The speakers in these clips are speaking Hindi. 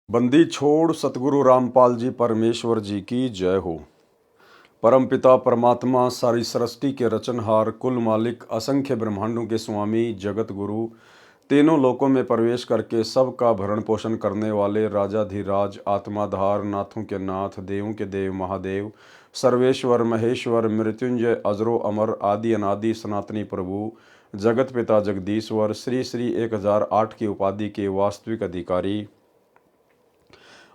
बंदी छोड़ सतगुरु रामपाल जी परमेश्वर जी की जय हो। परमपिता परमात्मा सारी सृष्टि के रचनहार, कुल मालिक, असंख्य ब्रह्मांडों के स्वामी, जगत गुरु, तीनों लोकों में प्रवेश करके सबका भरण पोषण करने वाले राजाधिराज, आत्माधार, नाथों के नाथ, देवों के देव, महादेव, सर्वेश्वर, महेश्वर, मृत्युंजय, अजरो अमर, आदि अनादि, सनातनी प्रभु, जगत पिता जगदीश्वर, श्री श्री 1008 की उपाधि के वास्तविक अधिकारी,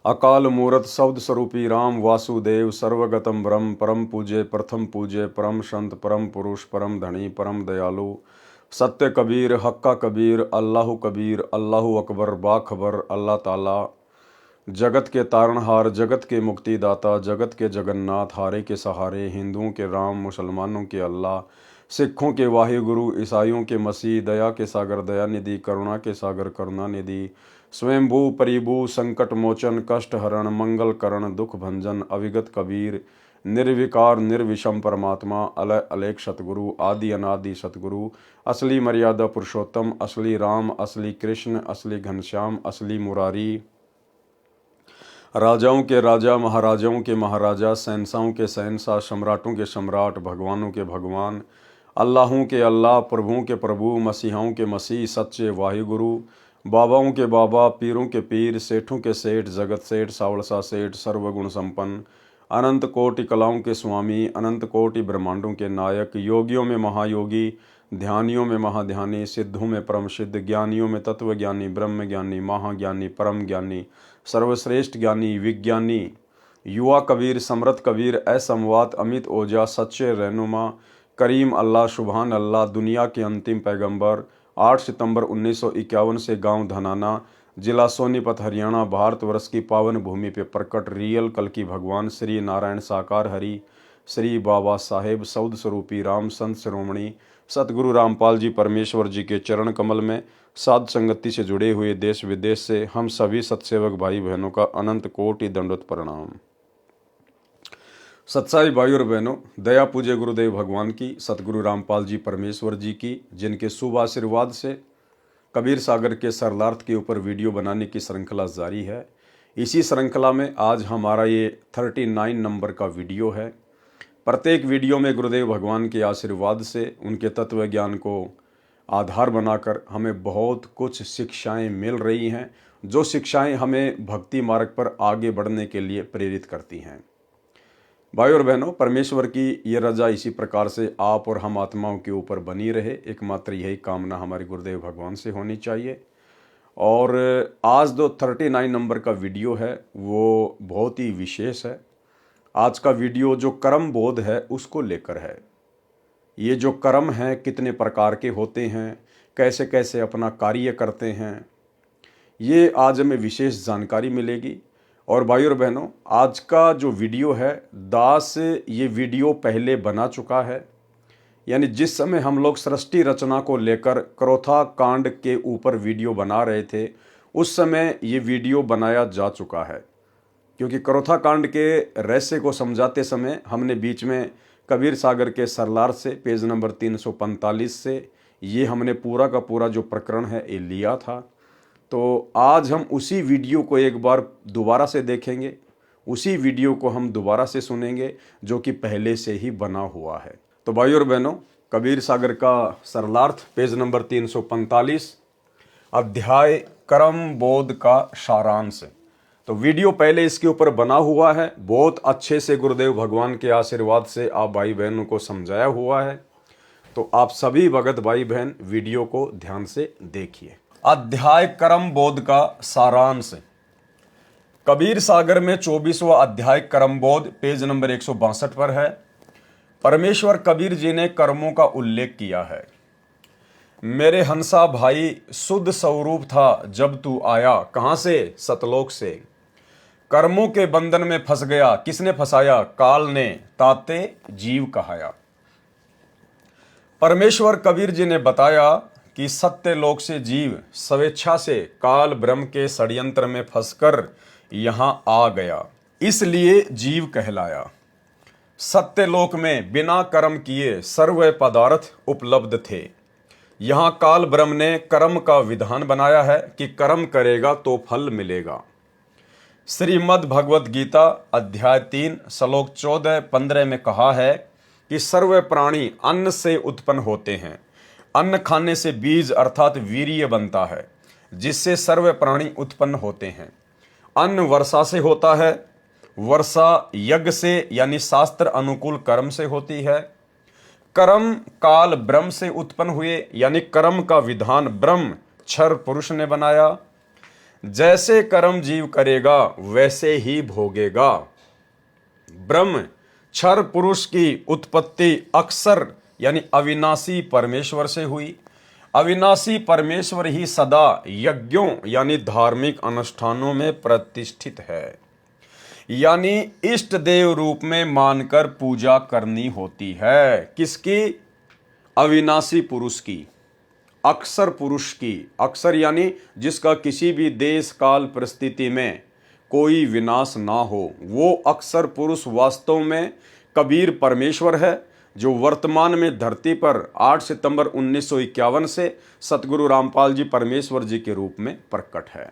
अकाल मूरत शब्द स्वरूपी राम वासुदेव, सर्वगतम ब्रह्म, परम पूज्य, प्रथम पूज्य, परम संत, परम पुरुष, परम धनी, परम दयालु, सत्य कबीर, हक्का कबीर, अल्लाह कबीर, अल्लाह अकबर, बाखबर, अल्लाह ताला, जगत के तारणहार, जगत के मुक्तिदाता, जगत के जगन्नाथ, हारे के सहारे, हिंदुओं के राम, मुसलमानों के अल्लाह, सिखों के वाहिगुरु, ईसाइयों के मसीह, दया के सागर दयानिधि, करुणा के सागर करुणानिधि, स्वयंभू परिभू, संकट मोचन, कष्ट हरण, मंगल करण, दुख भंजन, अविगत कबीर, निर्विकार निर्विषम परमात्मा, अलय अलेख सतगुरु, आदि अनादि सतगुरु, असली मर्यादा पुरुषोत्तम, असली राम, असली कृष्ण, असली घनश्याम, असली मुरारी, राजाओं के राजा, महाराजाओं के महाराजा, शहंशाहों के शहंशाह, सम्राटों के सम्राट, भगवानों के भगवान, अल्लाहों के अल्लाह, प्रभुओं के प्रभु, मसीहाओं के मसीह, सच्चे वाहिगुरु, बाबाओं के बाबा, पीरों के पीर, सेठों के सेठ, जगत सेठ, सावड़सा सेठ, सर्वगुण संपन्न, अनंत कोटि कलाओं के स्वामी, अनंत कोटि ब्रह्मांडों के नायक, योगियों में महायोगी, ध्यानियों में महाध्यानी, सिद्धों में परम सिद्ध, ज्ञानियों में तत्वज्ञानी, ब्रह्म ज्ञानी, महाज्ञानी, परम ज्ञानी, सर्वश्रेष्ठ ज्ञानी, विज्ञानी, युवा कबीर, समृत कबीर, असंवाद, अमित ओजा, सच्चे रहनुमा, करीम अल्लाह, सुबहान अल्लाह, दुनिया के अंतिम पैगंबर, 8 सितंबर 1951 से गांव धनाना, जिला सोनीपत, हरियाणा, भारतवर्ष की पावन भूमि पे प्रकट रियल कल की भगवान श्री नारायण साकार हरि, श्री बाबा साहेब सौद स्वरूपी राम संत शिरोमणि सतगुरु रामपाल जी परमेश्वर जी के चरण कमल में साध संगति से जुड़े हुए देश विदेश से हम सभी सत्सेवक भाई बहनों का अनंत कोटि दंडवत प्रणाम। सत्साई भाई और बहनों, दया पूज्य गुरुदेव भगवान की, सतगुरु रामपाल जी परमेश्वर जी की, जिनके शुभ आशीर्वाद से कबीर सागर के सरलार्थ के ऊपर वीडियो बनाने की श्रृंखला जारी है। इसी श्रृंखला में आज हमारा ये 39 नंबर का वीडियो है। प्रत्येक वीडियो में गुरुदेव भगवान के आशीर्वाद से, उनके तत्व ज्ञान को आधार बनाकर हमें बहुत कुछ शिक्षाएं मिल रही हैं, जो शिक्षाएं हमें भक्ति मार्ग पर आगे बढ़ने के लिए प्रेरित करती हैं। भाई और बहनों, परमेश्वर की ये रजा इसी प्रकार से आप और हम आत्माओं के ऊपर बनी रहे, एकमात्र यही कामना हमारे गुरुदेव भगवान से होनी चाहिए। और आज जो 39 नंबर का वीडियो है वो बहुत ही विशेष है। आज का वीडियो जो कर्म बोध है उसको लेकर है। ये जो कर्म हैं कितने प्रकार के होते हैं, कैसे कैसे अपना कार्य करते हैं, ये आज हमें विशेष जानकारी मिलेगी। और भाई और बहनों, आज का जो वीडियो है, दास ये वीडियो पहले बना चुका है। यानी जिस समय हम लोग सृष्टि रचना को लेकर क्रोथा कांड के ऊपर वीडियो बना रहे थे, उस समय ये वीडियो बनाया जा चुका है। क्योंकि क्रोथा कांड के रहस्य को समझाते समय हमने बीच में कबीर सागर के सरलार से पेज नंबर 345 से ये हमने पूरा का पूरा जो प्रकरण है ये लिया था। तो आज हम उसी वीडियो को एक बार दोबारा से देखेंगे, उसी वीडियो को हम दोबारा से सुनेंगे जो कि पहले से ही बना हुआ है। तो भाई और बहनों, कबीर सागर का सरलार्थ पेज नंबर 345, अध्याय कर्म बोध का सारांश। तो वीडियो पहले इसके ऊपर बना हुआ है, बहुत अच्छे से गुरुदेव भगवान के आशीर्वाद से आप भाई बहनों को समझाया हुआ है। तो आप सभी भगत भाई बहन वीडियो को ध्यान से देखिए। अध्याय कर्म बोध का सारांश। कबीर सागर में 24वां अध्याय कर्म बोध पेज नंबर 162 पर है। परमेश्वर कबीर जी ने कर्मों का उल्लेख किया है। मेरे हंसा भाई, शुद्ध स्वरूप था जब तू आया, कहां से? सतलोक से। कर्मों के बंधन में फंस गया, किसने फंसाया? काल ने, ताते जीव कहाया। परमेश्वर कबीर जी ने बताया कि सत्य लोक से जीव स्वेच्छा से काल ब्रह्म के षड्यंत्र में फंसकर यहां आ गया, इसलिए जीव कहलाया। सत्य लोक में बिना कर्म किए सर्व पदार्थ उपलब्ध थे। यहां काल ब्रह्म ने कर्म का विधान बनाया है कि कर्म करेगा तो फल मिलेगा। श्रीमद् भगवत गीता अध्याय 3 श्लोक 14-15 में कहा है कि सर्व प्राणी अन्न से उत्पन्न होते हैं। अन्न खाने से बीज अर्थात वीर्य बनता है, जिससे सर्व प्राणी उत्पन्न होते हैं। अन्न वर्षा से होता है, वर्षा यज्ञ से यानी शास्त्र अनुकूल कर्म से होती है। कर्म काल ब्रह्म से उत्पन्न हुए, यानी कर्म का विधान ब्रह्म क्षर पुरुष ने बनाया। जैसे कर्म जीव करेगा वैसे ही भोगेगा। ब्रह्म क्षर पुरुष की उत्पत्ति अक्षर यानी अविनाशी परमेश्वर से हुई। अविनाशी परमेश्वर ही सदा यज्ञों यानी धार्मिक अनुष्ठानों में प्रतिष्ठित है, यानी इष्ट देव रूप में मानकर पूजा करनी होती है। किसकी? अविनाशी पुरुष की, अक्षर पुरुष की। अक्षर यानी जिसका किसी भी देश काल परिस्थिति में कोई विनाश ना हो, वो अक्षर पुरुष वास्तव में कबीर परमेश्वर है, जो वर्तमान में धरती पर 8 सितंबर 1951 से सतगुरु रामपाल जी परमेश्वर जी के रूप में प्रकट है।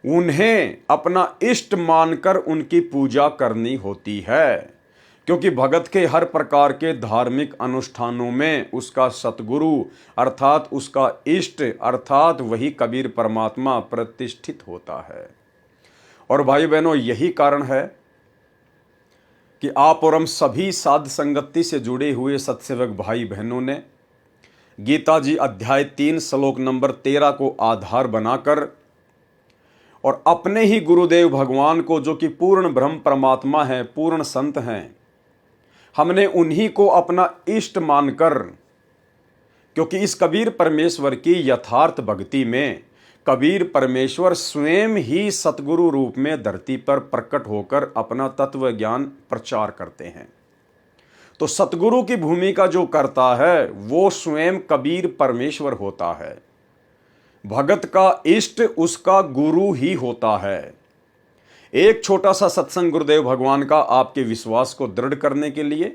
उन्हें अपना इष्ट मानकर उनकी पूजा करनी होती है, क्योंकि भगत के हर प्रकार के धार्मिक अनुष्ठानों में उसका सतगुरु अर्थात उसका इष्ट अर्थात वही कबीर परमात्मा प्रतिष्ठित होता है। और भाई बहनों, यही कारण है कि आप और हम सभी साध संगति से जुड़े हुए सत्सेवक भाई बहनों ने गीता जी अध्याय 3 श्लोक नंबर 13 को आधार बनाकर और अपने ही गुरुदेव भगवान को, जो कि पूर्ण ब्रह्म परमात्मा है, पूर्ण संत हैं, हमने उन्हीं को अपना इष्ट मानकर, क्योंकि इस कबीर परमेश्वर की यथार्थ भक्ति में कबीर परमेश्वर स्वयं ही सतगुरु रूप में धरती पर प्रकट होकर अपना तत्व ज्ञान प्रचार करते हैं। तो सतगुरु की भूमिका जो करता है वो स्वयं कबीर परमेश्वर होता है। भगत का इष्ट उसका गुरु ही होता है। एक छोटा सा सत्संग गुरुदेव भगवान का आपके विश्वास को दृढ़ करने के लिए,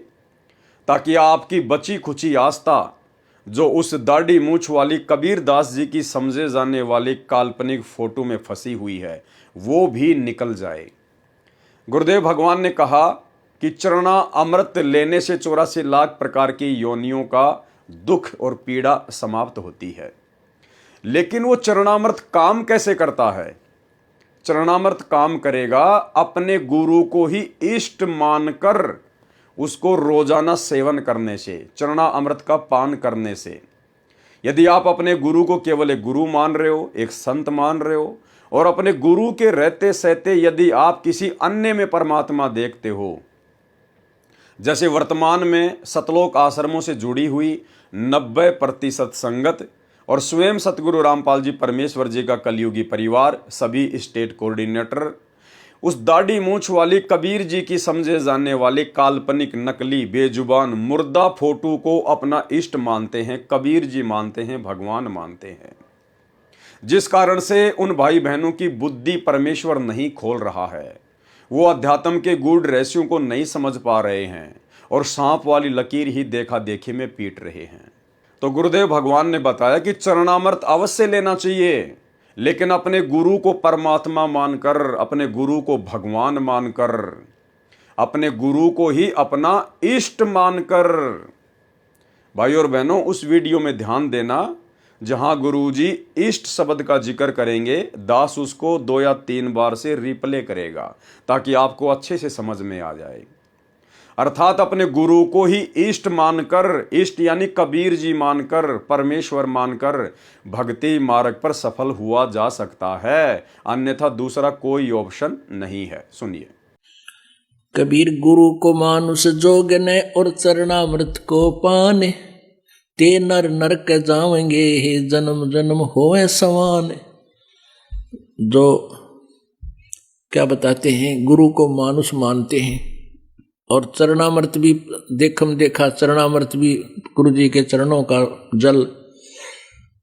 ताकि आपकी बची खुची आस्था जो उस दाढ़ी मूछ वाली कबीर दास जी की समझे जाने वाली काल्पनिक फोटो में फंसी हुई है वो भी निकल जाए। गुरुदेव भगवान ने कहा कि चरणा अमृत लेने से 84 लाख प्रकार की योनियों का दुख और पीड़ा समाप्त होती है। लेकिन वो चरणामृत काम कैसे करता है? चरणामृत काम करेगा अपने गुरु को ही इष्ट मानकर उसको रोजाना सेवन करने से, चरणा अमृत का पान करने से। यदि आप अपने गुरु को केवल एक गुरु मान रहे हो, एक संत मान रहे हो, और अपने गुरु के रहते सहते यदि आप किसी अन्य में परमात्मा देखते हो, जैसे वर्तमान में सतलोक आश्रमों से जुड़ी हुई 90% संगत और स्वयं सतगुरु रामपाल जी परमेश्वर जी का कलयुगी परिवार, सभी स्टेट कोऑर्डिनेटर, उस दाढ़ी मूछ वाली कबीर जी की समझे जाने वाली काल्पनिक नकली बेजुबान मुर्दा फोटो को अपना इष्ट मानते हैं, कबीर जी मानते हैं, भगवान मानते हैं। जिस कारण से उन भाई बहनों की बुद्धि परमेश्वर नहीं खोल रहा है, वो अध्यात्म के गूढ़ रहस्यों को नहीं समझ पा रहे हैं और सांप वाली लकीर ही देखा देखी में पीट रहे हैं। तो गुरुदेव भगवान ने बताया कि चरणामृत अवश्य लेना चाहिए, लेकिन अपने गुरु को परमात्मा मानकर, अपने गुरु को भगवान मानकर, अपने गुरु को ही अपना इष्ट मानकर। भाई और बहनों, उस वीडियो में ध्यान देना जहां गुरुजी इष्ट शब्द का जिक्र करेंगे, दास उसको 2 या 3 बार से रिप्ले करेगा ताकि आपको अच्छे से समझ में आ जाए। अर्थात अपने गुरु को ही इष्ट मानकर, इष्ट यानी कबीर जी मानकर, परमेश्वर मानकर भक्ति मार्ग पर सफल हुआ जा सकता है, अन्यथा दूसरा कोई ऑप्शन नहीं है। सुनिए। कबीर गुरु को मानुष जोगने और चरणामृत को पाने, ते नर नरक जावेंगे हे जन्म जन्म होए समान। जो क्या बताते हैं, गुरु को मानुष मानते हैं और चरणामृत भी देखा, चरणामृत भी गुरु जी के चरणों का जल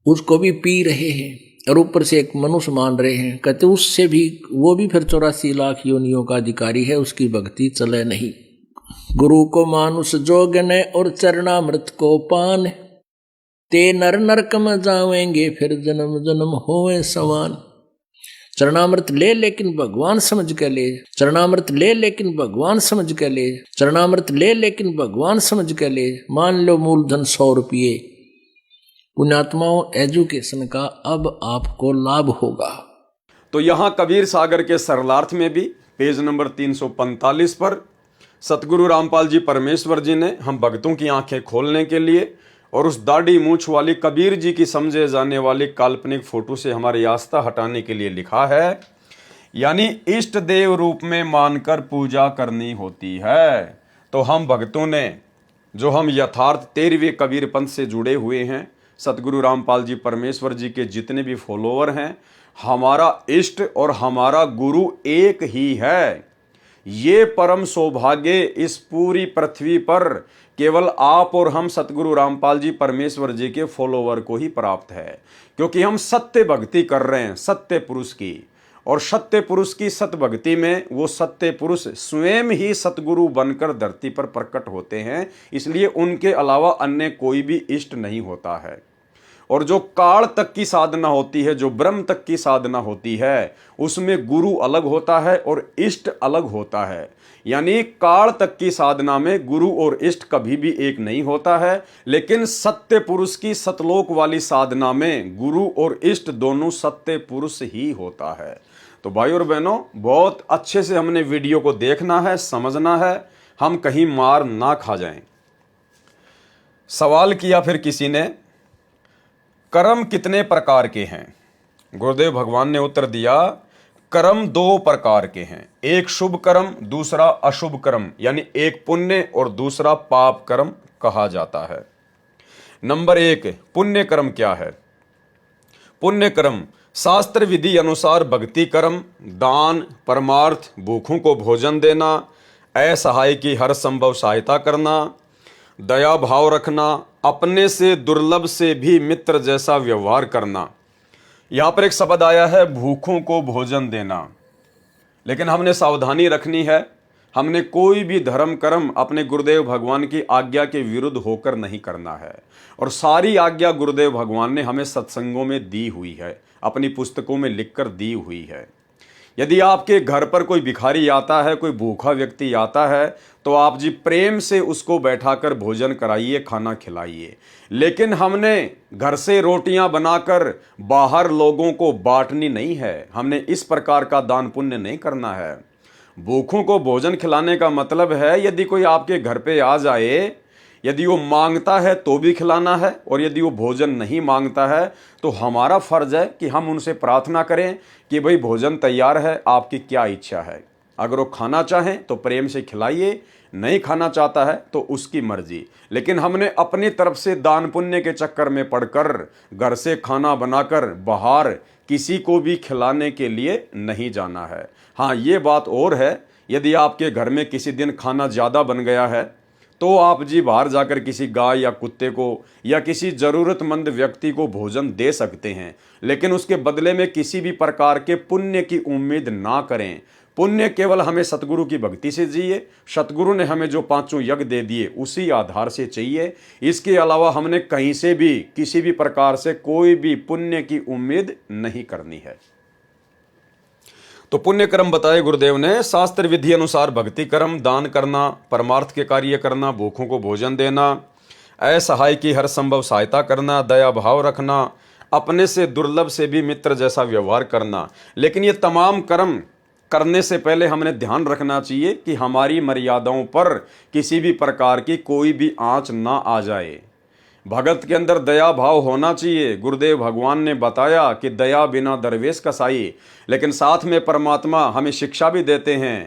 उसको भी पी रहे हैं और ऊपर से एक मनुष्य मान रहे हैं। कहते उससे भी, वो भी फिर 84 लाख योनियों का अधिकारी है, उसकी भक्ति चले नहीं। गुरु को मानुष जोगने और चरणामृत को पान, ते नर नरक में जावेंगे फिर जन्म जन्म होए समान। चरणामृत ले लेकिन भगवान समझ के ले, चरणामृत ले लेकिन भगवान समझ के ले, चरणामृत ले लेकिन भगवान समझ के ले। मान लो मूलधन 100 रुपये। पुण्यात्माओं, एजुकेशन का अब आपको लाभ होगा। तो यहाँ कबीर सागर के सरलार्थ में भी पेज नंबर 345 पर सतगुरु रामपाल जी परमेश्वर जी ने हम भक्तों की आंखें खोलने के लिए और उस दाढ़ी मूछ वाली कबीर जी की समझे जाने वाली काल्पनिक फोटो से हमारी आस्था हटाने के लिए लिखा है, यानी इष्ट देव रूप में मानकर पूजा करनी होती है। तो हम भक्तों ने, जो हम यथार्थ 13वें कबीर पंथ से जुड़े हुए हैं, सतगुरु रामपाल जी परमेश्वर जी के जितने भी फॉलोअर हैं, हमारा इष्ट और हमारा गुरु एक ही है। ये परम सौभाग्य इस पूरी पृथ्वी पर केवल आप और हम सतगुरु रामपाल जी परमेश्वर जी के फॉलोवर को ही प्राप्त है, क्योंकि हम सत्य भक्ति कर रहे हैं सत्य पुरुष की। और सत्य पुरुष की सत्य भक्ति में वो सत्य पुरुष स्वयं ही सतगुरु बनकर धरती पर प्रकट होते हैं, इसलिए उनके अलावा अन्य कोई भी इष्ट नहीं होता है। और जो काल तक की साधना होती है, जो ब्रह्म तक की साधना होती है, उसमें गुरु अलग होता है और इष्ट अलग होता है। यानी काल तक की साधना में गुरु और इष्ट कभी भी एक नहीं होता है, लेकिन सत्य पुरुष की सतलोक वाली साधना में गुरु और इष्ट दोनों सत्य पुरुष ही होता है। तो भाई और बहनों, बहुत अच्छे से हमने वीडियो को देखना है, समझना है, हम कहीं मार ना खा जाएं। सवाल किया फिर किसी ने, कर्म कितने प्रकार के हैं? गुरुदेव भगवान ने उत्तर दिया, कर्म 2 प्रकार के हैं, एक शुभ कर्म, दूसरा अशुभ कर्म, यानी एक पुण्य और दूसरा पाप कर्म कहा जाता है। नंबर 1, पुण्य कर्म क्या है? पुण्य कर्म शास्त्र विधि अनुसार भक्ति कर्म, दान, परमार्थ, भूखों को भोजन देना, असहाय की हर संभव सहायता करना, दया भाव रखना, अपने से दुर्लभ से भी मित्र जैसा व्यवहार करना। यहां पर एक शब्द आया है भूखों को भोजन देना, लेकिन हमने सावधानी रखनी है। हमने कोई भी धर्म कर्म अपने गुरुदेव भगवान की आज्ञा के विरुद्ध होकर नहीं करना है। और सारी आज्ञा गुरुदेव भगवान ने हमें सत्संगों में दी हुई है, अपनी पुस्तकों में लिखकर दी हुई है। यदि आपके घर पर कोई भिखारी आता है, कोई भूखा व्यक्ति आता है, तो आप जी प्रेम से उसको बैठाकर भोजन कराइए, खाना खिलाइए। लेकिन हमने घर से रोटियां बनाकर बाहर लोगों को बांटनी नहीं है। हमने इस प्रकार का दान पुण्य नहीं करना है। भूखों को भोजन खिलाने का मतलब है, यदि कोई आपके घर पे आ जाए, यदि वो मांगता है तो भी खिलाना है, और यदि वो भोजन नहीं मांगता है तो हमारा फर्ज है कि हम उनसे प्रार्थना करें कि भाई भोजन तैयार है, आपकी क्या इच्छा है। अगर वो खाना चाहें तो प्रेम से खिलाइए, नहीं खाना चाहता है तो उसकी मर्जी। लेकिन हमने अपनी तरफ से दान पुण्य के चक्कर में पड़कर घर से खाना बनाकर बाहर किसी को भी खिलाने के लिए नहीं जाना है। हाँ, ये बात और है, यदि आपके घर में किसी दिन खाना ज़्यादा बन गया है तो आप जी बाहर जाकर किसी गाय या कुत्ते को या किसी ज़रूरतमंद व्यक्ति को भोजन दे सकते हैं, लेकिन उसके बदले में किसी भी प्रकार के पुण्य की उम्मीद ना करें। पुण्य केवल हमें सतगुरु की भक्ति से चाहिए। सतगुरु ने हमें जो 5 यज्ञ दे दिए उसी आधार से चाहिए। इसके अलावा हमने कहीं से भी किसी भी प्रकार से कोई भी पुण्य की उम्मीद नहीं करनी है। तो पुण्य कर्म बताए गुरुदेव ने, शास्त्र विधि अनुसार भक्ति कर्म, दान करना, परमार्थ के कार्य करना, भूखों को भोजन देना, असहाय की हर संभव सहायता करना, दया भाव रखना, अपने से दुर्लभ से भी मित्र जैसा व्यवहार करना। लेकिन ये तमाम कर्म करने से पहले हमने ध्यान रखना चाहिए कि हमारी मर्यादाओं पर किसी भी प्रकार की कोई भी आंच ना आ जाए। भगत के अंदर दया भाव होना चाहिए। गुरुदेव भगवान ने बताया कि दया बिना दरवेश कसाई, लेकिन साथ में परमात्मा हमें शिक्षा भी देते हैं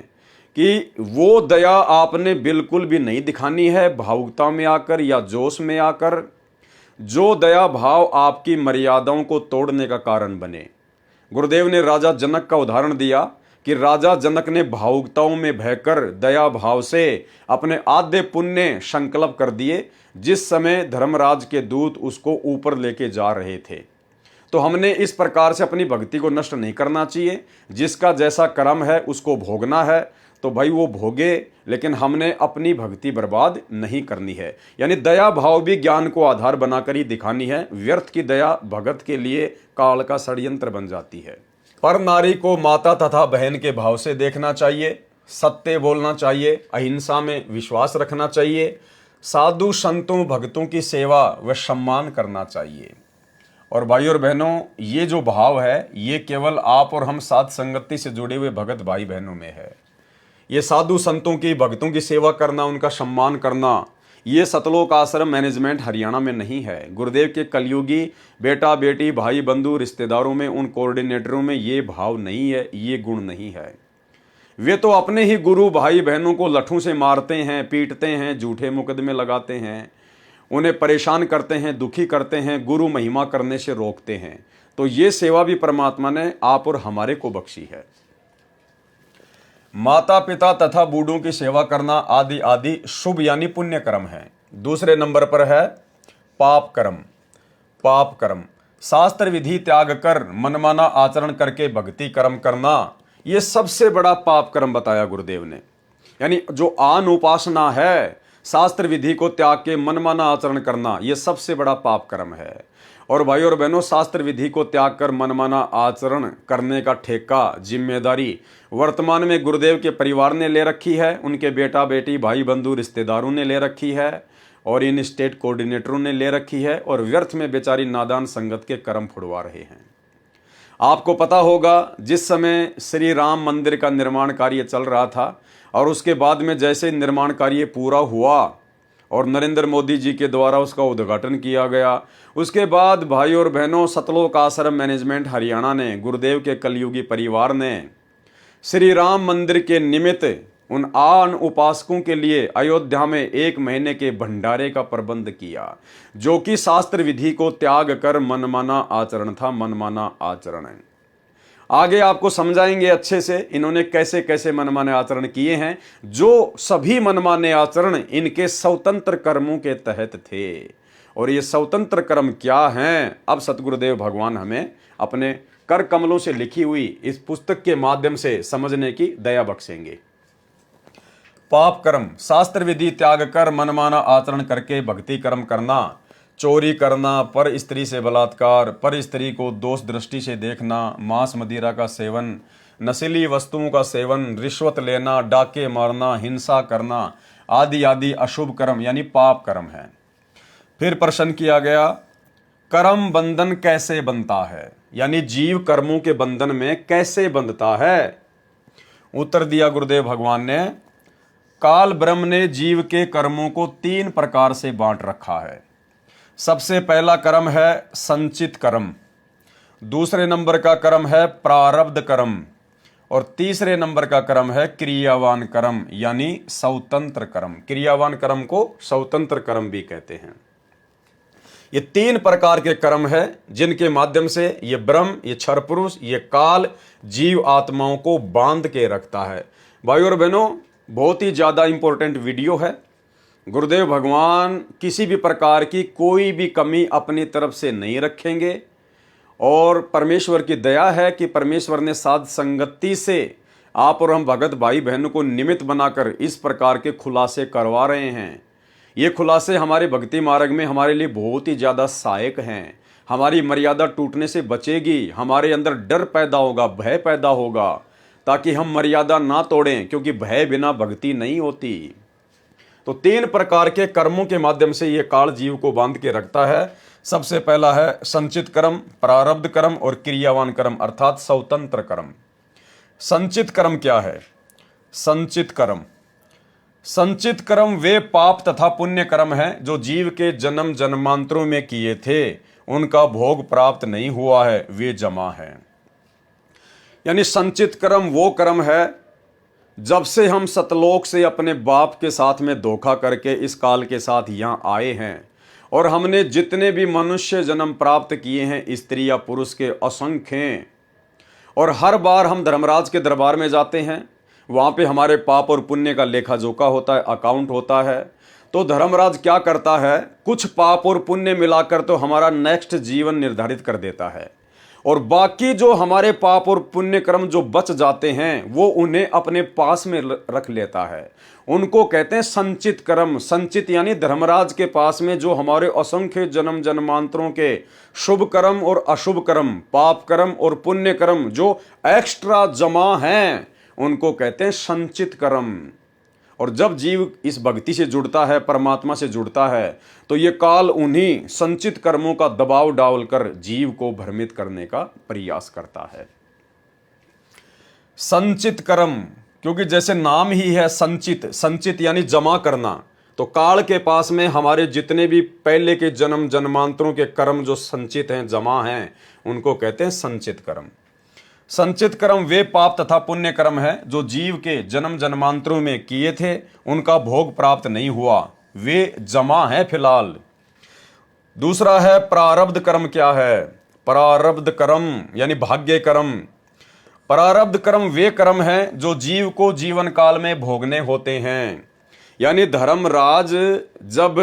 कि वो दया आपने बिल्कुल भी नहीं दिखानी है भावुकता में आकर या जोश में आकर, जो दया भाव आपकी मर्यादाओं को तोड़ने का कारण बने। गुरुदेव ने राजा जनक का उदाहरण दिया कि राजा जनक ने भावुकताओं में बहकर दया भाव से अपने आधे पुण्य संकल्प कर दिए, जिस समय धर्मराज के दूत उसको ऊपर लेके जा रहे थे। तो हमने इस प्रकार से अपनी भक्ति को नष्ट नहीं करना चाहिए। जिसका जैसा कर्म है उसको भोगना है तो भाई वो भोगे, लेकिन हमने अपनी भक्ति बर्बाद नहीं करनी है। यानी दया भाव भी ज्ञान को आधार बनाकर ही दिखानी है। व्यर्थ की दया भगत के लिए काल का षड्यंत्र बन जाती है। पर नारी को माता तथा बहन के भाव से देखना चाहिए, सत्य बोलना चाहिए, अहिंसा में विश्वास रखना चाहिए, साधु संतों भक्तों की सेवा व सम्मान करना चाहिए। और भाई और बहनों, ये जो भाव है ये केवल आप और हम साथ संगति से जुड़े हुए भगत भाई बहनों में है। ये साधु संतों की भक्तों की सेवा करना, उनका सम्मान करना, ये सतलोक आश्रम मैनेजमेंट हरियाणा में नहीं है। गुरुदेव के कलयुगी बेटा बेटी भाई बंधु रिश्तेदारों में, उन कोऑर्डिनेटरों में ये भाव नहीं है, ये गुण नहीं है। वे तो अपने ही गुरु भाई बहनों को लठों से मारते हैं, पीटते हैं, झूठे मुकदमे लगाते हैं, उन्हें परेशान करते हैं, दुखी करते हैं, गुरु महिमा करने से रोकते हैं। तो ये सेवा भी परमात्मा ने आप और हमारे को बख्शी है। माता पिता तथा बूढ़ों की सेवा करना आदि आदि शुभ यानी पुण्य कर्म है। दूसरे नंबर पर है पाप कर्म। पाप कर्म शास्त्र विधि त्याग कर मनमाना आचरण करके भक्ति कर्म करना, यह सबसे बड़ा पाप कर्म बताया गुरुदेव ने। यानी जो आन उपासना है, शास्त्र विधि को त्याग के मनमाना आचरण करना, यह सबसे बड़ा पाप कर्म है। और भाई और बहनों, शास्त्र विधि को त्याग कर मनमाना आचरण करने का ठेका, जिम्मेदारी वर्तमान में गुरुदेव के परिवार ने ले रखी है, उनके बेटा बेटी भाई बंधु रिश्तेदारों ने ले रखी है, और इन स्टेट कोऑर्डिनेटरों ने ले रखी है, और व्यर्थ में बेचारी नादान संगत के कर्म फुड़वा रहे हैं। आपको पता होगा, जिस समय श्री राम मंदिर का निर्माण कार्य चल रहा था और उसके बाद में जैसे निर्माण कार्य पूरा हुआ और नरेंद्र मोदी जी के द्वारा उसका उद्घाटन किया गया, उसके बाद भाई और बहनों, सतलोक आश्रम मैनेजमेंट हरियाणा ने, गुरुदेव के कलयुगी परिवार ने श्री राम मंदिर के निमित्त उन आन उपासकों के लिए अयोध्या में 1 महीने के भंडारे का प्रबंध किया, जो कि शास्त्र विधि को त्याग कर मनमाना आचरण था। मनमाना आचरण है, आगे आपको समझाएंगे अच्छे से इन्होंने कैसे कैसे मनमाने आचरण किए हैं। जो सभी मनमाने आचरण इनके स्वतंत्र कर्मों के तहत थे। और ये स्वतंत्र कर्म क्या हैं, अब सतगुरुदेव भगवान हमें अपने कर कमलों से लिखी हुई इस पुस्तक के माध्यम से समझने की दया बख्शेंगे। पाप कर्म शास्त्र विधि त्याग कर मनमाना आचरण करके भक्ति कर्म करना, चोरी करना, पर स्त्री से बलात्कार, पर स्त्री को दोष दृष्टि से देखना, मांस मदिरा का सेवन, नशीली वस्तुओं का सेवन, रिश्वत लेना, डाके मारना, हिंसा करना आदि आदि अशुभ कर्म यानी पाप कर्म है। फिर प्रश्न किया गया, कर्म बंधन कैसे बनता है, यानी जीव कर्मों के बंधन में कैसे बंधता है। उत्तर दिया गुरुदेव भगवान ने, काल ब्रह्म ने जीव के कर्मों को 3 प्रकार से बांट रखा है। सबसे पहला कर्म है संचित कर्म, दूसरे नंबर का कर्म है प्रारब्ध कर्म, और तीसरे नंबर का कर्म है क्रियावान कर्म यानी स्वतंत्र कर्म। क्रियावान कर्म को स्वतंत्र कर्म भी कहते हैं। ये 3 प्रकार के कर्म है जिनके माध्यम से ये ब्रह्म, ये क्षर पुरुष, ये काल जीव आत्माओं को बांध के रखता है। भाई और बहनों, बहुत ही ज़्यादा इंपॉर्टेंट वीडियो है। गुरुदेव भगवान किसी भी प्रकार की कोई भी कमी अपनी तरफ से नहीं रखेंगे, और परमेश्वर की दया है कि परमेश्वर ने साध संगति से आप और हम भगत भाई बहनों को निमित्त बनाकर इस प्रकार के खुलासे करवा रहे हैं। ये खुलासे हमारे भक्ति मार्ग में हमारे लिए बहुत ही ज़्यादा सहायक हैं। हमारी मर्यादा टूटने से बचेगी, हमारे अंदर डर पैदा होगा, भय पैदा होगा, ताकि हम मर्यादा ना तोड़ें, क्योंकि भय बिना भक्ति नहीं होती। तो 3 प्रकार के कर्मों के माध्यम से ये काल जीव को बांध के रखता है। सबसे पहला है संचित कर्म, प्रारब्ध कर्म और क्रियावान कर्म अर्थात स्वतंत्र कर्म। संचित कर्म क्या है? संचित कर्म, संचित कर्म वे पाप तथा पुण्य कर्म हैं जो जीव के जन्म जन्मांतरों में किए थे, उनका भोग प्राप्त नहीं हुआ है, वे जमा है। यानी संचित कर्म वो कर्म है जब से हम सतलोक से अपने बाप के साथ में धोखा करके इस काल के साथ यहाँ आए हैं, और हमने जितने भी मनुष्य जन्म प्राप्त किए हैं, स्त्री या पुरुष के असंख्य हैं, और हर बार हम धर्मराज के दरबार में जाते हैं, वहाँ पे हमारे पाप और पुण्य का लेखा जोखा होता है, अकाउंट होता है। तो धर्मराज क्या करता है, कुछ पाप और पुण्य मिलाकर तो हमारा नेक्स्ट जीवन निर्धारित कर देता है, और बाकी जो हमारे पाप और पुण्य कर्म जो बच जाते हैं वो उन्हें अपने पास में रख लेता है। उनको कहते हैं संचित कर्म। संचित यानी धर्मराज के पास में जो हमारे असंख्य जन्म जन्मांतरों के शुभ कर्म और अशुभ कर्म, पाप कर्म और पुण्य कर्म जो एक्स्ट्रा जमा हैं, उनको कहते हैं संचित कर्म। और जब जीव इस भक्ति से जुड़ता है, परमात्मा से जुड़ता है, तो ये काल उन्हीं संचित कर्मों का दबाव डालकर जीव को भ्रमित करने का प्रयास करता है। संचित कर्म, क्योंकि जैसे नाम ही है संचित, संचित यानी जमा करना, तो काल के पास में हमारे जितने भी पहले के जन्म जन्मांतरों के कर्म जो संचित हैं, जमा हैं, उनको कहते हैं संचित कर्म। संचित कर्म वे पाप तथा पुण्य कर्म है जो जीव के जन्म जन्मांतरों में किए थे, उनका भोग प्राप्त नहीं हुआ, वे जमा है फिलहाल। दूसरा है प्रारब्ध कर्म। क्या है प्रारब्ध कर्म? यानी भाग्य कर्म। प्रारब्ध कर्म वे कर्म हैं जो जीव को जीवन काल में भोगने होते हैं। यानी धर्मराज जब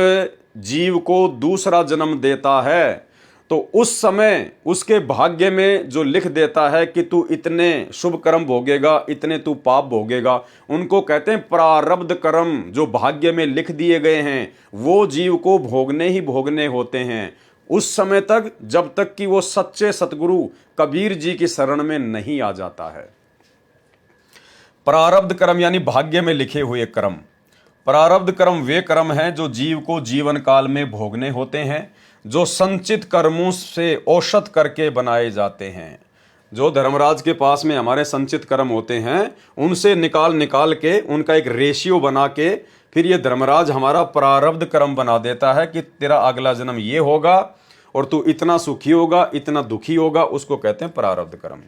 जीव को दूसरा जन्म देता है तो उस समय उसके भाग्य में जो लिख देता है कि तू इतने शुभ कर्म भोगेगा, इतने तू पाप भोगेगा, उनको कहते हैं प्रारब्ध कर्म। जो भाग्य में लिख दिए गए हैं वो जीव को भोगने ही भोगने होते हैं उस समय तक, जब तक कि वो सच्चे सतगुरु कबीर जी की शरण में नहीं आ जाता है। प्रारब्ध कर्म यानी भाग्य में लिखे हुए कर्म। प्रारब्ध कर्म वे कर्म हैं जो जीव को जीवन काल में भोगने होते हैं, जो संचित कर्मों से औषध करके बनाए जाते हैं। जो धर्मराज के पास में हमारे संचित कर्म होते हैं उनसे निकाल के उनका एक रेशियो बना के फिर ये धर्मराज हमारा प्रारब्ध कर्म बना देता है कि तेरा अगला जन्म ये होगा और तू इतना सुखी होगा, इतना दुखी होगा, उसको कहते हैं प्रारब्ध कर्म।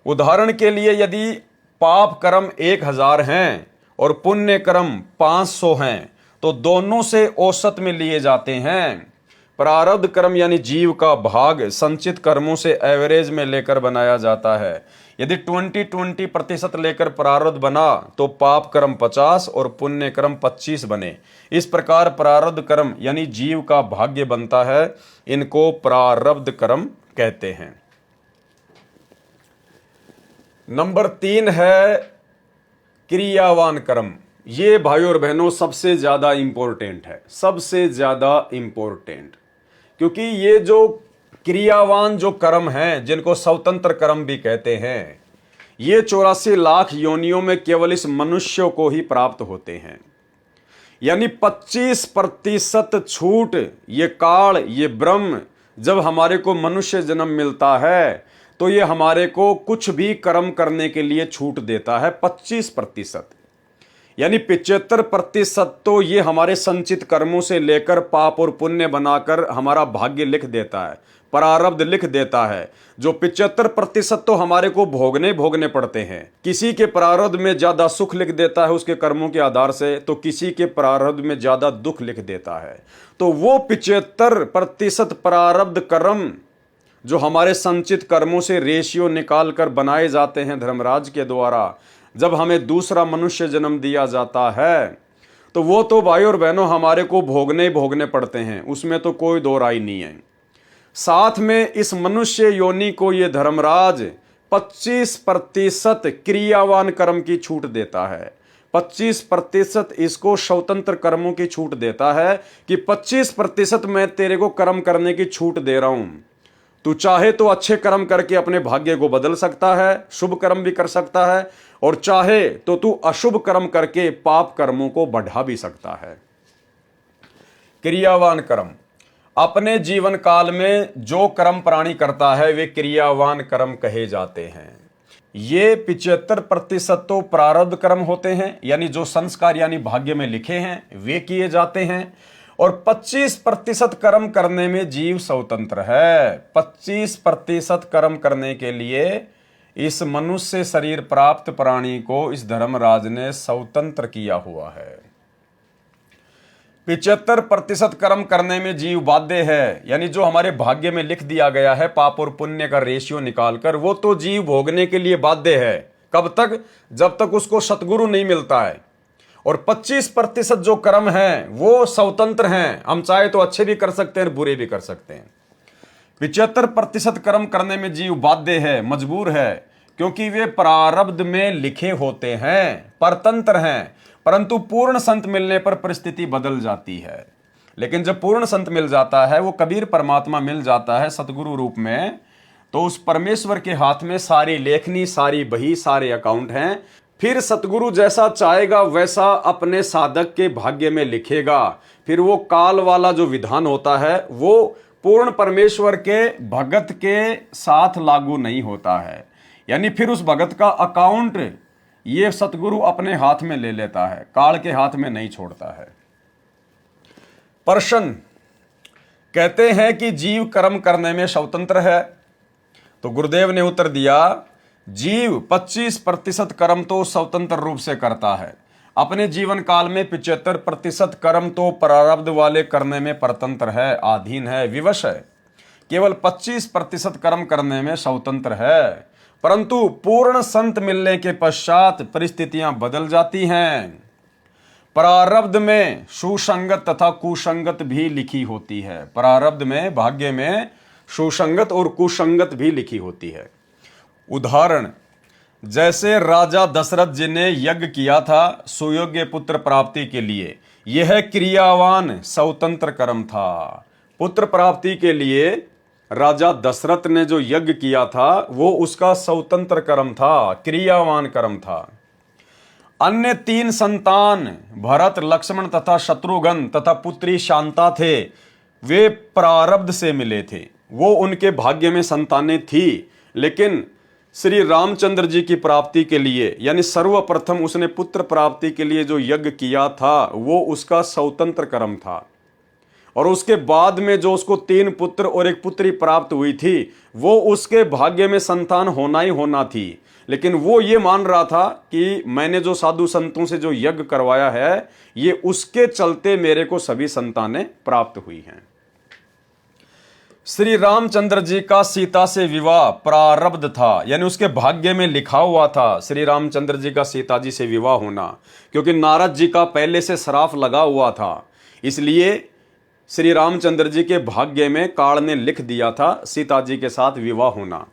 उदाहरण के लिए यदि पाप कर्म 1000 हैं और पुण्य कर्म 500 हैं तो दोनों से औसत में लिए जाते हैं। प्रारब्ध कर्म यानी जीव का भाग संचित कर्मों से एवरेज में लेकर बनाया जाता है। यदि 20% लेकर प्रारब्ध बना तो पाप कर्म 50 और पुण्य कर्म 25 बने। इस प्रकार प्रारब्ध कर्म यानी जीव का भाग्य बनता है, इनको प्रारब्ध कर्म कहते हैं। नंबर 3 है क्रियावान कर्म। ये भाइयों और बहनों सबसे ज्यादा इंपॉर्टेंट है, सबसे ज्यादा इंपॉर्टेंट, क्योंकि ये जो क्रियावान जो कर्म हैं जिनको स्वतंत्र कर्म भी कहते हैं, ये 84 लाख योनियों में केवल इस मनुष्य को ही प्राप्त होते हैं। यानी 25% छूट ये काल, ये ब्रह्म जब हमारे को मनुष्य जन्म मिलता है तो ये हमारे को कुछ भी कर्म करने के लिए छूट देता है। 25% यानी 75% तो ये हमारे संचित कर्मों से लेकर पाप और पुण्य बनाकर हमारा भाग्य लिख देता है, प्रारब्ध लिख देता है। जो 75% तो हमारे को भोगने पड़ते हैं। किसी के प्रारब्ध में ज्यादा सुख लिख देता है उसके कर्मों के आधार से, तो किसी के प्रारब्ध में ज्यादा दुख लिख देता है। तो वो 75% प्रारब्ध कर्म जो हमारे संचित कर्मों से रेशियो निकाल कर बनाए जाते हैं धर्मराज के द्वारा, जब हमें दूसरा मनुष्य जन्म दिया जाता है तो वो तो भाई और बहनों हमारे को भोगने पड़ते हैं, उसमें तो कोई दो राय नहीं है। साथ में इस मनुष्य योनि को ये धर्मराज 25% क्रियावान कर्म की छूट देता है। 25% इसको स्वतंत्र कर्मों की छूट देता है कि 25% मैं तेरे को कर्म करने की छूट दे रहा हूं। तू चाहे तो अच्छे कर्म करके अपने भाग्य को बदल सकता है, शुभ कर्म भी कर सकता है, और चाहे तो तू अशुभ कर्म करके पाप कर्मों को बढ़ा भी सकता है। क्रियावान कर्म, अपने जीवन काल में जो कर्म प्राणी करता है वे क्रियावान कर्म कहे जाते हैं। ये 75% तो प्रारब्ध कर्म होते हैं, यानी जो संस्कार यानी भाग्य में लिखे हैं वे किए जाते हैं, और 25% कर्म करने में जीव स्वतंत्र है। 25% कर्म करने के लिए इस मनुष्य शरीर प्राप्त प्राणी को इस धर्मराज ने स्वतंत्र किया हुआ है। 75% कर्म करने में जीव बाध्य है, यानी जो हमारे भाग्य में लिख दिया गया है पाप और पुण्य का रेशियो निकालकर, वो तो जीव भोगने के लिए बाध्य है। कब तक? जब तक उसको सतगुरु नहीं मिलता है। और 25% जो कर्म हैं वो स्वतंत्र हैं, हम चाहे तो अच्छे भी कर सकते हैं बुरे भी कर सकते हैं। 75% कर्म करने में जीव बाध्य है, मजबूर है, क्योंकि वे प्रारब्ध में लिखे होते हैं, परतंत्र हैं। परंतु पूर्ण संत मिलने पर परिस्थिति बदल जाती है। लेकिन जब पूर्ण संत मिल जाता है, वो कबीर परमात्मा मिल जाता है सतगुरु रूप में, तो उस परमेश्वर के हाथ में सारी लेखनी, सारी बही, सारे अकाउंट हैं। फिर सतगुरु जैसा चाहेगा वैसा अपने साधक के भाग्य में लिखेगा। फिर वो काल वाला जो विधान होता है वो पूर्ण परमेश्वर के भगत के साथ लागू नहीं होता है। यानी फिर उस भगत का अकाउंट ये सतगुरु अपने हाथ में ले लेता है, काल के हाथ में नहीं छोड़ता है। प्रश्न कहते हैं कि जीव कर्म करने में स्वतंत्र है, तो गुरुदेव ने उत्तर दिया, जीव 25% कर्म तो स्वतंत्र रूप से करता है। अपने जीवन काल में 75% कर्म तो प्रारब्ध वाले करने में परतंत्र है, अधीन है, विवश है। केवल 25% कर्म करने में स्वतंत्र है। परंतु पूर्ण संत मिलने के पश्चात परिस्थितियां बदल जाती हैं। प्रारब्ध में सुसंगत तथा कुसंगत भी लिखी होती है। प्रारब्ध में, भाग्य में सुसंगत और कुसंगत भी लिखी होती है। उदाहरण, जैसे राजा दशरथ जी ने यज्ञ किया था सुयोग्य पुत्र प्राप्ति के लिए, यह क्रियावान स्वतंत्र कर्म था। पुत्र प्राप्ति के लिए राजा दशरथ ने जो यज्ञ किया था वो उसका स्वतंत्र कर्म था, क्रियावान कर्म था। अन्य 3 संतान भरत, लक्ष्मण तथा शत्रुघ्न तथा पुत्री शांता थे, वे प्रारब्ध से मिले थे, वो उनके भाग्य में संतानें थी। लेकिन श्री रामचंद्र जी की प्राप्ति के लिए, यानी सर्वप्रथम उसने पुत्र प्राप्ति के लिए जो यज्ञ किया था वो उसका स्वतंत्र कर्म था। और उसके बाद में जो उसको 3 पुत्र और 1 पुत्री प्राप्त हुई थी वो उसके भाग्य में संतान होना ही होना थी। लेकिन वो ये मान रहा था कि मैंने जो साधु संतों से जो यज्ञ करवाया है ये उसके चलते मेरे को सभी संतानें प्राप्त हुई हैं। श्री रामचंद्र जी का सीता से विवाह प्रारब्ध था, यानी उसके भाग्य में लिखा हुआ था श्री रामचंद्र जी का सीता जी से विवाह होना, क्योंकि नारद जी का पहले से श्राप लगा हुआ था। इसलिए श्री रामचंद्र जी के भाग्य में काल ने लिख दिया था सीता जी के साथ विवाह होना।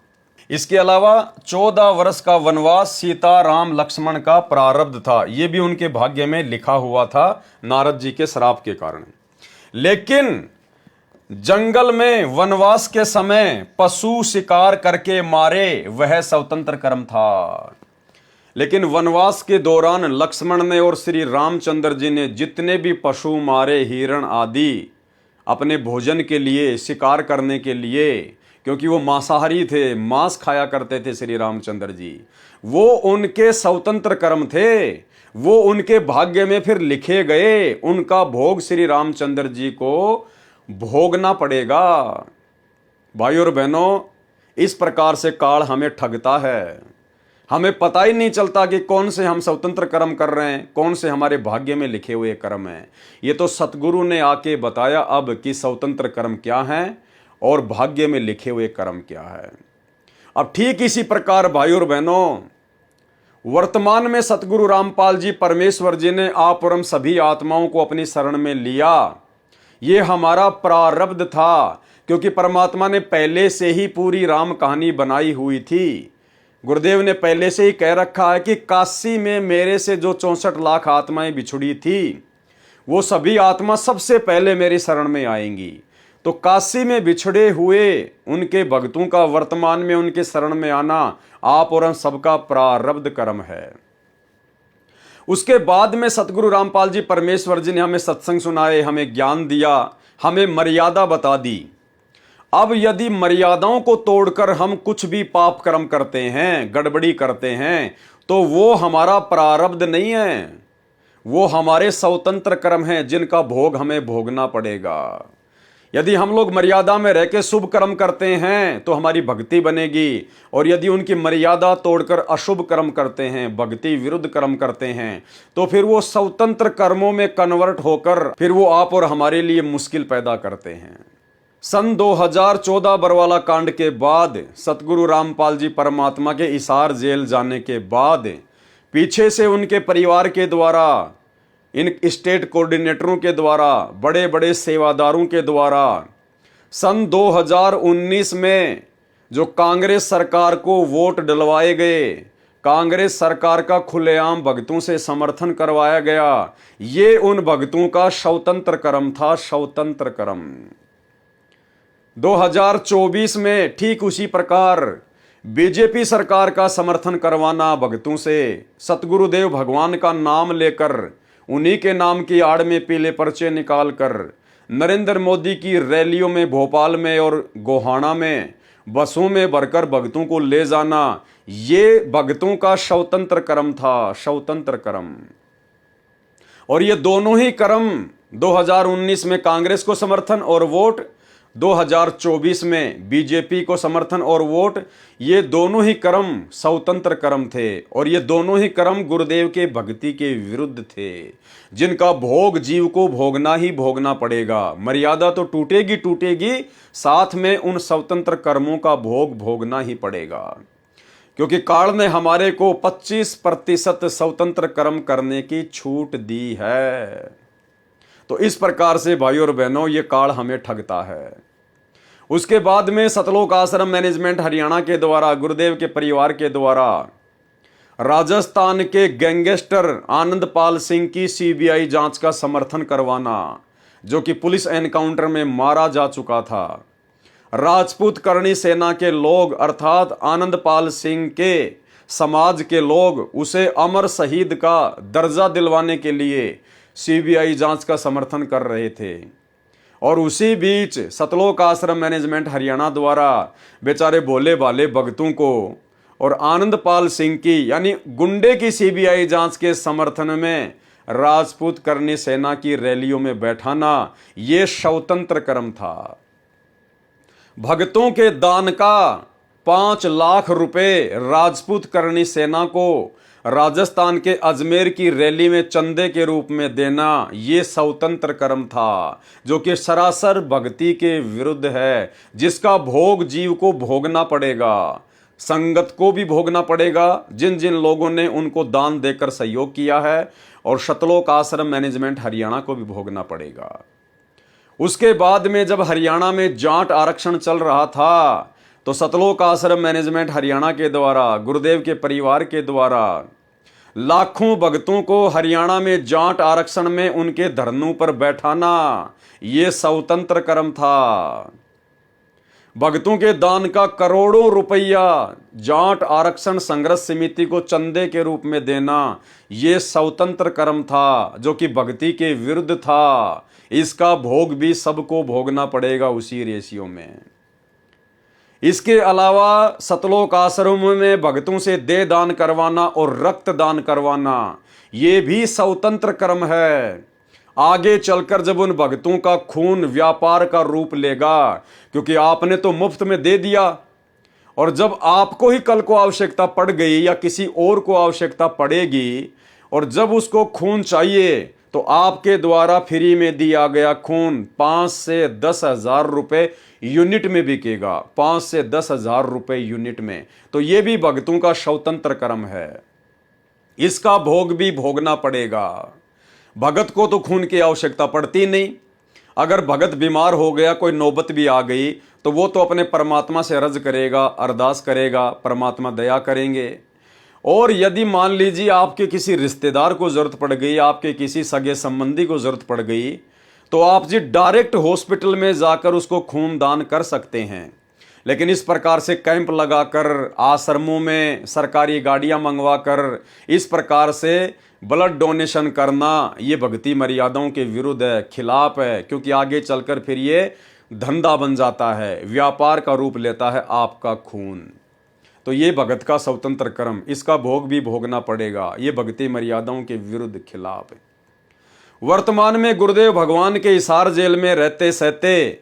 इसके अलावा 14 वर्ष का वनवास सीता, राम, लक्ष्मण का प्रारब्ध था, यह भी उनके भाग्य में लिखा हुआ था नारद जी के श्राप के कारण। लेकिन जंगल में वनवास के समय पशु शिकार करके मारे, वह स्वतंत्र कर्म था। लेकिन वनवास के दौरान लक्ष्मण ने और श्री रामचंद्र जी ने जितने भी पशु मारे, हिरण आदि, अपने भोजन के लिए, शिकार करने के लिए, क्योंकि वो मांसाहारी थे, मांस खाया करते थे श्री रामचंद्र जी, वो उनके स्वतंत्र कर्म थे, वो उनके भाग्य में फिर लिखे गए। उनका भोग श्री रामचंद्र जी को भोगना पड़ेगा। भाइयों और बहनों, इस प्रकार से काल हमें ठगता है। हमें पता ही नहीं चलता कि कौन से हम स्वतंत्र कर्म कर रहे हैं, कौन से हमारे भाग्य में लिखे हुए कर्म हैं। ये तो सतगुरु ने आके बताया अब कि स्वतंत्र कर्म क्या हैं और भाग्य में लिखे हुए कर्म क्या है। अब ठीक इसी प्रकार भाइयों और बहनों, वर्तमान में सतगुरु रामपाल जी परमेश्वर जी ने आप और हम सभी आत्माओं को अपनी शरण में लिया। ये हमारा प्रारब्ध था, क्योंकि परमात्मा ने पहले से ही पूरी राम कहानी बनाई हुई थी। गुरुदेव ने पहले से ही कह रखा है कि काशी में मेरे से जो 64 लाख आत्माएं बिछुड़ी थी, वो सभी आत्मा सबसे पहले मेरी शरण में आएंगी। तो काशी में बिछड़े हुए उनके भक्तों का वर्तमान में उनके शरण में आना आप और हम सबका प्रारब्ध कर्म है। उसके बाद में सतगुरु रामपाल जी परमेश्वर जी ने हमें सत्संग सुनाए, हमें ज्ञान दिया, हमें मर्यादा बता दी। अब यदि मर्यादाओं को तोड़कर हम कुछ भी पाप कर्म करते हैं, गड़बड़ी करते हैं, तो वो हमारा प्रारब्ध नहीं है, वो हमारे स्वतंत्र कर्म हैं जिनका भोग हमें भोगना पड़ेगा। यदि हम लोग मर्यादा में रह के शुभ कर्म करते हैं तो हमारी भक्ति बनेगी, और यदि उनकी मर्यादा तोड़कर अशुभ कर्म करते हैं, भक्ति विरुद्ध कर्म करते हैं, तो फिर वो स्वतंत्र कर्मों में कन्वर्ट होकर फिर वो आप और हमारे लिए मुश्किल पैदा करते हैं। सन 2014 बरवाला कांड के बाद सतगुरु रामपाल जी परमात्मा के हिसार जेल जाने के बाद पीछे से उनके परिवार के द्वारा, इन स्टेट कोऑर्डिनेटरों के द्वारा, बड़े बड़े सेवादारों के द्वारा सन 2019 में जो कांग्रेस सरकार को वोट डलवाए गए, कांग्रेस सरकार का खुलेआम भगतों से समर्थन करवाया गया, ये उन भगतों का स्वतंत्र कर्म था, स्वतंत्र कर्म। 2024 में ठीक उसी प्रकार बीजेपी सरकार का समर्थन करवाना भगतों से, सतगुरुदेव भगवान का नाम लेकर, उन्हीं के नाम की आड़ में पीले पर्चे निकालकर नरेंद्र मोदी की रैलियों में भोपाल में और गोहाना में बसों में भरकर भगतों को ले जाना, ये भगतों का स्वतंत्र कर्म था, स्वतंत्र कर्म। और ये दोनों ही कर्म 2019 में कांग्रेस को समर्थन और वोट, 2024 में बीजेपी को समर्थन और वोट, ये दोनों ही कर्म स्वतंत्र कर्म थे। और ये दोनों ही कर्म गुरुदेव के भक्ति के विरुद्ध थे, जिनका भोग जीव को भोगना ही भोगना पड़ेगा। मर्यादा तो टूटेगी टूटेगी, साथ में उन स्वतंत्र कर्मों का भोग भोगना ही पड़ेगा, क्योंकि काल ने हमारे को 25% स्वतंत्र कर्म करने की छूट दी है। तो इस प्रकार से भाइयों और बहनों, ये काल हमें ठगता है। उसके बाद में सतलोक आश्रम मैनेजमेंट हरियाणा के द्वारा, गुरुदेव के परिवार के द्वारा, राजस्थान के गैंगस्टर आनंदपाल सिंह की सीबीआई जांच का समर्थन करवाना, जो कि पुलिस एनकाउंटर में मारा जा चुका था। राजपूत करणी सेना के लोग अर्थात आनंदपाल सिंह के समाज के लोग उसे अमर शहीद का दर्जा दिलवाने के लिए सीबीआई जांच का समर्थन कर रहे थे। और उसी बीच सतलोक आश्रम मैनेजमेंट हरियाणा द्वारा बेचारे भोले भाले भगतों को और आनंदपाल सिंह की यानी गुंडे की सीबीआई जांच के समर्थन में राजपूत करणी सेना की रैलियों में बैठाना, यह स्वतंत्र कर्म था। भक्तों के दान का 5 लाख रुपए राजपूत करणी सेना को राजस्थान के अजमेर की रैली में चंदे के रूप में देना, ये स्वतंत्र कर्म था, जो कि सरासर भक्ति के विरुद्ध है, जिसका भोग जीव को भोगना पड़ेगा, संगत को भी भोगना पड़ेगा, जिन जिन लोगों ने उनको दान देकर सहयोग किया है, और सतलोक आश्रम मैनेजमेंट हरियाणा को भी भोगना पड़ेगा। उसके बाद में जब हरियाणा में जाट आरक्षण चल रहा था, तो सतलोक आश्रम मैनेजमेंट हरियाणा के द्वारा, गुरुदेव के परिवार के द्वारा लाखों भक्तों को हरियाणा में जाट आरक्षण में उनके धरनों पर बैठाना, ये स्वतंत्र कर्म था। भक्तों के दान का करोड़ों रुपया जाट आरक्षण संघर्ष समिति को चंदे के रूप में देना, ये स्वतंत्र कर्म था, जो कि भक्ति के विरुद्ध था। इसका भोग भी सबको भोगना पड़ेगा उसी रेशियो में। इसके अलावा सतलोक आश्रम में भक्तों से देह दान करवाना और रक्त दान करवाना, ये भी स्वतंत्र कर्म है। आगे चलकर जब उन भक्तों का खून व्यापार का रूप लेगा, क्योंकि आपने तो मुफ्त में दे दिया, और जब आपको ही कल को आवश्यकता पड़ गई या किसी और को आवश्यकता पड़ेगी, और जब उसको खून चाहिए, तो आपके द्वारा फ्री में दिया गया खून 5 से 10 हजार रुपए यूनिट में बिकेगा, 5 से 10 हजार रुपए यूनिट में। तो ये भी भक्तों का स्वतंत्र कर्म है, इसका भोग भी भोगना पड़ेगा। भगत को तो खून की आवश्यकता पड़ती नहीं। अगर भगत बीमार हो गया, कोई नौबत भी आ गई, तो वो तो अपने परमात्मा से अर्ज करेगा, अरदास करेगा, परमात्मा दया करेंगे। और यदि मान लीजिए आपके किसी रिश्तेदार को जरूरत पड़ गई, आपके किसी सगे संबंधी को जरूरत पड़ गई, तो आप जी डायरेक्ट हॉस्पिटल में जाकर उसको खून दान कर सकते हैं। लेकिन इस प्रकार से कैंप लगाकर, आश्रमों में सरकारी गाड़ियां मंगवाकर इस प्रकार से ब्लड डोनेशन करना, ये भक्ति मर्यादाओं के विरुद्ध है, खिलाफ है, क्योंकि आगे चलकर फिर ये धंधा बन जाता है, व्यापार का रूप लेता है आपका खून। तो ये भगत का स्वतंत्र कर्म, इसका भोग भी भोगना पड़ेगा, ये भक्ति मर्यादाओं के विरुद्ध खिलाफ है। वर्तमान में गुरुदेव भगवान के हिसार जेल में रहते सहते,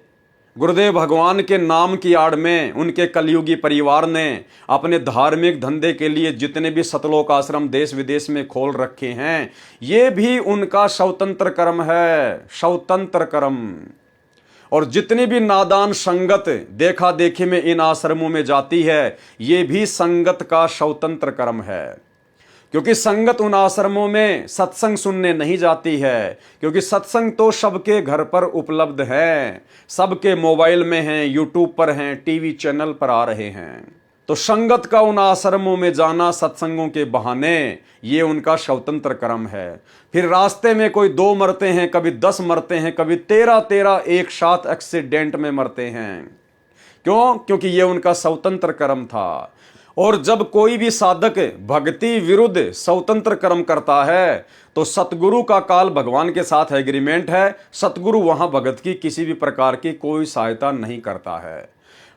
गुरुदेव भगवान के नाम की आड़ में उनके कलयुगी परिवार ने अपने धार्मिक धंधे के लिए जितने भी सतलोक आश्रम देश विदेश में खोल रखे हैं, ये भी उनका स्वतंत्र कर्म है, स्वतंत्र कर्म। और जितनी भी नादान संगत देखा देखी में इन आश्रमों में जाती है, ये भी संगत का स्वतंत्र कर्म है। क्योंकि संगत उन आश्रमों में सत्संग सुनने नहीं जाती है, क्योंकि सत्संग तो सबके घर पर उपलब्ध है, सबके मोबाइल में हैं, यूट्यूब पर हैं, टीवी चैनल पर आ रहे हैं। तो संगत का उन आश्रमों में जाना सत्संगों के बहाने, ये उनका स्वतंत्र कर्म है। फिर रास्ते में कोई 2 मरते हैं, कभी 10 मरते हैं, कभी 13 एक साथ एक्सीडेंट में मरते हैं। क्यों? क्योंकि ये उनका स्वतंत्र कर्म था। और जब कोई भी साधक भक्ति विरुद्ध स्वतंत्र कर्म करता है तो सतगुरु का काल भगवान के साथ एग्रीमेंट है, सतगुरु वहां भगत की किसी भी प्रकार की कोई सहायता नहीं करता है।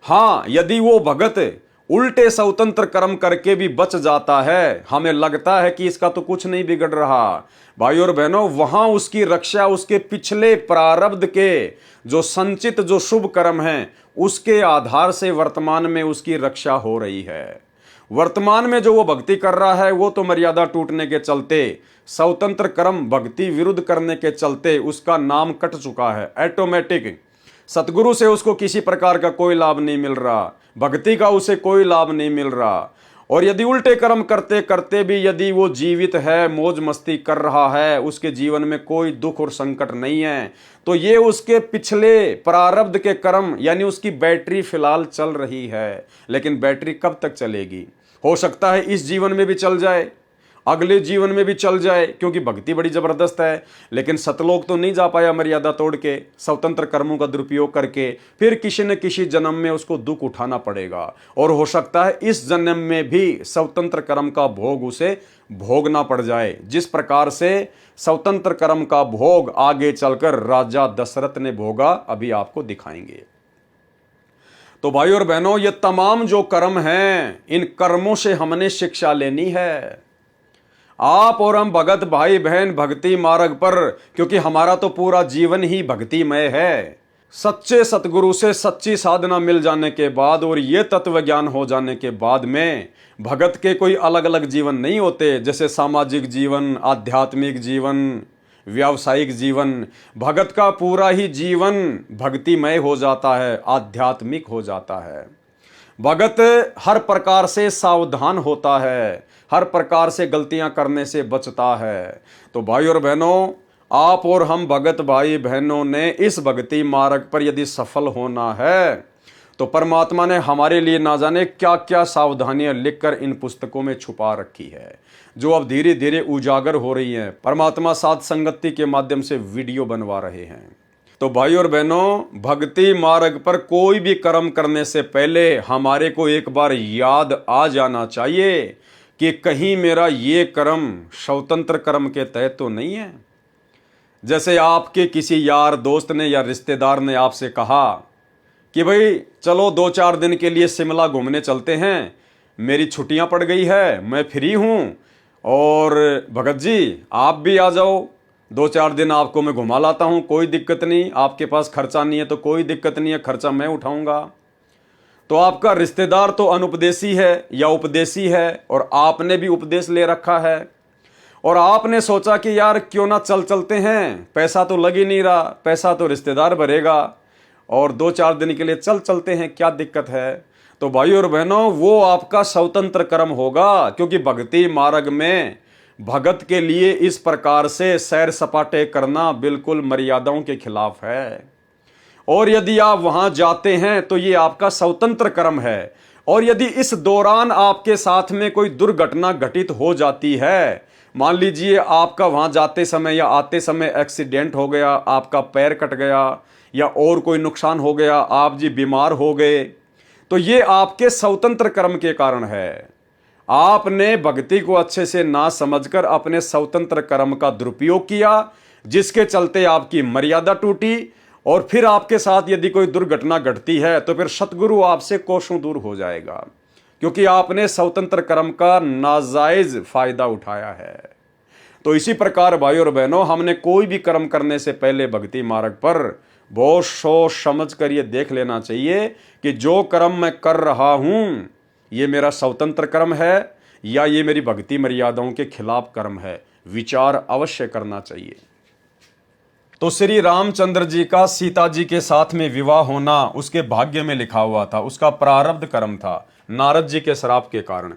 हाँ, यदि वो भगत उल्टे स्वतंत्र कर्म करके भी बच जाता है, हमें लगता है कि इसका तो कुछ नहीं बिगड़ रहा, भाई और बहनों, वहां उसकी रक्षा उसके पिछले प्रारब्ध के जो संचित जो शुभ कर्म हैं उसके आधार से वर्तमान में उसकी रक्षा हो रही है। वर्तमान में जो वो भक्ति कर रहा है वो तो मर्यादा टूटने के चलते, स्वतंत्र कर्म भक्ति विरुद्ध करने के चलते उसका नाम कट चुका है ऑटोमेटिक। सतगुरु से उसको किसी प्रकार का कोई लाभ नहीं मिल रहा, भक्ति का उसे कोई लाभ नहीं मिल रहा। और यदि उल्टे कर्म करते करते भी यदि वो जीवित है, मौज मस्ती कर रहा है, उसके जीवन में कोई दुख और संकट नहीं है, तो ये उसके पिछले प्रारब्ध के कर्म, यानी उसकी बैटरी फिलहाल चल रही है। लेकिन बैटरी कब तक चलेगी? हो सकता है इस जीवन में भी चल जाए, अगले जीवन में भी चल जाए, क्योंकि भक्ति बड़ी जबरदस्त है। लेकिन सतलोक तो नहीं जा पाया मर्यादा तोड़ के, स्वतंत्र कर्मों का दुरुपयोग करके, फिर किसी न किसी जन्म में उसको दुख उठाना पड़ेगा। और हो सकता है इस जन्म में भी स्वतंत्र कर्म का भोग उसे भोगना पड़ जाए, जिस प्रकार से स्वतंत्र कर्म का भोग आगे चलकर राजा दशरथ ने भोगा, अभी आपको दिखाएंगे। तो भाई और बहनों, ये तमाम जो कर्म हैं, इन कर्मों से हमने शिक्षा लेनी है। आप और हम भगत भाई बहन भक्ति मार्ग पर, क्योंकि हमारा तो पूरा जीवन ही भक्तिमय है। सच्चे सतगुरु से सच्ची साधना मिल जाने के बाद और ये तत्व ज्ञान हो जाने के बाद में भगत के कोई अलग अलग जीवन नहीं होते, जैसे सामाजिक जीवन, आध्यात्मिक जीवन, व्यावसायिक जीवन। भगत का पूरा ही जीवन भक्तिमय हो जाता है, आध्यात्मिक हो जाता है। भगत हर प्रकार से सावधान होता है, हर प्रकार से गलतियां करने से बचता है। तो भाई और बहनों, आप और हम भगत भाई बहनों ने इस भक्ति मार्ग पर यदि सफल होना है तो परमात्मा ने हमारे लिए ना जाने क्या क्या सावधानियां लिखकर इन पुस्तकों में छुपा रखी है, जो अब धीरे धीरे उजागर हो रही हैं। परमात्मा साध संगति के माध्यम से वीडियो बनवा रहे हैं। तो भाई और बहनों, भक्ति मार्ग पर कोई भी कर्म करने से पहले हमारे को एक बार याद आ जाना चाहिए कि कहीं मेरा ये कर्म स्वतंत्र कर्म के तहत तो नहीं है। जैसे आपके किसी यार दोस्त ने या रिश्तेदार ने आपसे कहा कि भाई चलो 2-4 दिन के लिए शिमला घूमने चलते हैं, मेरी छुट्टियां पड़ गई है, मैं फ्री हूँ, और भगत जी आप भी आ जाओ, 2-4 दिन आपको मैं घुमा लाता हूँ, कोई दिक्कत नहीं, आपके पास खर्चा नहीं है तो कोई दिक्कत नहीं है, खर्चा मैं उठाऊंगा। तो आपका रिश्तेदार तो अनुपदेशी है या उपदेशी है, और आपने भी उपदेश ले रखा है, और आपने सोचा कि यार क्यों ना चलते हैं, पैसा तो लग ही नहीं रहा, पैसा तो रिश्तेदार भरेगा, और 2-4 दिन के लिए चलते हैं, क्या दिक्कत है। तो भाई और बहनों, वो आपका स्वतंत्र कर्म होगा, क्योंकि भक्ति मार्ग में भगत के लिए इस प्रकार से सैर सपाटे करना बिल्कुल मर्यादाओं के खिलाफ है। और यदि आप वहां जाते हैं तो ये आपका स्वतंत्र कर्म है। और यदि इस दौरान आपके साथ में कोई दुर्घटना घटित हो जाती है, मान लीजिए आपका वहां जाते समय या आते समय एक्सीडेंट हो गया, आपका पैर कट गया या और कोई नुकसान हो गया, आप जी बीमार हो गए, तो ये आपके स्वतंत्र कर्म के कारण है। आपने भक्ति को अच्छे से ना समझकर अपने स्वतंत्र कर्म का दुरुपयोग किया, जिसके चलते आपकी मर्यादा टूटी, और फिर आपके साथ यदि कोई दुर्घटना घटती है तो फिर सतगुरु आपसे कोसों दूर हो जाएगा, क्योंकि आपने स्वतंत्र कर्म का नाजायज फायदा उठाया है। तो इसी प्रकार भाई और बहनों, हमने कोई भी कर्म करने से पहले भक्ति मार्ग पर बहुत सोच समझ कर ये देख लेना चाहिए कि जो कर्म मैं कर रहा हूं ये मेरा स्वतंत्र कर्म है या ये मेरी भक्ति मर्यादाओं के खिलाफ कर्म है। विचार अवश्य करना चाहिए। तो श्री रामचंद्र जी का सीता जी के साथ में विवाह होना उसके भाग्य में लिखा हुआ था, उसका प्रारब्ध कर्म था नारद जी के श्राप के कारण।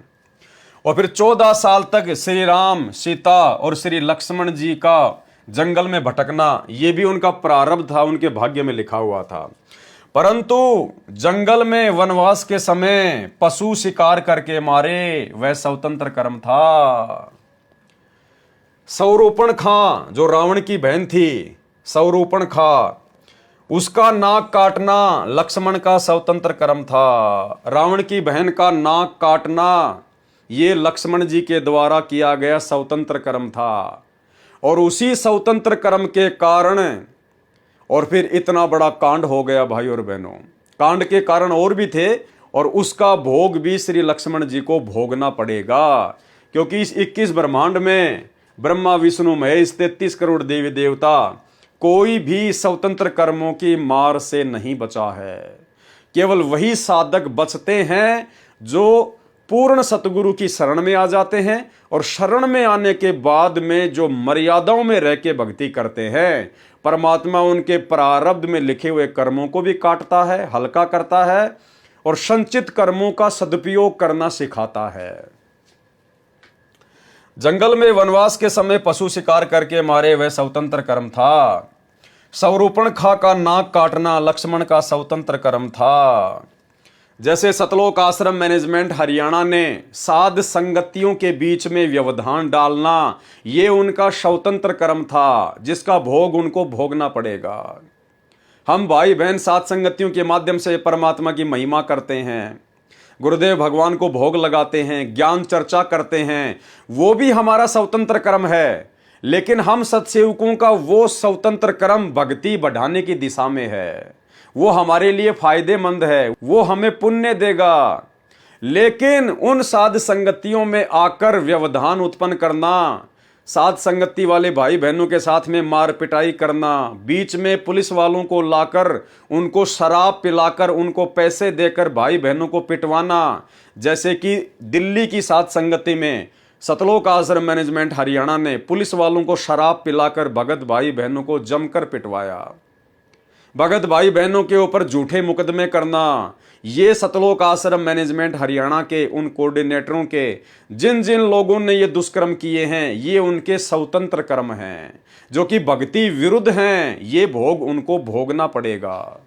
और फिर 14 साल तक श्री राम, सीता और श्री लक्ष्मण जी का जंगल में भटकना, ये भी उनका प्रारब्ध था, उनके भाग्य में लिखा हुआ था। परंतु जंगल में वनवास के समय पशु शिकार करके मारे, वह स्वतंत्र कर्म था। सौरूपणखा, जो रावण की बहन थी, सौरूपणखा, उसका नाक काटना लक्ष्मण का स्वतंत्र कर्म था। रावण की बहन का नाक काटना ये लक्ष्मण जी के द्वारा किया गया स्वतंत्र कर्म था। और उसी स्वतंत्र कर्म के कारण और फिर इतना बड़ा कांड हो गया भाई और बहनों। कांड के कारण और भी थे, और उसका भोग भी श्री लक्ष्मण जी को भोगना पड़ेगा, क्योंकि इस 21 ब्रह्मांड में ब्रह्मा विष्णु महेश 33 करोड़ देवी देवता, कोई भी स्वतंत्र कर्मों की मार से नहीं बचा है। केवल वही साधक बचते हैं जो पूर्ण सतगुरु की शरण में आ जाते हैं, और शरण में आने के बाद में जो मर्यादाओं में रह के भक्ति करते हैं, परमात्मा उनके प्रारब्ध में लिखे हुए कर्मों को भी काटता है, हल्का करता है, और संचित कर्मों का सदुपयोग करना सिखाता है। जंगल में वनवास के समय पशु शिकार करके मारे, वह स्वतंत्र कर्म था। सौरूपणखा का नाक काटना लक्ष्मण का स्वतंत्र कर्म था। जैसे सतलोक आश्रम मैनेजमेंट हरियाणा ने साध संगतियों के बीच में व्यवधान डालना, ये उनका स्वतंत्र कर्म था, जिसका भोग उनको भोगना पड़ेगा। हम भाई बहन साध संगतियों के माध्यम से परमात्मा की महिमा करते हैं, गुरुदेव भगवान को भोग लगाते हैं, ज्ञान चर्चा करते हैं, वो भी हमारा स्वतंत्र कर्म है। लेकिन हम सत्सेवकों का वो स्वतंत्र कर्म भक्ति बढ़ाने की दिशा में है, वो हमारे लिए फायदेमंद है, वो हमें पुण्य देगा। लेकिन उन साध संगतियों में आकर व्यवधान उत्पन्न करना, साध संगति वाले भाई बहनों के साथ में मार पिटाई करना, बीच में पुलिस वालों को लाकर उनको शराब पिलाकर उनको पैसे देकर भाई बहनों को पिटवाना, जैसे कि दिल्ली की साध संगति में सतलोक आश्रम मैनेजमेंट हरियाणा ने पुलिस वालों को शराब पिलाकर भगत भाई बहनों को जमकर पिटवाया, भगत भाई बहनों के ऊपर झूठे मुकदमे करना, ये सतलोक आश्रम मैनेजमेंट हरियाणा के उन कोऑर्डिनेटरों के जिन जिन लोगों ने ये दुष्कर्म किए हैं, ये उनके स्वतंत्र कर्म हैं, जो कि भक्ति विरुद्ध हैं। ये भोग उनको भोगना पड़ेगा।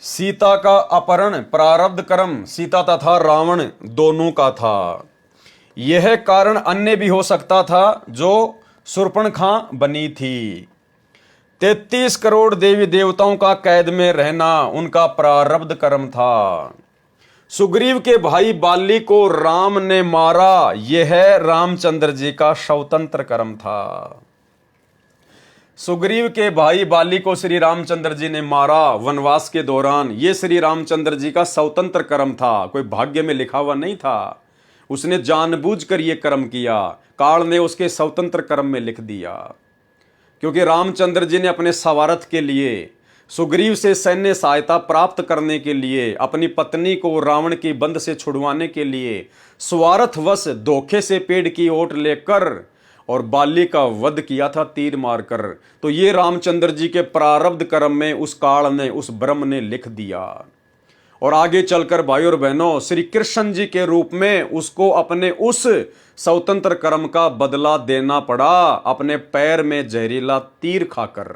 सीता का अपहरण प्रारब्ध कर्म सीता तथा रावण दोनों का था। यह कारण अन्य भी हो सकता था, जो शूर्पणखा बनी थी। 33 करोड़ देवी देवताओं का कैद में रहना उनका प्रारब्ध कर्म था। सुग्रीव के भाई बाली को राम ने मारा, यह रामचंद्र जी का स्वतंत्र कर्म था। सुग्रीव के भाई बाली को श्री रामचंद्र जी ने मारा वनवास के दौरान, यह श्री रामचंद्र जी का स्वतंत्र कर्म था, कोई भाग्य में लिखा हुआ नहीं था। उसने जानबूझकर यह कर्म किया, काल ने उसके स्वतंत्र कर्म में लिख दिया। क्योंकि रामचंद्र जी ने अपने स्वार्थ के लिए, सुग्रीव से सैन्य सहायता प्राप्त करने के लिए, अपनी पत्नी को रावण की बंद से छुड़वाने के लिए स्वार्थवश धोखे से पेड़ की ओट लेकर और बाली का वध किया था तीर मारकर। तो ये रामचंद्र जी के प्रारब्ध कर्म में उस काल ने, उस ब्रह्म ने लिख दिया। और आगे चलकर भाई और बहनों, श्री कृष्ण जी के रूप में उसको अपने उस स्वतंत्र कर्म का बदला देना पड़ा, अपने पैर में जहरीला तीर खाकर।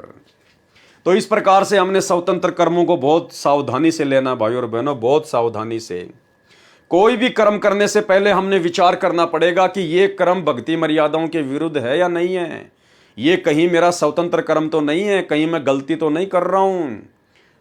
तो इस प्रकार से हमने स्वतंत्र कर्मों को बहुत सावधानी से लेना भाई और बहनों, बहुत सावधानी से। कोई भी कर्म करने से पहले हमने विचार करना पड़ेगा कि ये कर्म भक्ति मर्यादाओं के विरुद्ध है या नहीं है, ये कहीं मेरा स्वतंत्र कर्म तो नहीं है, कहीं मैं गलती तो नहीं कर रहा हूं।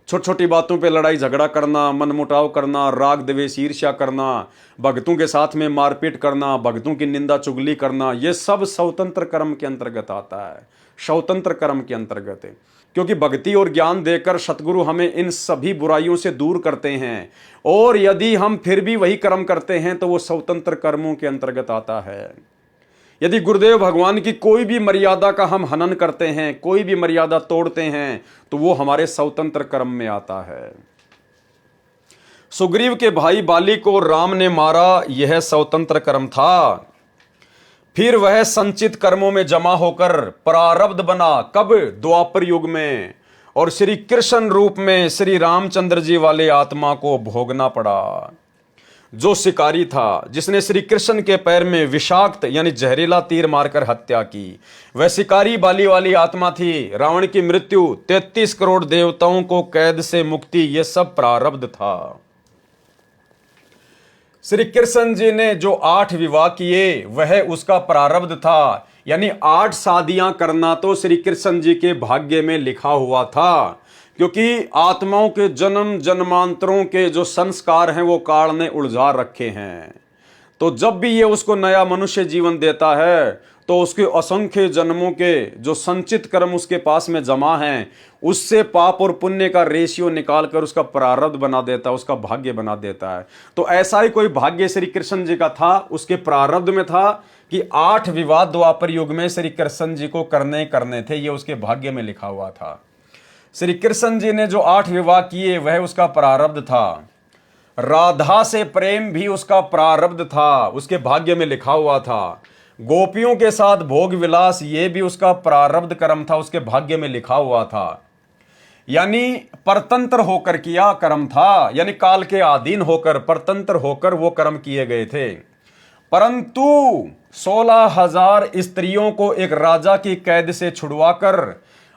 छोटी छोटी बातों पे लड़ाई झगड़ा करना, मनमुटाव करना, राग द्वेष ईर्ष्या करना, भक्तों के साथ में मारपीट करना, भक्तों की निंदा चुगली करना, ये सब स्वतंत्र कर्म के अंतर्गत आता है, स्वतंत्र कर्म के अंतर्गत है। क्योंकि भक्ति और ज्ञान देकर सतगुरु हमें इन सभी बुराइयों से दूर करते हैं, और यदि हम फिर भी वही कर्म करते हैं तो वो स्वतंत्र कर्मों के अंतर्गत आता है। यदि गुरुदेव भगवान की कोई भी मर्यादा का हम हनन करते हैं, कोई भी मर्यादा तोड़ते हैं, तो वो हमारे स्वतंत्र कर्म में आता है। सुग्रीव के भाई बाली को राम ने मारा, यह स्वतंत्र कर्म था। फिर वह संचित कर्मों में जमा होकर प्रारब्ध बना, कब? द्वापर युग में, और श्री कृष्ण रूप में श्री रामचंद्र जी वाले आत्मा को भोगना पड़ा। जो शिकारी था, जिसने श्री कृष्ण के पैर में विषाक्त यानी जहरीला तीर मारकर हत्या की, वह शिकारी बाली वाली आत्मा थी। रावण की मृत्यु, 33 करोड़ देवताओं को कैद से मुक्ति, यह सब प्रारब्ध था। श्री कृष्ण जी ने जो 8 विवाह किए वह उसका प्रारब्ध था, यानी 8 शादियां करना तो श्री कृष्ण जी के भाग्य में लिखा हुआ था, क्योंकि आत्माओं के जन्म जन्मांतरों के जो संस्कार हैं वो काल ने उलझा रखे हैं। तो जब भी ये उसको नया मनुष्य जीवन देता है तो उसके असंख्य जन्मों के जो संचित कर्म उसके पास में जमा हैं, उससे पाप और पुण्य का रेशियो निकालकर उसका प्रारब्ध बना देता है, उसका भाग्य बना देता है। तो ऐसा ही कोई भाग्य श्री कृष्ण जी का था, उसके प्रारब्ध में था कि 8 विवाह द्वापर युग में श्री कृष्ण जी को करने थे, ये उसके भाग्य में लिखा हुआ था। श्री कृष्ण जी ने जो 8 विवाह किए वह उसका प्रारब्ध था। राधा से प्रेम भी उसका प्रारब्ध था, उसके भाग्य में लिखा हुआ था। गोपियों के साथ भोग विलास, ये भी उसका प्रारब्ध कर्म था, उसके भाग्य में लिखा हुआ था। यानी परतंत्र होकर किया कर्म था, यानी काल के अधीन होकर, परतंत्र होकर वो कर्म किए गए थे। परंतु 16,000 स्त्रियों को एक राजा की कैद से छुड़वाकर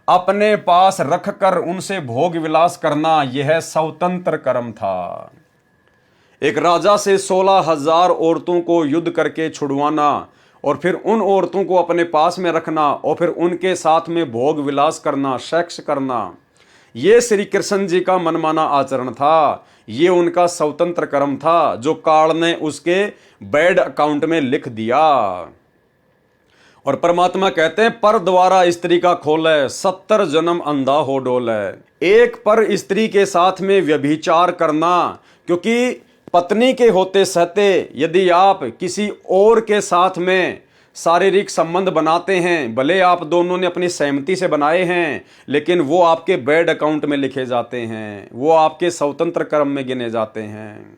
अपने पास रखकर उनसे भोग विलास करना, यह स्वतंत्र कर्म था। एक राजा से 16,000 औरतों को युद्ध करके छुड़वाना और फिर उन औरतों को अपने पास में रखना और फिर उनके साथ में भोग विलास करना, सेक्स करना, यह श्री कृष्ण जी का मनमाना आचरण था। ये उनका स्वतंत्र कर्म था जो काल ने उसके बैड अकाउंट में लिख दिया। और परमात्मा कहते हैं, पर द्वारा स्त्री का खोले 70 जन्म अंधा हो डोले। एक पर स्त्री के साथ में व्यभिचार करना, क्योंकि पत्नी के होते सहते यदि आप किसी और के साथ में शारीरिक संबंध बनाते हैं, भले आप दोनों ने अपनी सहमति से बनाए हैं, लेकिन वो आपके बैड अकाउंट में लिखे जाते हैं, वो आपके स्वतंत्र कर्म में गिने जाते हैं।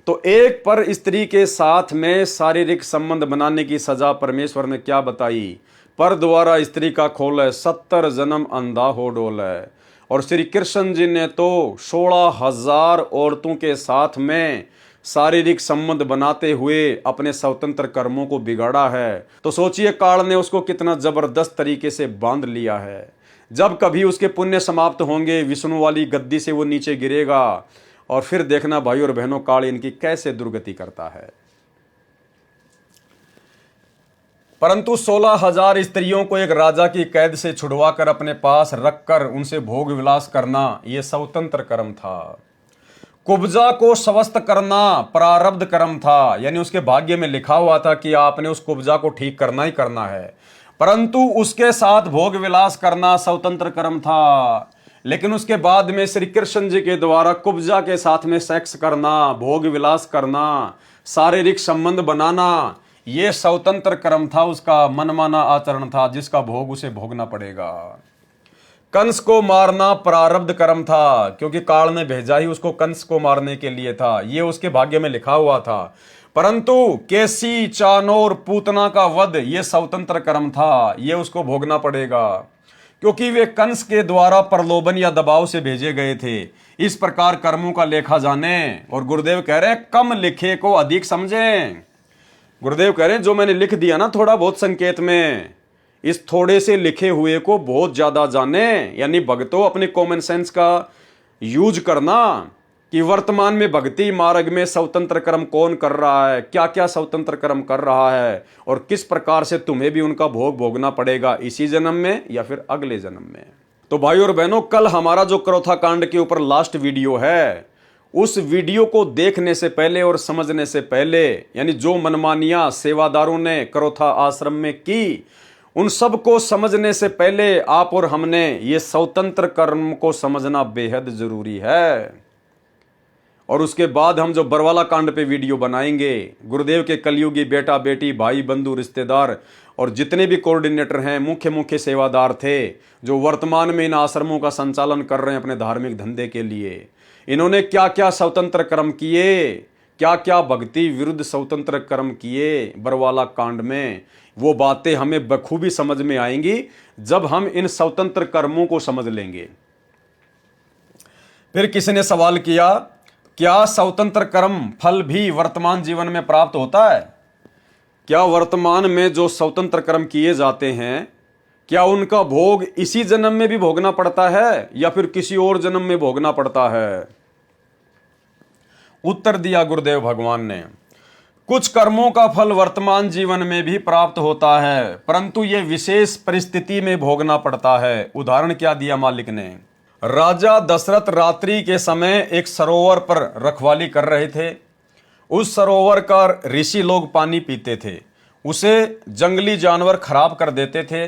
तो एक पर स्त्री के साथ में शारीरिक संबंध बनाने की सजा परमेश्वर ने क्या बताई? पर द्वारा स्त्री का खोले 70 जन्म अंधा हो डोले। और श्री कृष्ण जी ने तो 16,000 औरतों के साथ में शारीरिक संबंध बनाते हुए अपने स्वतंत्र कर्मों को बिगाड़ा है। तो सोचिए काल ने उसको कितना जबरदस्त तरीके से बांध लिया है। जब कभी उसके पुण्य समाप्त होंगे, विष्णु वाली गद्दी से वो नीचे गिरेगा और फिर देखना भाई और बहनों, काल इनकी कैसे दुर्गति करता है। परंतु 16,000 स्त्रियों को एक राजा की कैद से छुड़वाकर अपने पास रखकर उनसे भोग विलास करना, यह स्वतंत्र कर्म था। कुब्जा को स्वस्थ करना प्रारब्ध कर्म था, यानी उसके भाग्य में लिखा हुआ था कि आपने उस कुब्जा को ठीक करना ही करना है। परंतु उसके साथ भोग विलास करना स्वतंत्र कर्म था। लेकिन उसके बाद में श्री कृष्ण जी के द्वारा कुब्जा के साथ में सेक्स करना, भोग विलास करना, शारीरिक संबंध बनाना, यह स्वतंत्र कर्म था, उसका मनमाना आचरण था जिसका भोग उसे भोगना पड़ेगा। कंस को मारना प्रारब्ध कर्म था, क्योंकि काल ने भेजा ही उसको कंस को मारने के लिए था, यह उसके भाग्य में लिखा हुआ था। परंतु केसी, चाणोर, पूतना का वध, यह स्वतंत्र कर्म था, यह उसको भोगना पड़ेगा, क्योंकि वे कंस के द्वारा प्रलोभन या दबाव से भेजे गए थे। इस प्रकार कर्मों का लेखा जाने। और गुरुदेव कह रहे हैं, कम लिखे को अधिक समझें। गुरुदेव कह रहे हैं, जो मैंने लिख दिया ना थोड़ा बहुत संकेत में, इस थोड़े से लिखे हुए को बहुत ज्यादा जाने। यानी भक्तों, अपने कॉमन सेंस का यूज करना कि वर्तमान में भक्ति मार्ग में स्वतंत्र कर्म कौन कर रहा है, क्या क्या स्वतंत्र कर्म कर रहा है और किस प्रकार से तुम्हें भी उनका भोग भोगना पड़ेगा, इसी जन्म में या फिर अगले जन्म में। तो भाई और बहनों, कल हमारा जो क्रोथा कांड के ऊपर लास्ट वीडियो है, उस वीडियो को देखने से पहले और समझने से पहले, यानी जो मनमानियां सेवादारों ने क्रोथा आश्रम में की, उन सब को समझने से पहले आप और हमने ये स्वतंत्र कर्म को समझना बेहद जरूरी है। और उसके बाद हम जो बरवाला कांड पे वीडियो बनाएंगे, गुरुदेव के कलयुगी बेटा बेटी, भाई बंधु, रिश्तेदार और जितने भी कोऑर्डिनेटर हैं, मुख्य सेवादार थे जो वर्तमान में इन आश्रमों का संचालन कर रहे हैं अपने धार्मिक धंधे के लिए, इन्होंने क्या क्या स्वतंत्र कर्म किए, क्या क्या भक्ति विरुद्ध स्वतंत्र कर्म किए बरवाला कांड में, वो बातें हमें बखूबी समझ में आएंगी जब हम इन स्वतंत्र कर्मों को समझ लेंगे। फिर किसी ने सवाल किया, क्या स्वतंत्र कर्म फल भी वर्तमान जीवन में प्राप्त होता है? क्या वर्तमान में जो स्वतंत्र कर्म किए जाते हैं, क्या उनका भोग इसी जन्म में भी भोगना पड़ता है या फिर किसी और जन्म में भोगना पड़ता है? उत्तर दिया गुरुदेव भगवान ने, कुछ कर्मों का फल वर्तमान जीवन में भी प्राप्त होता है, परंतु यह विशेष परिस्थिति में भोगना पड़ता है। उदाहरण क्या दिया मालिक ने? राजा दशरथ रात्रि के समय एक सरोवर पर रखवाली कर रहे थे। उस सरोवर का ऋषि लोग पानी पीते थे, उसे जंगली जानवर खराब कर देते थे।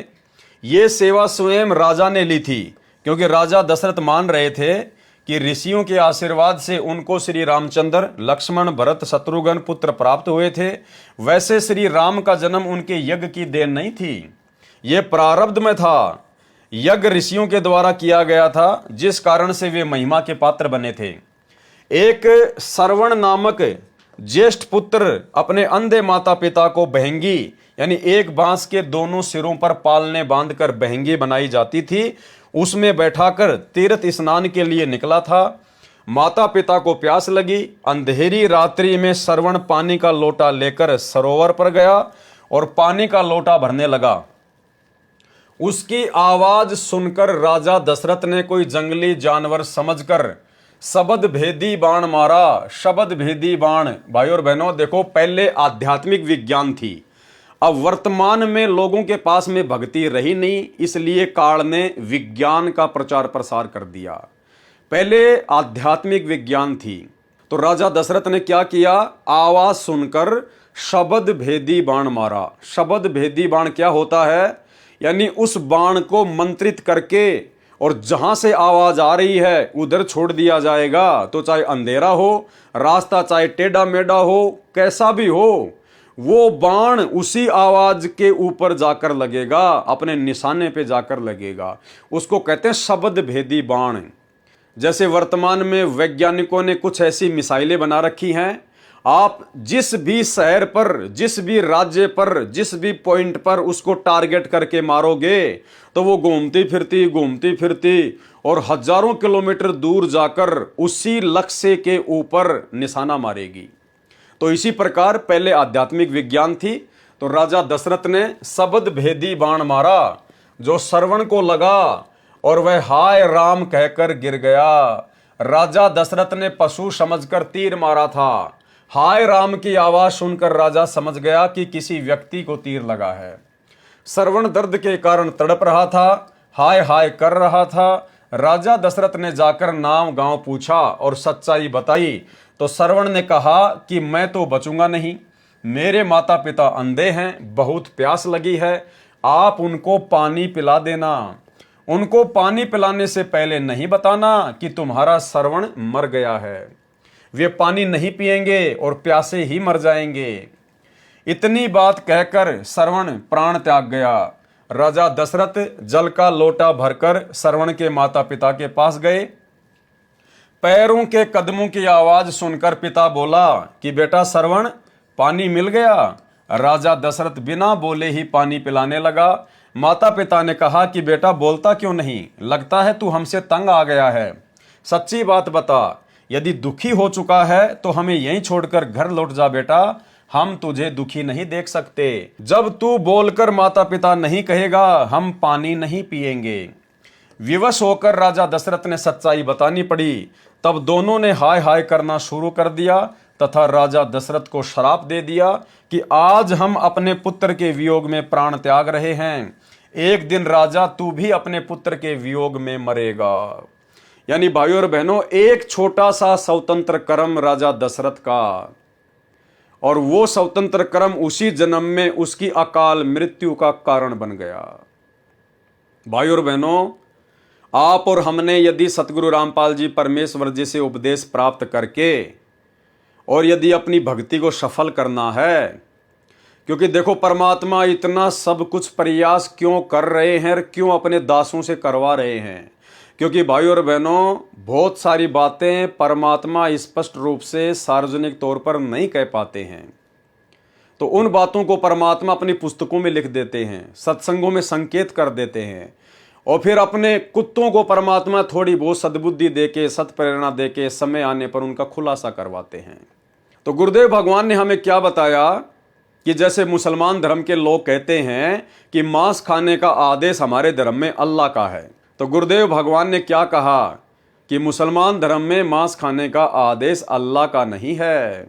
ये सेवा स्वयं राजा ने ली थी, क्योंकि राजा दशरथ मान रहे थे कि ऋषियों के आशीर्वाद से उनको श्री रामचंद्र, लक्ष्मण, भरत, शत्रुघ्न पुत्र प्राप्त हुए थे। वैसे श्री राम का जन्म उनके यज्ञ की देन नहीं थी, ये प्रारब्ध में था। यज्ञ ऋषियों के द्वारा किया गया था, जिस कारण से वे महिमा के पात्र बने थे। एक श्रवण नामक ज्येष्ठ पुत्र अपने अंधे माता पिता को बहंगी, यानी एक बांस के दोनों सिरों पर पालने बांधकर बहंगी बनाई जाती थी, उसमें बैठाकर तीर्थ स्नान के लिए निकला था। माता पिता को प्यास लगी। अंधेरी रात्रि में श्रवण पानी का लोटा लेकर सरोवर पर गया और पानी का लोटा भरने लगा। उसकी आवाज सुनकर राजा दशरथ ने कोई जंगली जानवर समझकर शब्द भेदी बाण मारा। शब्द भेदी बाण, भाई और बहनों देखो, पहले आध्यात्मिक विज्ञान थी, अब वर्तमान में लोगों के पास में भक्ति रही नहीं, इसलिए काल ने विज्ञान का प्रचार प्रसार कर दिया। पहले आध्यात्मिक विज्ञान थी, तो राजा दशरथ ने क्या किया? आवाज सुनकर शब्द भेदी बाण मारा। शब्द भेदी बाण क्या होता है? यानी उस बाण को मंत्रित करके और जहां से आवाज आ रही है उधर छोड़ दिया जाएगा। तो चाहे अंधेरा हो, रास्ता चाहे टेढ़ा मेढ़ा हो, कैसा भी हो, वो बाण उसी आवाज के ऊपर जाकर लगेगा, अपने निशाने पे जाकर लगेगा। उसको कहते हैं शब्द भेदी बाण। जैसे वर्तमान में वैज्ञानिकों ने कुछ ऐसी मिसाइलें बना रखी हैं, आप जिस भी शहर पर, जिस भी राज्य पर, जिस भी पॉइंट पर उसको टारगेट करके मारोगे तो वो घूमती फिरती और हजारों किलोमीटर दूर जाकर उसी लक्ष्य के ऊपर निशाना मारेगी। तो इसी प्रकार पहले आध्यात्मिक विज्ञान थी, तो राजा दशरथ ने शब्द भेदी बाण मारा, जो श्रवण को लगा और वह हाय राम कहकर गिर गया। राजा दशरथ ने पशु समझकर तीर मारा था। हाय राम की आवाज सुनकर राजा समझ गया कि किसी व्यक्ति को तीर लगा है। श्रवण दर्द के कारण तड़प रहा था, हाय हाय कर रहा था। राजा दशरथ ने जाकर नाम गांव पूछा और सच्चाई बताई, तो श्रवण ने कहा कि मैं तो बचूंगा नहीं, मेरे माता पिता अंधे हैं, बहुत प्यास लगी है, आप उनको पानी पिला देना। उनको पानी पिलाने से पहले नहीं बताना कि तुम्हारा श्रवण मर गया है। वे पानी नहीं पिएंगे और प्यासे ही मर जाएंगे। इतनी बात कहकर श्रवण प्राण त्याग गया। राजा दशरथ जल का लोटा भरकर श्रवण के माता पिता के पास गए। पैरों के कदमों की आवाज सुनकर पिता बोला कि बेटा श्रवण, पानी मिल गया। राजा दशरथ बिना बोले ही पानी पिलाने लगा। माता पिता ने कहा कि बेटा बोलता क्यों नहीं, लगता है तू हमसे तंग आ गया है, सच्ची बात बता। यदि दुखी हो चुका है तो हमें यहीं छोड़कर घर लौट जा बेटा, हम तुझे दुखी नहीं देख सकते। जब तू बोलकर माता पिता नहीं कहेगा, हम पानी नहीं पिएंगे। विवश होकर राजा दशरथ ने सच्चाई बतानी पड़ी। तब दोनों ने हाय हाय करना शुरू कर दिया तथा राजा दशरथ को श्राप दे दिया कि आज हम अपने पुत्र के वियोग में प्राण त्याग रहे हैं, एक दिन राजा तू भी अपने पुत्र के वियोग में मरेगा। यानी भाइयों और बहनों, एक छोटा सा स्वतंत्र कर्म राजा दशरथ का, और वो स्वतंत्र कर्म उसी जन्म में उसकी अकाल मृत्यु का कारण बन गया। भाइयों और बहनों, आप और हमने यदि सतगुरु रामपाल जी परमेश्वर जी से उपदेश प्राप्त करके और यदि अपनी भक्ति को सफल करना है, क्योंकि देखो परमात्मा इतना सब कुछ प्रयास क्यों कर रहे हैं और क्यों अपने दासों से करवा रहे हैं, क्योंकि भाइयों और बहनों बहुत सारी बातें परमात्मा स्पष्ट रूप से सार्वजनिक तौर पर नहीं कह पाते हैं। तो उन बातों को परमात्मा अपनी पुस्तकों में लिख देते हैं, सत्संगों में संकेत कर देते हैं, और फिर अपने कुत्तों को परमात्मा थोड़ी बहुत सद्बुद्धि देके, सत्प्रेरणा देके समय आने पर उनका खुलासा करवाते हैं। तो गुरुदेव भगवान ने हमें क्या बताया कि जैसे मुसलमान धर्म के लोग कहते हैं कि मांस खाने का आदेश हमारे धर्म में अल्लाह का है, तो गुरुदेव भगवान ने क्या कहा कि मुसलमान धर्म में मांस खाने का आदेश अल्लाह का नहीं है।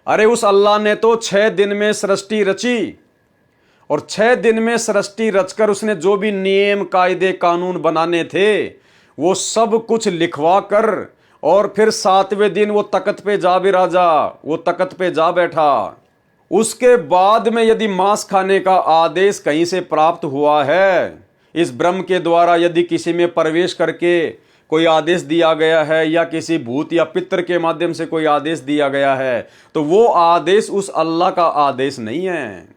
अरे उस अल्लाह ने तो 6 दिन में सृष्टि रची, और 6 दिन में सृष्टि रचकर उसने जो भी नियम कायदे कानून बनाने थे वो सब कुछ लिखवा कर, और फिर 7वें दिन वो तख्त पे जा बिराजा, वो तख्त पे जा बैठा। उसके बाद में यदि मांस खाने का आदेश कहीं से प्राप्त हुआ है, इस ब्रह्म के द्वारा यदि किसी में प्रवेश करके कोई आदेश दिया गया है, या किसी भूत या पितर के माध्यम से कोई आदेश दिया गया है, तो वो आदेश उस अल्लाह का आदेश नहीं है।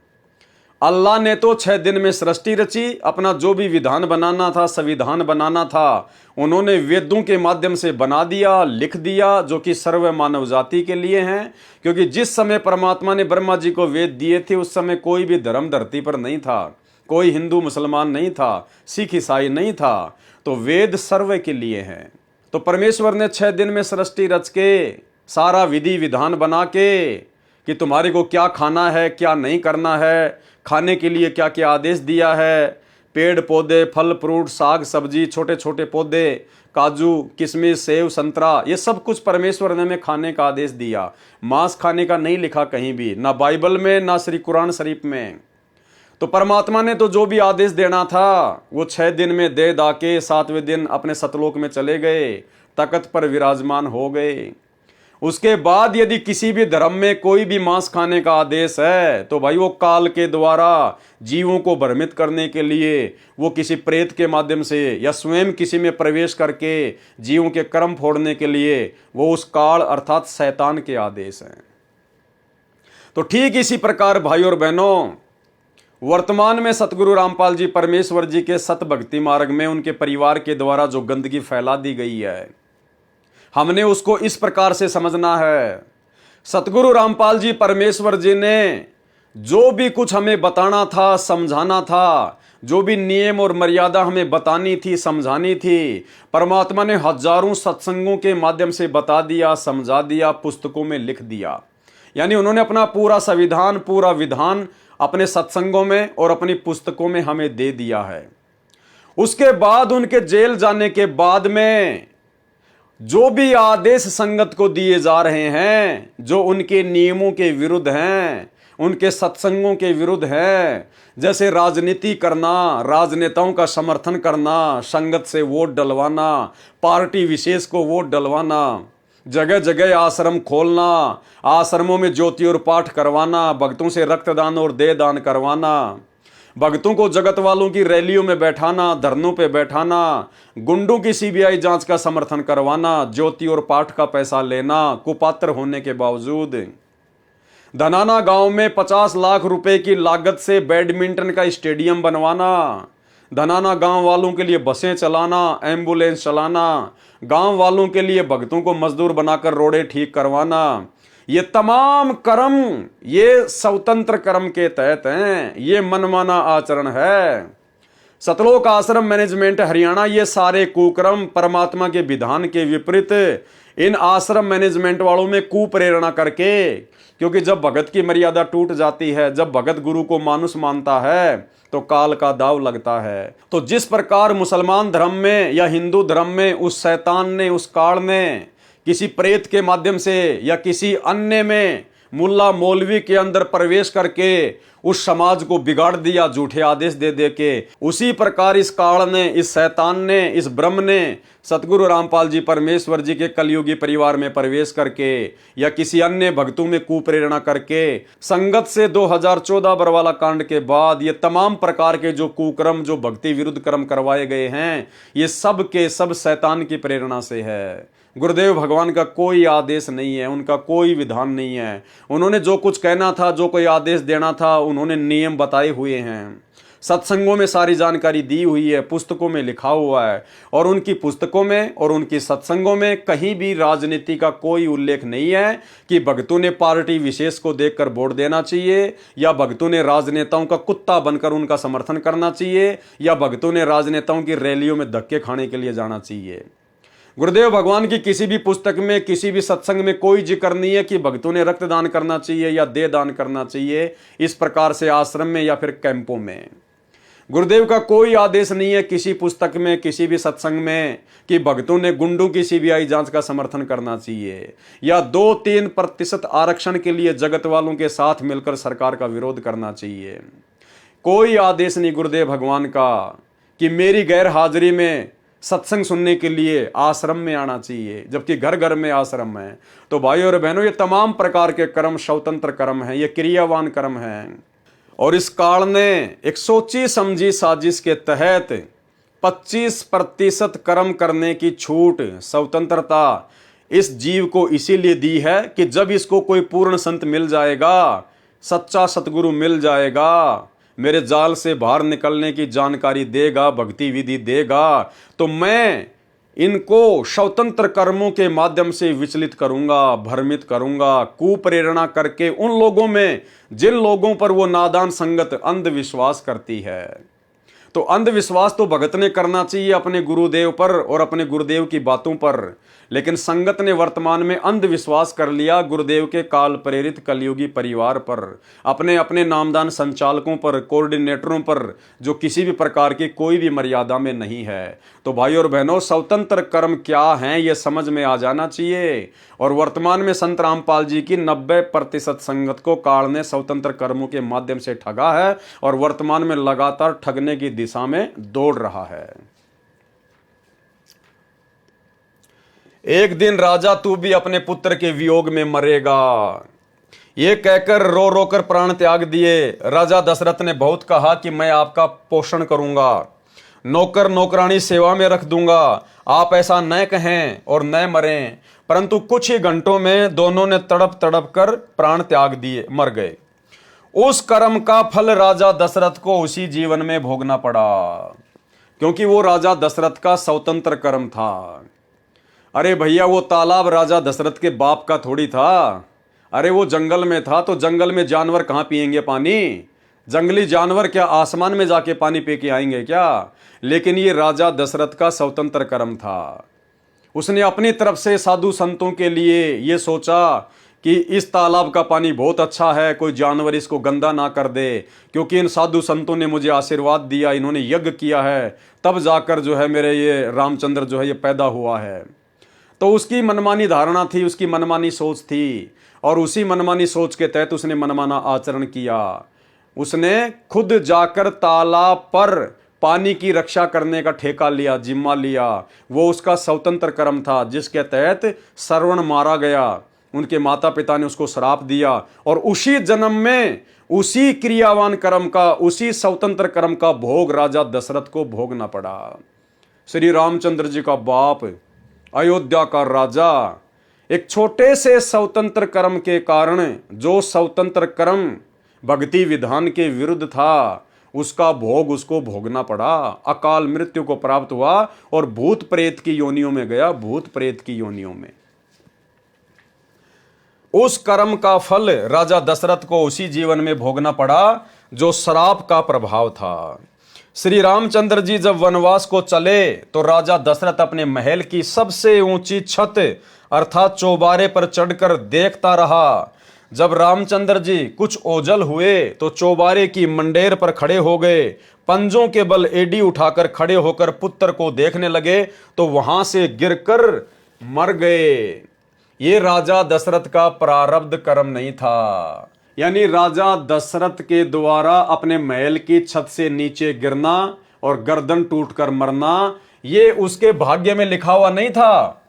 अल्लाह ने तो 6 दिन में सृष्टि रची, अपना जो भी विधान बनाना था, संविधान बनाना था, उन्होंने वेदों के माध्यम से बना दिया, लिख दिया, जो कि सर्व मानव जाति के लिए हैं। क्योंकि जिस समय परमात्मा ने ब्रह्मा जी को वेद दिए थे उस समय कोई भी धर्म धरती पर नहीं था, कोई हिंदू मुसलमान नहीं था, सिख ईसाई नहीं था, तो वेद सर्व के लिए हैं। तो परमेश्वर ने 6 दिन में सृष्टि रच के सारा विधि विधान बना के कि तुम्हारे को क्या खाना है, क्या नहीं करना है, खाने के लिए क्या क्या आदेश दिया है, पेड़ पौधे, फल फ्रूट, साग सब्जी, छोटे छोटे पौधे, काजू किशमिश, सेव संतरा, ये सब कुछ परमेश्वर ने हमें खाने का आदेश दिया। मांस खाने का नहीं लिखा कहीं भी, ना बाइबल में, ना श्री कुरान शरीफ में। तो परमात्मा ने तो जो भी आदेश देना था वो 6 दिन में दे दा के 7वें दिन अपने सतलोक में चले गए, तख्त पर विराजमान हो गए। उसके बाद यदि किसी भी धर्म में कोई भी मांस खाने का आदेश है तो भाई वो काल के द्वारा जीवों को भ्रमित करने के लिए, वो किसी प्रेत के माध्यम से या स्वयं किसी में प्रवेश करके जीवों के कर्म फोड़ने के लिए, वो उस काल अर्थात शैतान के आदेश हैं। तो ठीक इसी प्रकार भाई और बहनों, वर्तमान में सतगुरु रामपाल जी परमेश्वर जी के सत भक्ति मार्ग में उनके परिवार के द्वारा जो गंदगी फैला दी गई है, हमने उसको इस प्रकार से समझना है। सतगुरु रामपाल जी परमेश्वर जी ने जो भी कुछ हमें बताना था, समझाना था, जो भी नियम और मर्यादा हमें बतानी थी, समझानी थी, परमात्मा ने हजारों सत्संगों के माध्यम से बता दिया, समझा दिया, पुस्तकों में लिख दिया। यानी उन्होंने अपना पूरा संविधान, पूरा विधान अपने सत्संगों में और अपनी पुस्तकों में हमें दे दिया है। उसके बाद उनके जेल जाने के बाद में जो भी आदेश संगत को दिए जा रहे हैं, जो उनके नियमों के विरुद्ध हैं, उनके सत्संगों के विरुद्ध हैं, जैसे राजनीति करना, राजनेताओं का समर्थन करना, संगत से वोट डलवाना, पार्टी विशेष को वोट डलवाना, जगह जगह आश्रम खोलना, आश्रमों में ज्योति और पाठ करवाना, भक्तों से रक्तदान और देह दान करवाना, भक्तों को जगत वालों की रैलियों में बैठाना, धरनों पे बैठाना, गुंडों की सीबीआई जांच का समर्थन करवाना, ज्योति और पाठ का पैसा लेना कुपात्र होने के बावजूद। धनाना गांव में 50 लाख रुपए की लागत से बैडमिंटन का स्टेडियम बनवाना, धनाना गांव वालों के लिए बसें चलाना, एम्बुलेंस चलाना, गांव वालों के लिए भक्तों को मजदूर बनाकर रोडे ठीक करवाना, ये तमाम कर्म ये स्वतंत्र कर्म के तहत हैं। ये मनमाना आचरण है। सतलोक आश्रम मैनेजमेंट हरियाणा, ये सारे कुकर्म परमात्मा के विधान के विपरीत इन आश्रम मैनेजमेंट वालों में कुप्रेरणा करके, क्योंकि जब भगत की मर्यादा टूट जाती है, जब भगत गुरु को मानुष मानता है तो काल का दाव लगता है। तो जिस प्रकार मुसलमान धर्म में या हिंदू धर्म में उस शैतान ने, उस काल ने किसी प्रेत के माध्यम से या किसी अन्य में मुल्ला मौलवी के अंदर प्रवेश करके उस समाज को बिगाड़ दिया झूठे आदेश दे दे के, उसी प्रकार इस काल ने, इस शैतान ने, इस ब्रह्म ने सतगुरु रामपाल जी परमेश्वर जी के कलयुगी परिवार में प्रवेश करके या किसी अन्य भक्तों में कुप्रेरणा करके संगत से 2014 बरवाला कांड के बाद ये तमाम प्रकार के जो कुकर्म, जो भक्ति विरुद्ध कर्म करवाए गए हैं, ये सब के सब शैतान की प्रेरणा से है। गुरुदेव भगवान का कोई आदेश नहीं है, उनका कोई विधान नहीं है। उन्होंने जो कुछ कहना था, जो कोई आदेश देना था, उन्होंने नियम बताए हुए हैं। सत्संगों में सारी जानकारी दी हुई है, पुस्तकों में लिखा हुआ है। और उनकी पुस्तकों में और उनकी सत्संगों में कहीं भी राजनीति का कोई उल्लेख नहीं है कि भक्तों ने पार्टी विशेष को देखकर वोट देना चाहिए, या भक्तों ने राजनेताओं का कुत्ता बनकर उनका समर्थन करना चाहिए, या भक्तों ने राजनेताओं की रैलियों में धक्के खाने के लिए जाना चाहिए। गुरुदेव भगवान की किसी भी पुस्तक में, किसी भी सत्संग में कोई जिक्र नहीं है कि भक्तों ने रक्तदान करना चाहिए या देह दान करना चाहिए इस प्रकार से आश्रम में या फिर कैंपों में। गुरुदेव का कोई आदेश नहीं है किसी पुस्तक में, किसी भी सत्संग में कि भक्तों ने गुंडों की सीबीआई जांच का समर्थन करना चाहिए या 2-3% आरक्षण के लिए जगत वालों के साथ मिलकर सरकार का विरोध करना चाहिए। कोई आदेश नहीं गुरुदेव भगवान का कि मेरी गैर हाजिरी में सत्संग सुनने के लिए आश्रम में आना चाहिए, जबकि घर घर में आश्रम है। तो भाइयों और बहनों, ये तमाम प्रकार के कर्म स्वतंत्र कर्म हैं, ये क्रियावान कर्म हैं। और इस काल ने एक सोची समझी साजिश के तहत 25% कर्म करने की छूट, स्वतंत्रता इस जीव को इसीलिए दी है कि जब इसको कोई पूर्ण संत मिल जाएगा, सच्चा सतगुरु मिल जाएगा, मेरे जाल से बाहर निकलने की जानकारी देगा, भक्ति विधि देगा, तो मैं इनको स्वतंत्र कर्मों के माध्यम से विचलित करूंगा, भ्रमित करूंगा, कुप्रेरणा करके उन लोगों में जिन लोगों पर वो नादान संगत अंधविश्वास करती है। तो अंधविश्वास तो भगत ने करना चाहिए अपने गुरुदेव पर और अपने गुरुदेव की बातों पर, लेकिन संगत ने वर्तमान में अंधविश्वास कर लिया गुरुदेव के काल प्रेरित कलयुगी परिवार पर, अपने अपने नामदान संचालकों पर, कोऑर्डिनेटरों पर, जो किसी भी प्रकार की कोई भी मर्यादा में नहीं है। तो भाई और बहनों, स्वतंत्र कर्म क्या हैं ये समझ में आ जाना चाहिए। और वर्तमान में संत रामपाल जी की 90% संगत को काल ने स्वतंत्र कर्मों के माध्यम से ठगा है और वर्तमान में लगातार ठगने की दिशा में दौड़ रहा है। एक दिन राजा तू भी अपने पुत्र के वियोग में मरेगा, ये कहकर रो रो कर प्राण त्याग दिए। राजा दशरथ ने बहुत कहा कि मैं आपका पोषण करूंगा, नौकर नौकरानी सेवा में रख दूंगा, आप ऐसा न कहें और न मरें। परंतु कुछ ही घंटों में दोनों ने तड़प तड़प कर प्राण त्याग दिए, मर गए। उस कर्म का फल राजा दशरथ को उसी जीवन में भोगना पड़ा, क्योंकि वो राजा दशरथ का स्वतंत्र कर्म था। अरे भैया, वो तालाब राजा दशरथ के बाप का थोड़ी था। अरे वो जंगल में था, तो जंगल में जानवर कहाँ पिएंगे पानी? जंगली जानवर क्या आसमान में जाके पानी पी के आएंगे क्या? लेकिन ये राजा दशरथ का स्वतंत्र कर्म था। उसने अपनी तरफ से साधु संतों के लिए ये सोचा कि इस तालाब का पानी बहुत अच्छा है, कोई जानवर इसको गंदा ना कर दे, क्योंकि इन साधु संतों ने मुझे आशीर्वाद दिया, इन्होंने यज्ञ किया है, तब जाकर जो है मेरे ये रामचंद्र जो है ये पैदा हुआ है। तो उसकी मनमानी धारणा थी, उसकी मनमानी सोच थी, और उसी मनमानी सोच के तहत उसने मनमाना आचरण किया। उसने खुद जाकर तालाब पर पानी की रक्षा करने का ठेका लिया, जिम्मा लिया। वो उसका स्वतंत्र कर्म था, जिसके तहत श्रवण मारा गया। उनके माता पिता ने उसको श्राप दिया और उसी जन्म में उसी क्रियावान कर्म का, उसी स्वतंत्र कर्म का भोग राजा दशरथ को भोगना पड़ा। श्री रामचंद्र जी का बाप, अयोध्या का राजा, एक छोटे से स्वतंत्र कर्म के कारण, जो स्वतंत्र कर्म भक्ति विधान के विरुद्ध था, उसका भोग उसको भोगना पड़ा। अकाल मृत्यु को प्राप्त हुआ और भूत प्रेत की योनियों में गया, भूत प्रेत की योनियों में। उस कर्म का फल राजा दशरथ को उसी जीवन में भोगना पड़ा जो श्राप का प्रभाव था। श्री रामचंद्र जी जब वनवास को चले तो राजा दशरथ अपने महल की सबसे ऊंची छत अर्थात चौबारे पर चढ़कर देखता रहा। जब रामचंद्र जी कुछ ओझल हुए तो चौबारे की मंडेर पर खड़े हो गए, पंजों के बल एडी उठाकर खड़े होकर पुत्र को देखने लगे तो वहां से गिरकर मर गए। ये राजा दशरथ का प्रारब्ध कर्म नहीं था, यानी राजा दशरथ के द्वारा अपने महल की छत से नीचे गिरना और गर्दन टूटकर मरना, ये उसके भाग्य में लिखा हुआ नहीं था,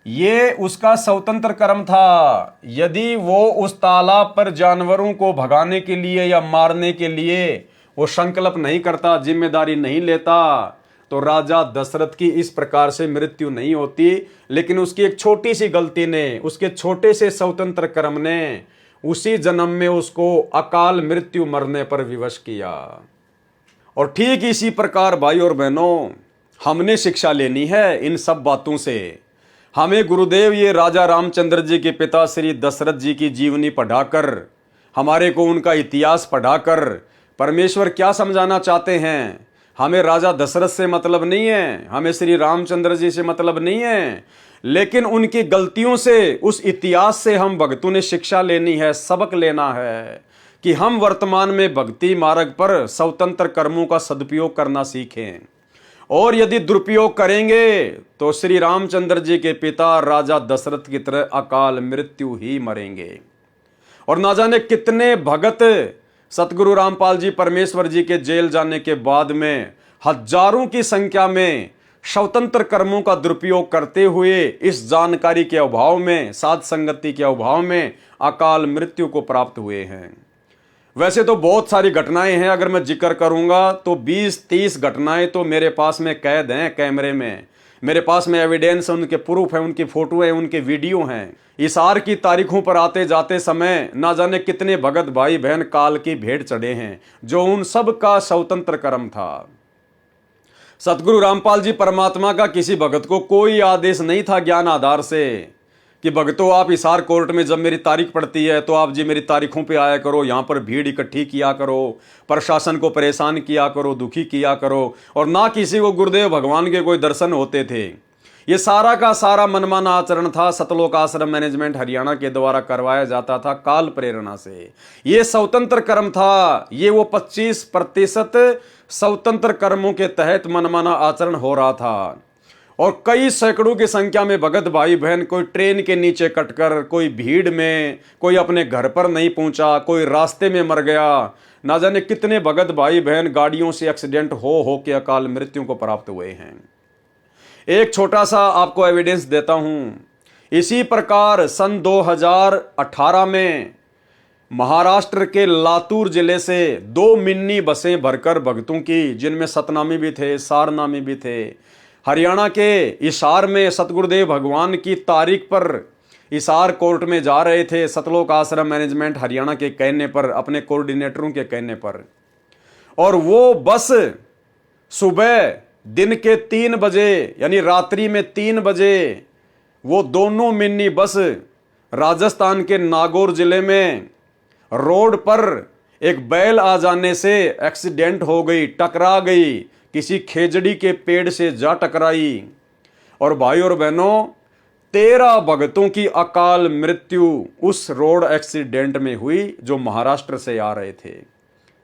ये उसका स्वतंत्र कर्म था। यदि वो उस तालाब पर जानवरों को भगाने के लिए या मारने के लिए वो संकल्प नहीं करता, जिम्मेदारी नहीं लेता, तो राजा दशरथ की इस प्रकार से मृत्यु नहीं होती। लेकिन उसकी एक छोटी सी गलती ने, उसके छोटे से स्वतंत्र कर्म ने उसी जन्म में उसको अकाल मृत्यु मरने पर विवश किया। और ठीक इसी प्रकार भाई और बहनों, हमने शिक्षा लेनी है इन सब बातों से। हमें गुरुदेव ये राजा रामचंद्र जी के पिता श्री दशरथ जी की जीवनी पढ़ाकर, हमारे को उनका इतिहास पढ़ाकर परमेश्वर क्या समझाना चाहते हैं। हमें राजा दशरथ से मतलब नहीं है, हमें श्री रामचंद्र जी से मतलब नहीं है, लेकिन उनकी गलतियों से, उस इतिहास से हम भक्तों ने शिक्षा लेनी है, सबक लेना है कि हम वर्तमान में भक्ति मार्ग पर स्वतंत्र कर्मों का सदुपयोग करना सीखें। और यदि दुरुपयोग करेंगे तो श्री रामचंद्र जी के पिता राजा दशरथ की तरह अकाल मृत्यु ही मरेंगे। और ना जाने कितने भगत सतगुरु रामपाल जी परमेश्वर जी के जेल जाने के बाद में हजारों की संख्या में स्वतंत्र कर्मों का दुरुपयोग करते हुए इस जानकारी के अभाव में, साध संगति के अभाव में अकाल मृत्यु को प्राप्त हुए हैं। वैसे तो बहुत सारी घटनाएं हैं, अगर मैं जिक्र करूंगा तो 20-30 घटनाएं तो मेरे पास में कैद हैं कैमरे में। मेरे पास में एविडेंस है, उनके प्रूफ है, उनकी फोटो है, उनके वीडियो हैं। इशार की तारीखों पर आते जाते समय ना जाने कितने भगत भाई बहन काल की भेंट चढ़े हैं, जो उन सब का स्वतंत्र कर्म था। सतगुरु रामपाल जी परमात्मा का किसी भगत को कोई आदेश नहीं था ज्ञान आधार से कि भगतों आप हिसार कोर्ट में जब मेरी तारीख पड़ती है तो आप जी मेरी तारीखों पे आया करो, यहाँ पर भीड़ इकट्ठी किया करो, प्रशासन को परेशान किया करो, दुखी किया करो। और ना किसी को गुरुदेव भगवान के कोई दर्शन होते थे। ये सारा का सारा मनमाना आचरण था, सतलोक आश्रम मैनेजमेंट हरियाणा के द्वारा करवाया जाता था काल प्रेरणा से। ये स्वतंत्र कर्म था, ये वो 25% स्वतंत्र कर्मों के तहत मनमाना आचरण हो रहा था। और कई सैकड़ों की संख्या में भगत भाई बहन, कोई ट्रेन के नीचे कटकर, कोई भीड़ में, कोई अपने घर पर नहीं पहुंचा, कोई रास्ते में मर गया। ना जाने कितने भगत भाई बहन गाड़ियों से एक्सीडेंट हो के अकाल मृत्यु को प्राप्त हुए हैं। एक छोटा सा आपको एविडेंस देता हूं। इसी प्रकार सन 2018 में महाराष्ट्र के लातूर जिले से 2 मिनी बसें भरकर भक्तों की, जिनमें सतनामी भी थे, सारनामी भी थे, हरियाणा के हिसार में सतगुरुदेव भगवान की तारीख पर हिसार कोर्ट में जा रहे थे, सतलोक आश्रम मैनेजमेंट हरियाणा के कहने पर, अपने कोऑर्डिनेटरों के कहने पर। और वो बस सुबह दिन के 3 बजे यानी रात्रि में 3 बजे वो दोनों मिनी बस राजस्थान के नागौर जिले में रोड पर एक बैल आ जाने से एक्सीडेंट हो गई, टकरा गई, किसी खेजड़ी के पेड़ से जा टकराई। और भाई और बहनों, 13 भगतों की अकाल मृत्यु उस रोड एक्सीडेंट में हुई, जो महाराष्ट्र से आ रहे थे,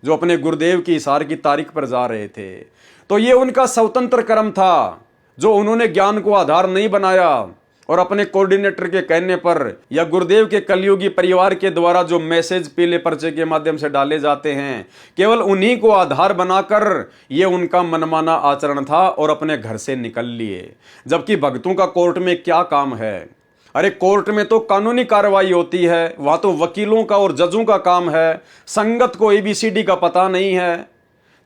जो अपने गुरुदेव की हिसार की तारीख पर जा रहे थे। तो ये उनका स्वतंत्र कर्म था, जो उन्होंने ज्ञान को आधार नहीं बनाया और अपने कोऑर्डिनेटर के कहने पर या गुरुदेव के कलयुगी परिवार के द्वारा जो मैसेज पीले पर्चे के माध्यम से डाले जाते हैं, केवल उन्हीं को आधार बनाकर ये उनका मनमाना आचरण था और अपने घर से निकल लिए। जबकि भक्तों का कोर्ट में क्या काम है? अरे कोर्ट में तो कानूनी कार्रवाई होती है, वहां तो वकीलों का और जजों का काम है। संगत को ABCD का पता नहीं है,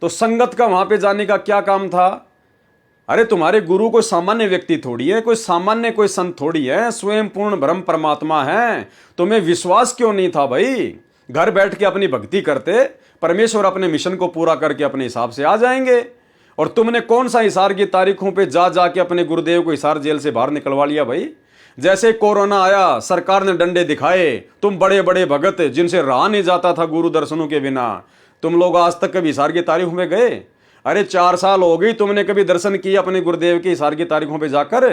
तो संगत का वहां पे जाने का क्या काम था? अरे तुम्हारे गुरु कोई सामान्य व्यक्ति थोड़ी है, कोई सामान्य कोई संत थोड़ी है, स्वयं पूर्ण ब्रह्म परमात्मा है। तुम्हें विश्वास क्यों नहीं था भाई? घर बैठ के अपनी भक्ति करते, परमेश्वर अपने मिशन को पूरा करके अपने हिसाब से आ जाएंगे। और तुमने कौन सा हिसार की तारीखों पे जा जाके अपने गुरुदेव को हिसार जेल से बाहर निकलवा लिया भाई? जैसे कोरोना आया, सरकार ने डंडे दिखाए, तुम बड़े बड़े भगत जिनसे रहा नहीं जाता था गुरु दर्शनों के बिना, तुम लोग आज तक कभी हिसार की तारीखों में गए? अरे 4 साल हो गई, तुमने कभी दर्शन किए अपने गुरुदेव के हिसार की तारीखों पे जाकर?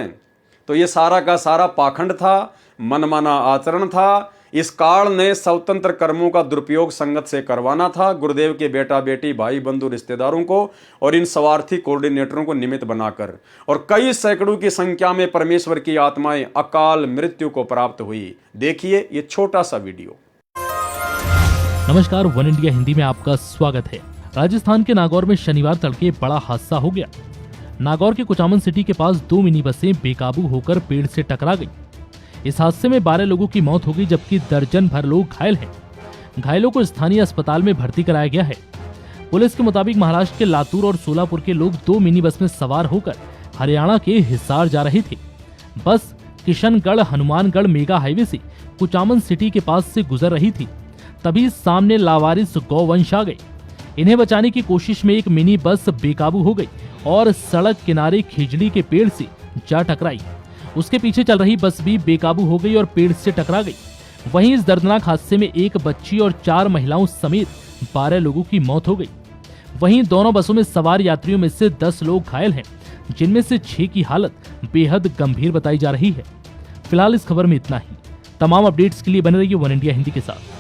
तो ये सारा का सारा पाखंड था, मनमाना आचरण था। इस काल ने स्वतंत्र कर्मों का दुरुपयोग संगत से करवाना था, गुरुदेव के बेटा बेटी भाई बंधु रिश्तेदारों को और इन स्वार्थी कोऑर्डिनेटरों को निमित्त बनाकर। और कई सैकड़ों की संख्या में परमेश्वर की आत्माएं अकाल मृत्यु को प्राप्त हुई। देखिए ये छोटा सा वीडियो। नमस्कार, वन इंडिया हिंदी में आपका स्वागत है। राजस्थान के नागौर में शनिवार तड़के बड़ा हादसा हो गया। नागौर के कुचामन सिटी के पास 2 मिनी बसें बेकाबू होकर पेड़ से टकरा गई। इस हादसे में 12 लोगों की मौत हो गई, जबकि दर्जन भर लोग घायल हैं। घायलों को स्थानीय अस्पताल में भर्ती कराया गया है। पुलिस के मुताबिक महाराष्ट्र के लातूर और सोलापुर के लोग 2 मिनी बस में सवार होकर हरियाणा के हिसार जा रहे थे। बस किशनगढ़ हनुमानगढ़ मेगा हाईवे से कुचामन सिटी के पास से गुजर रही थी, तभी सामने लावारिस गौवंश आ गए। इन्हें बचाने की कोशिश में एक मिनी बस बेकाबू हो गई और सड़क किनारे खिजड़ी के पेड़ से जा टकराई। उसके पीछे चल रही बस भी बेकाबू हो गई और पेड़ से टकरा गई। वहीं इस दर्दनाक हादसे में एक बच्ची और 4 महिलाओं समेत 12 लोगों की मौत हो गई। वहीं दोनों बसों में सवार यात्रियों में से 10 लोग घायल हैं, जिनमें से 6 की हालत बेहद गंभीर बताई जा रही है। फिलहाल इस खबर में इतना ही। तमाम अपडेट्स के लिए बने रहिए वन इंडिया हिंदी के साथ।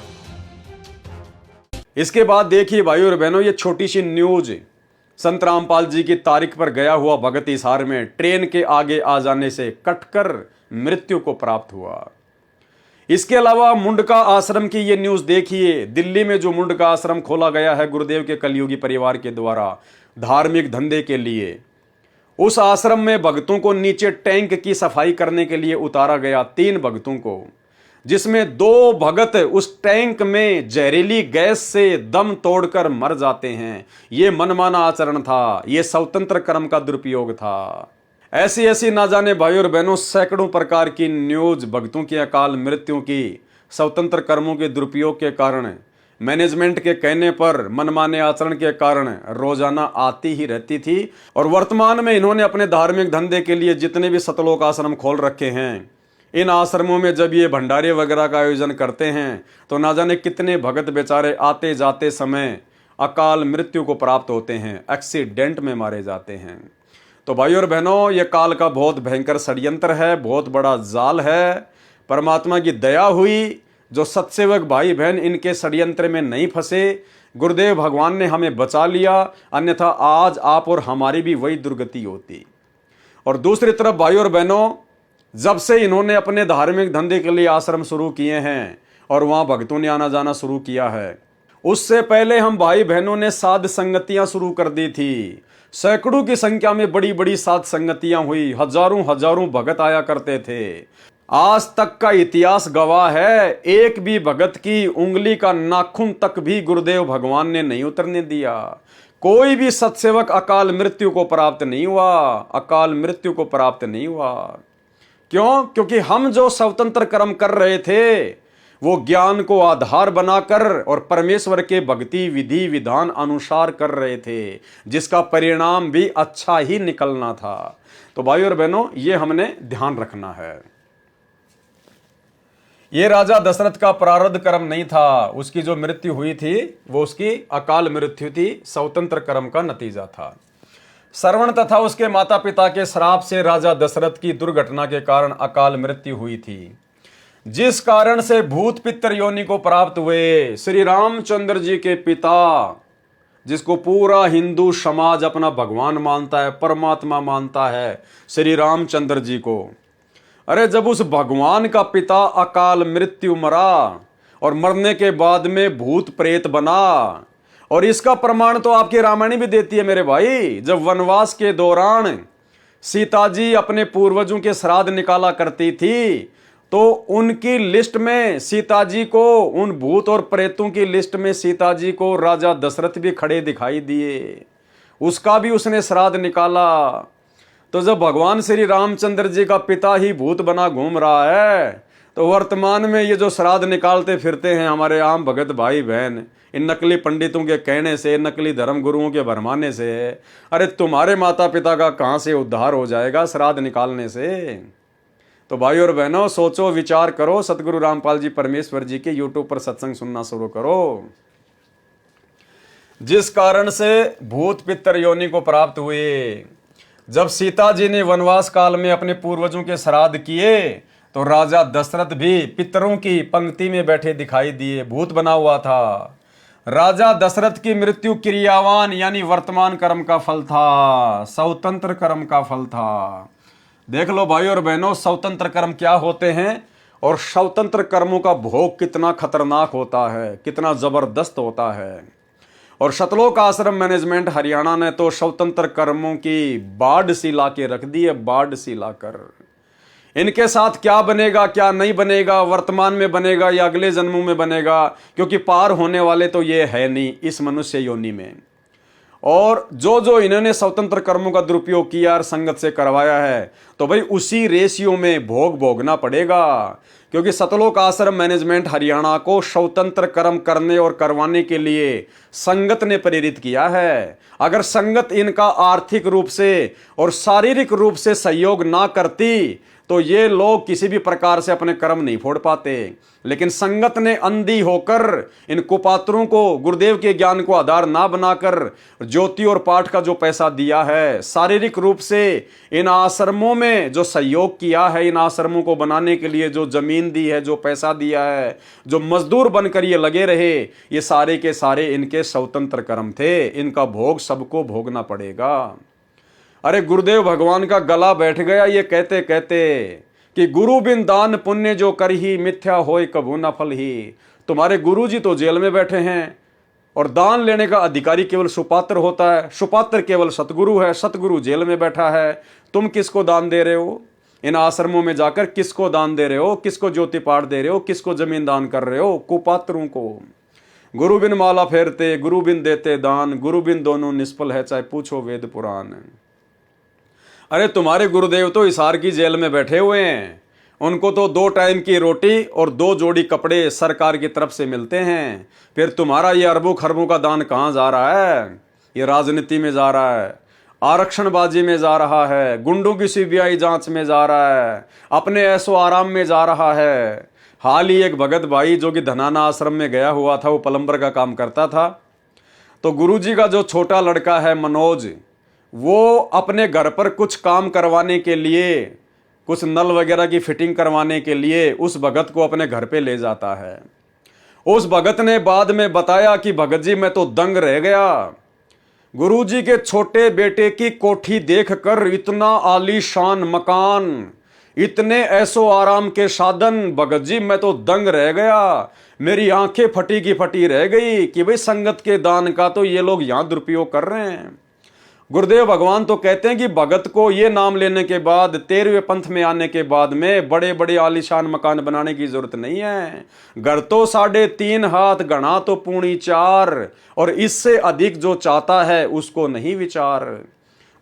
इसके बाद देखिए भाइयों और बहनों, ये छोटी सी न्यूज संत रामपाल जी की तारीख पर गया हुआ भगत हिसार में ट्रेन के आगे आ जाने से कटकर मृत्यु को प्राप्त हुआ। इसके अलावा मुंडका आश्रम की ये न्यूज देखिए। दिल्ली में जो मुंडका आश्रम खोला गया है गुरुदेव के कलयुगी परिवार के द्वारा धार्मिक धंधे के लिए, उस आश्रम में भक्तों को नीचे टैंक की सफाई करने के लिए उतारा गया, 3 भक्तों को, जिसमें 2 भगत उस टैंक में जहरीली गैस से दम तोड़कर मर जाते हैं। यह मनमाना आचरण था, यह स्वतंत्र कर्म का दुरुपयोग था। ऐसी ऐसी ना जाने भाइयों और बहनों सैकड़ों प्रकार की न्यूज भक्तों की अकाल मृत्यु की स्वतंत्र कर्मों के दुरुपयोग के कारण, मैनेजमेंट के कहने पर, मनमाने आचरण के कारण रोजाना आती ही रहती थी। और वर्तमान में इन्होंने अपने धार्मिक धंधे के लिए जितने भी सतलोक आश्रम खोल रखे हैं, इन आश्रमों में जब ये भंडारे वगैरह का आयोजन करते हैं तो ना जाने कितने भगत बेचारे आते जाते समय अकाल मृत्यु को प्राप्त होते हैं, एक्सीडेंट में मारे जाते हैं। तो भाइयों और बहनों, ये काल का बहुत भयंकर षड्यंत्र है, बहुत बड़ा जाल है। परमात्मा की दया हुई जो सत्सेवक भाई बहन इनके षड्यंत्र में नहीं फंसे, गुरुदेव भगवान ने हमें बचा लिया, अन्यथा आज आप और हमारी भी वही दुर्गति होती। और दूसरी तरफ भाइयों और बहनों, जब से इन्होंने अपने धार्मिक धंधे के लिए आश्रम शुरू किए हैं और वहां भक्तों ने आना जाना शुरू किया है, उससे पहले हम भाई बहनों ने साध संगतियां शुरू कर दी थी। सैकड़ों की संख्या में बड़ी बड़ी साध संगतियां हुई, हजारों हजारों भगत आया करते थे। आज तक का इतिहास गवाह है, एक भी भगत की उंगली का नाखून तक भी गुरुदेव भगवान ने नहीं उतरने दिया। कोई भी सत्सेवक अकाल मृत्यु को प्राप्त नहीं हुआ, अकाल मृत्यु को प्राप्त नहीं हुआ। क्यों? क्योंकि हम जो स्वतंत्र कर्म कर रहे थे वो ज्ञान को आधार बनाकर और परमेश्वर के भक्ति विधि विधान अनुसार कर रहे थे, जिसका परिणाम भी अच्छा ही निकलना था। तो भाइयों और बहनों, ये हमने ध्यान रखना है। ये राजा दशरथ का प्रारब्ध कर्म नहीं था, उसकी जो मृत्यु हुई थी वो उसकी अकाल मृत्यु थी, स्वतंत्र कर्म का नतीजा था। श्रवण तथा उसके माता पिता के श्राप से राजा दशरथ की दुर्घटना के कारण अकाल मृत्यु हुई थी, जिस कारण से भूत पितर योनि को प्राप्त हुए श्री रामचंद्र जी के पिता, जिसको पूरा हिंदू समाज अपना भगवान मानता है, परमात्मा मानता है, श्री रामचंद्र जी को। अरे जब उस भगवान का पिता अकाल मृत्यु मरा और मरने के बाद में भूत प्रेत बना, और इसका प्रमाण तो आपकी रामायण भी देती है मेरे भाई। जब वनवास के दौरान सीता जी अपने पूर्वजों के श्राद्ध निकाला करती थी तो उनकी लिस्ट में सीता जी को, उन भूत और प्रेतों की लिस्ट में सीता जी को राजा दशरथ भी खड़े दिखाई दिए, उसका भी उसने श्राद्ध निकाला। तो जब भगवान श्री रामचंद्र जी का पिता ही भूत बना घूम रहा है, तो वर्तमान में ये जो श्राद्ध निकालते फिरते हैं हमारे आम भगत भाई बहन, इन नकली पंडितों के कहने से, नकली धर्म गुरुओं के भरमाने से, अरे तुम्हारे माता पिता का कहां से उद्धार हो जाएगा श्राद्ध निकालने से? तो भाइयों और बहनों, सोचो, विचार करो, सतगुरु रामपाल जी परमेश्वर जी के यूट्यूब पर सत्संग सुनना शुरू करो। जिस कारण से भूत पितर योनि को प्राप्त हुए, जब सीता जी ने वनवास काल में अपने पूर्वजों के श्राद्ध किए तो राजा दशरथ भी पितरों की पंक्ति में बैठे दिखाई दिए, भूत बना हुआ था। राजा दशरथ की मृत्यु क्रियावान यानी वर्तमान कर्म का फल था, स्वतंत्र कर्म का फल था। देख लो भाइयों और बहनों, स्वतंत्र कर्म क्या होते हैं और स्वतंत्र कर्मों का भोग कितना खतरनाक होता है, कितना जबरदस्त होता है। और सतलोक आश्रम मैनेजमेंट हरियाणा ने तो स्वतंत्र कर्मों की बाढ़ सी ला के रख दी है, बाढ़ सी लाकर। इनके साथ क्या बनेगा क्या नहीं बनेगा, वर्तमान में बनेगा या अगले जन्मों में बनेगा, क्योंकि पार होने वाले तो ये है नहीं इस मनुष्य योनि में। और जो जो इन्होंने स्वतंत्र कर्मों का दुरुपयोग किया और संगत से करवाया है, तो भाई उसी रेशियो में भोग भोगना पड़ेगा। क्योंकि सतलोक आश्रम मैनेजमेंट हरियाणा को स्वतंत्र कर्म करने और करवाने के लिए संगत ने प्रेरित किया है। अगर संगत इनका आर्थिक रूप से और शारीरिक रूप से सहयोग ना करती तो ये लोग किसी भी प्रकार से अपने कर्म नहीं फोड़ पाते। लेकिन संगत ने अंधी होकर इन कुपात्रों को गुरुदेव के ज्ञान को आधार ना बनाकर ज्योति और पाठ का जो पैसा दिया है, शारीरिक रूप से इन आश्रमों में जो सहयोग किया है, इन आश्रमों को बनाने के लिए जो जमीन दी है, जो पैसा दिया है, जो मजदूर बनकर ये लगे रहे, ये सारे के सारे इनके स्वतंत्र कर्म थे। इनका भोग सबको भोगना पड़ेगा। अरे गुरुदेव भगवान का गला बैठ गया ये कहते कहते कि गुरु बिन दान पुण्य जो कर ही मिथ्या होय कभू न फल ही। तुम्हारे गुरु जी तो जेल में बैठे हैं और दान लेने का अधिकारी केवल सुपात्र होता है, सुपात्र केवल सतगुरु है, सतगुरु जेल में बैठा है। तुम किसको दान दे रहे हो? इन आश्रमों में जाकर किसको दान दे रहे हो? किसको ज्योति पाठ दे रहे हो? किसको जमीन दान कर रहे हो? कुपात्रों को। गुरु बिन माला फेरते, गुरु बिन देते दान, गुरु बिन दोनों निष्फल है, चाहे पूछो वेद पुराण। अरे तुम्हारे गुरुदेव तो हिसार की जेल में बैठे हुए हैं, उनको तो 2 टाइम की रोटी और 2 जोड़ी कपड़े सरकार की तरफ से मिलते हैं। फिर तुम्हारा ये अरबों खरबों का दान कहाँ जा रहा है? ये राजनीति में जा रहा है, आरक्षणबाजी में जा रहा है, गुंडों की सीबीआई जांच में जा रहा है, अपने ऐसो आराम में जा रहा है। हाल ही एक भगत भाई जो कि धनाना आश्रम में गया हुआ था, वो प्लम्बर का काम करता था, तो गुरुजी का जो छोटा लड़का है मनोज, वो अपने घर पर कुछ काम करवाने के लिए, कुछ नल वगैरह की फिटिंग करवाने के लिए उस भगत को अपने घर पे ले जाता है। उस भगत ने बाद में बताया कि भगत जी मैं तो दंग रह गया, गुरुजी के छोटे बेटे की कोठी देखकर, इतना आलीशान मकान, इतने ऐसो आराम के साधन, भगत जी मैं तो दंग रह गया। मेरी आंखें फटी की फटी रह गई कि भाई संगत के दान का तो ये लोग यहां दुरुपयोग कर रहे हैं। गुरुदेव भगवान तो कहते हैं कि भगत को ये नाम लेने के बाद, 13वें पंथ में आने के बाद में बड़े बड़े आलीशान मकान बनाने की जरूरत नहीं है। घर तो 3.5 हाथ, घना तो पूणी 4, और इससे अधिक जो चाहता है उसको नहीं विचार।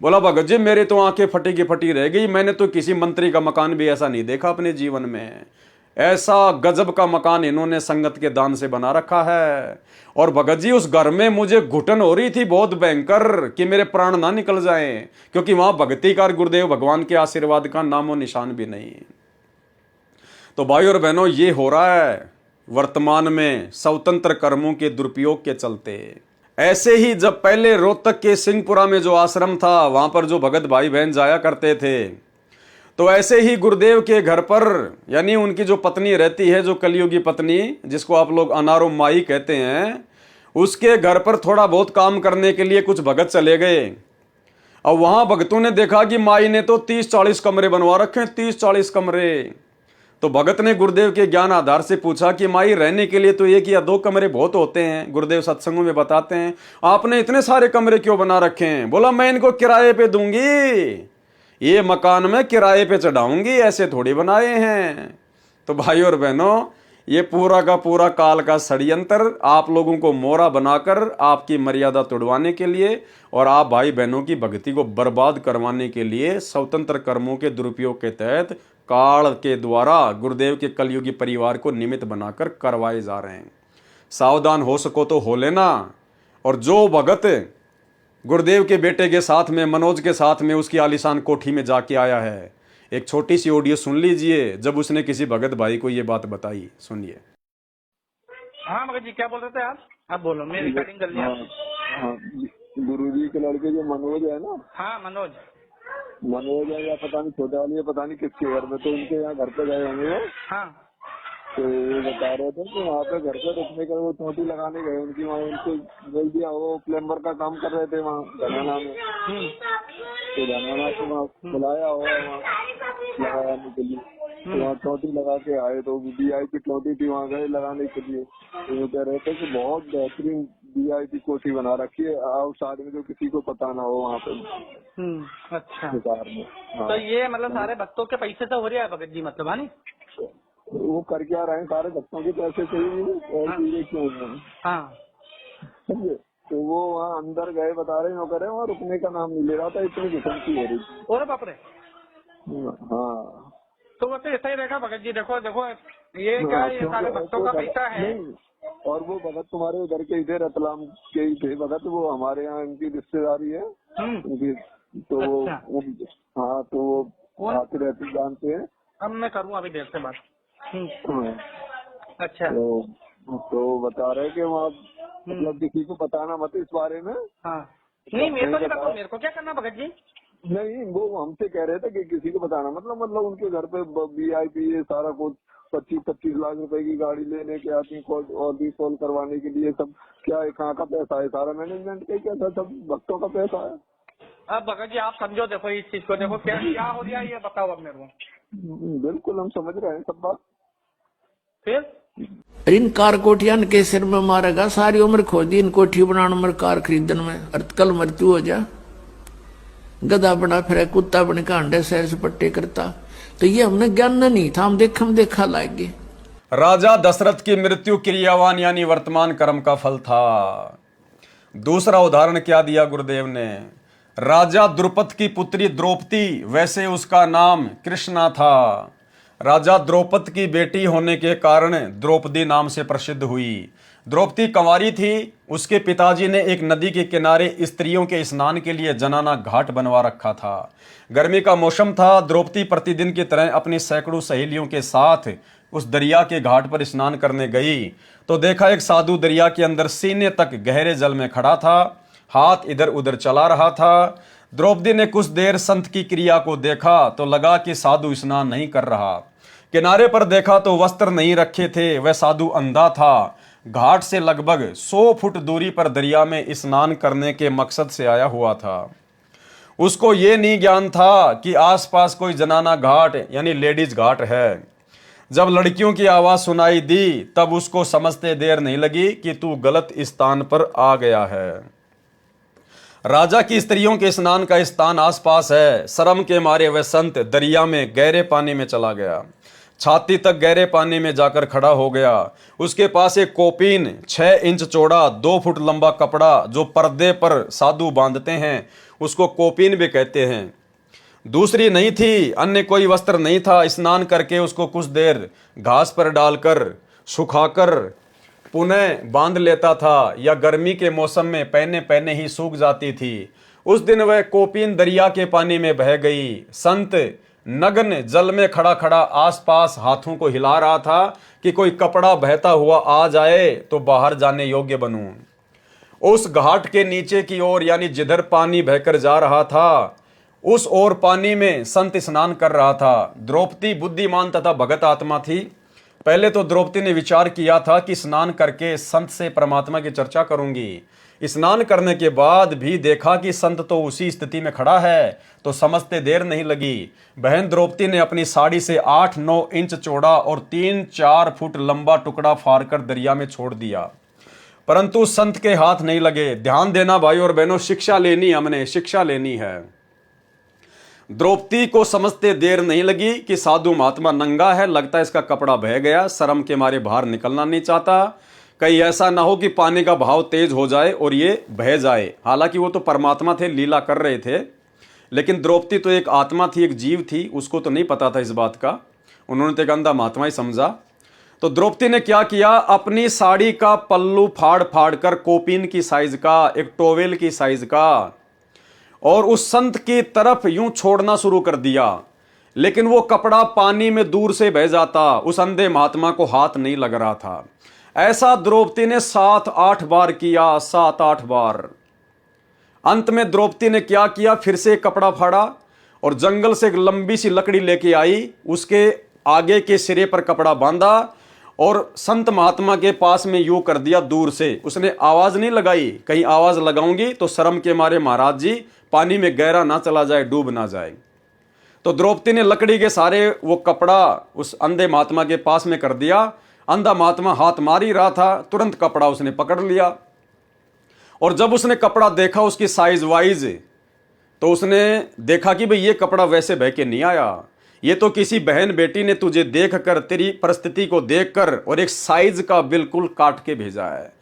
बोला भगत जी मेरे तो आंखें फटी की फटी रह गई, मैंने तो किसी मंत्री का मकान भी ऐसा नहीं देखा अपने जीवन में। ऐसा गजब का मकान इन्होंने संगत के दान से बना रखा है। और भगत जी उस घर में मुझे घुटन हो रही थी बहुत भयंकर कि मेरे प्राण ना निकल जाएं, क्योंकि वहां भक्तिकार गुरुदेव भगवान के आशीर्वाद का नामो निशान भी नहीं। तो भाई और बहनों, ये हो रहा है वर्तमान में स्वतंत्र कर्मों के दुरुपयोग के चलते। ऐसे ही जब पहले रोहतक के सिंहपुरा में जो आश्रम था, वहां पर जो भगत भाई बहन जाया करते थे, तो ऐसे ही गुरुदेव के घर पर, यानी उनकी जो पत्नी रहती है, जो कलयुगी पत्नी, जिसको आप लोग अनारो माई कहते हैं, उसके घर पर थोड़ा बहुत काम करने के लिए कुछ भगत चले गए। अब वहां भगतों ने देखा कि माई ने तो 30-40 कमरे बनवा रखे हैं, 30-40 कमरे। तो भगत ने गुरुदेव के ज्ञान आधार से पूछा कि माई रहने के लिए तो 1 या 2 कमरे बहुत होते हैं। गुरुदेव सत्संगों में बताते हैं आपने इतने सारे कमरे क्यों बना रखे हैं? बोला मैं इनको किराए पे दूंगी, ये मकान में किराए पे चढ़ाऊंगी, ऐसे थोड़ी बनाए हैं। तो भाई और बहनों, ये पूरा का पूरा काल का षड्यंत्र आप लोगों को मोहरा बनाकर आपकी मर्यादा तोड़वाने के लिए और आप भाई बहनों की भक्ति को बर्बाद करवाने के लिए स्वतंत्र कर्मों के दुरुपयोग के तहत काल के द्वारा गुरुदेव के कलयुगी परिवार को निमित्त बनाकर करवाए जा रहे हैं। सावधान हो सको तो हो लेना। और जो भगत गुरुदेव के बेटे के साथ में, मनोज के साथ में उसकी आलीशान कोठी में जाके आया है, एक छोटी सी ऑडियो सुन लीजिए जब उसने किसी भगत भाई को ये बात बताई। सुनिए। हाँ भगत जी क्या बोल रहे थे आप बोलो, मैं रिकॉर्डिंग कर लिया। हाँ, गुरुजी के लड़के जो मनोज है ना, हाँ मनोज है या पता नहीं छोटे वाली है, पता नहीं किसके घर में, तो उनके यहाँ घर पे गए होंगे। हाँ तो वो बता रहे थे कि वहाँ पे घर पे रुकने के वो चोटी लगाने गए, उनकी वहाँ उनको बोल दिया, वो प्लम्बर का काम कर रहे थे वहाँ धनाना में, तो धनाना से वहाँ बुलाया हुआ वहाँ लगाने के लिए, तो वहाँ चोटी लगा के आए, तो VIP चोटी थी, वहाँ गए लगाने के लिए। तो वो कह रहे थे कि बहुत बेहतरीन VIP कोठी बना रखी है आउटसाइड में, जो किसी को पता ना हो वहाँ पे। अच्छा में। हाँ। तो ये मतलब सारे भक्तों के पैसे से हो रहा है भगत जी, मतलब है नी? वो कर क्या रहे हैं, सारे भक्तों के पैसे चाहिए और चीजें क्यों हैं। हाँ समझे? तो वो वहाँ अंदर गए, बता रहे नौकर है, वहाँ रुकने का नाम नहीं ले रहा था, इतनी घुसमती हो रही थी। और बाप रे। हाँ तो वो तो ऐसा ही रहेगा भगत जी। देखो देखो ये क्या है, ये सारे भक्तों का पैसा है। नहीं, और वो भगत तुम्हारे उधर के ही थे, रतलाम के ही थे भगत, वो हमारे यहाँ इनकी रिश्तेदारी है उनकी, तो वो हाँ तो वो आते रहते जानते हैं। अब मैं करूँ अभी देर से बात। हाँ। अच्छा तो बता रहे कि वहाँ मतलब किसी को बताना मत इस बारे में। हाँ नहीं मेरे को नहीं बताओ, मेरे को क्या करना भगत जी। नहीं, वो हमसे कह रहे थे कि किसी को बताना मतलब उनके घर पे VIP ये सारा कुछ 25-25 लाख रुपए की गाड़ी लेने के आती कॉल और भी कॉल करवाने के लिए, सब क्या है, कहाँ का पैसा है, सारा मैनेजमेंट का क्या था, सब भक्तों का पैसा है। अब भगत जी आप समझो, देखो इस चीज को, देखो क्या हो रहा है ये बताओ अब मेरे को। बिल्कुल हम समझ रहे हैं सब बात। फिर इन कार कोठियान के सिर में मारेगा, सारी उम्र खो दी इन कोठी बनाने में, कार खरीदन में, और कल मृत्यु हो जा, गधा बना फिर कुत्ता बन के अंडे सैर से पट्टे करता। तो ये हमने ज्ञान नहीं था, हम देखा लाएंगे। राजा दशरथ की मृत्यु क्रियावान यानी वर्तमान कर्म का फल था। दूसरा उदाहरण क्या दिया गुरुदेव ने, राजा द्रुपद की पुत्री द्रौपदी, वैसे उसका नाम कृष्णा था। राजा द्रौपद की बेटी होने के कारण द्रौपदी नाम से प्रसिद्ध हुई। द्रौपदी कंवारी थी। उसके पिताजी ने एक नदी के किनारे स्त्रियों के स्नान के लिए जनाना घाट बनवा रखा था। गर्मी का मौसम था। द्रौपदी प्रतिदिन की तरह अपनी सैकड़ों सहेलियों के साथ उस दरिया के घाट पर स्नान करने गई तो देखा एक साधु दरिया के अंदर सीने तक गहरे जल में खड़ा था, हाथ इधर उधर चला रहा था। द्रौपदी ने कुछ देर संत की क्रिया को देखा तो लगा कि साधु स्नान नहीं कर रहा। किनारे पर देखा तो वस्त्र नहीं रखे थे, वह साधु अंधा था। घाट से लगभग 100 फुट दूरी पर दरिया में स्नान करने के मकसद से आया हुआ था। उसको ये नहीं ज्ञान था कि आसपास कोई जनाना घाट यानी लेडीज घाट है। जब लड़कियों की आवाज सुनाई दी तब उसको समझते देर नहीं लगी कि तू गलत स्थान पर आ गया है। राजा की स्त्रियों के स्नान का स्थान आसपास है। शर्म के मारे वह संत दरिया में गहरे पानी में चला गया। छाती तक गहरे पानी में जाकर खड़ा हो गया। उसके पास एक कोपीन 6 इंच चौड़ा 2 फुट लंबा कपड़ा जो पर्दे पर साधु बांधते हैं उसको कोपीन भी कहते हैं, दूसरी नहीं थी। अन्य कोई वस्त्र नहीं था। स्नान करके उसको कुछ देर घास पर डालकर सुखाकर पुनः बांध लेता था या गर्मी के मौसम में पहने ही सूख जाती थी। उस दिन वह कोपीन दरिया के पानी में बह गई। संत नग्न जल में खड़ा खड़ा आसपास हाथों को हिला रहा था कि कोई कपड़ा बहता हुआ आ जाए तो बाहर जाने योग्य बनूं। उस घाट के नीचे की ओर यानी जिधर पानी बहकर जा रहा था उस ओर पानी में संत स्नान कर रहा था। द्रौपदी बुद्धिमान तथा भगत आत्मा थी। पहले तो द्रौपदी ने विचार किया था कि स्नान करके संत से परमात्मा की चर्चा करूंगी। स्नान करने के बाद भी देखा कि संत तो उसी स्थिति में खड़ा है तो समझते देर नहीं लगी। बहन द्रौपदी ने अपनी साड़ी से 8-9 इंच चौड़ा और 3-4 फुट लंबा टुकड़ा फाड़कर दरिया में छोड़ दिया, परंतु संत के हाथ नहीं लगे। ध्यान देना भाई और बहनों, शिक्षा लेनी, हमने शिक्षा लेनी है। द्रौपदी को समझते देर नहीं लगी कि साधु महात्मा नंगा है, लगता है इसका कपड़ा बह गया। शर्म के मारे बाहर निकलना नहीं चाहता, कहीं ऐसा ना हो कि पानी का बहाव तेज हो जाए और ये बह जाए। हालांकि वो तो परमात्मा थे, लीला कर रहे थे, लेकिन द्रौपदी तो एक आत्मा थी, एक जीव थी, उसको तो नहीं पता था इस बात का। उन्होंने तो एक अंधा महात्मा ही समझा। तो द्रौपदी ने क्या किया, अपनी साड़ी का पल्लू फाड़ फाड़ कर कोपीन की साइज का, एक टोवेल की साइज का, और उस संत की तरफ यूं छोड़ना शुरू कर दिया। लेकिन वो कपड़ा पानी में दूर से बह जाता, उस अंधे महात्मा को हाथ नहीं लग रहा था। ऐसा द्रौपदी ने 7-8 बार किया, 7-8 बार। अंत में द्रौपदी ने क्या किया, फिर से कपड़ा फाड़ा और जंगल से एक लंबी सी लकड़ी लेके आई, उसके आगे के सिरे पर कपड़ा बांधा और संत महात्मा के पास में यूं कर दिया दूर से। उसने आवाज नहीं लगाई, कहीं आवाज लगाऊंगी तो शर्म के मारे महाराज जी पानी में गहरा ना चला जाए, डूब ना जाए। तो द्रौपदी ने लकड़ी के सारे वो कपड़ा उस अंधे महात्मा के पास में कर दिया। अंधा महात्मा हाथ मार ही रहा था, तुरंत कपड़ा उसने पकड़ लिया और जब उसने कपड़ा देखा उसकी साइज वाइज, तो उसने देखा कि भाई ये कपड़ा वैसे बह के नहीं आया, ये तो किसी बहन बेटी ने तुझे देखकर, तेरी परिस्थिति को देखकर और एक साइज का बिल्कुल काट के भेजा है।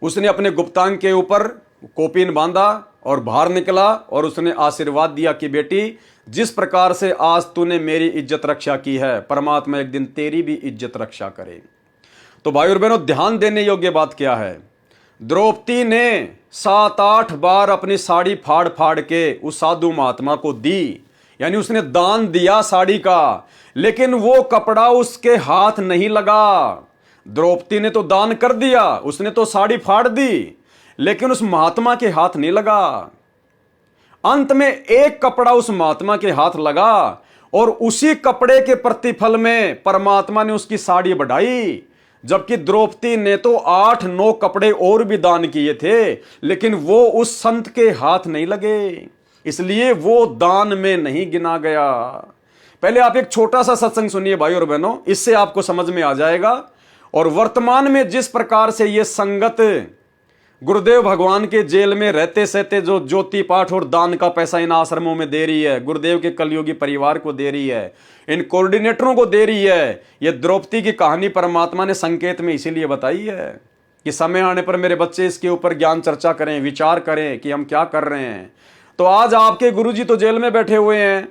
उसने अपने गुप्तांग के ऊपर कोपिन बांधा और बाहर निकला और उसने आशीर्वाद दिया कि बेटी, जिस प्रकार से आज तूने मेरी इज्जत रक्षा की है, परमात्मा एक दिन तेरी भी इज्जत रक्षा करे। तो भाई और बहनों, ध्यान देने योग्य बात क्या है, द्रौपदी ने 7-8 बार अपनी साड़ी फाड़ फाड़ के उस साधु महात्मा को दी, यानी उसने दान दिया साड़ी का, लेकिन वो कपड़ा उसके हाथ नहीं लगा। द्रौपदी ने तो दान कर दिया, उसने तो साड़ी फाड़ दी, लेकिन उस महात्मा के हाथ नहीं लगा। अंत में एक कपड़ा उस महात्मा के हाथ लगा और उसी कपड़े के प्रतिफल में परमात्मा ने उसकी साड़ी बढ़ाई। जबकि द्रौपदी ने तो 8-9 कपड़े और भी दान किए थे, लेकिन वो उस संत के हाथ नहीं लगे, इसलिए वो दान में नहीं गिना गया। पहले आप एक छोटा सा सत्संग सुनिए भाई और बहनों, इससे आपको समझ में आ जाएगा। और वर्तमान में जिस प्रकार से ये संगत गुरुदेव भगवान के जेल में रहते सहते जो ज्योति पाठ और दान का पैसा इन आश्रमों में दे रही है, गुरुदेव के कलयुगी परिवार को दे रही है, इन कोऑर्डिनेटरों को दे रही है, ये द्रौपदी की कहानी परमात्मा ने संकेत में इसीलिए बताई है कि समय आने पर मेरे बच्चे इसके ऊपर ज्ञान चर्चा करें, विचार करें कि हम क्या कर रहे हैं। तो आज आपके गुरुजी तो जेल में बैठे हुए हैं,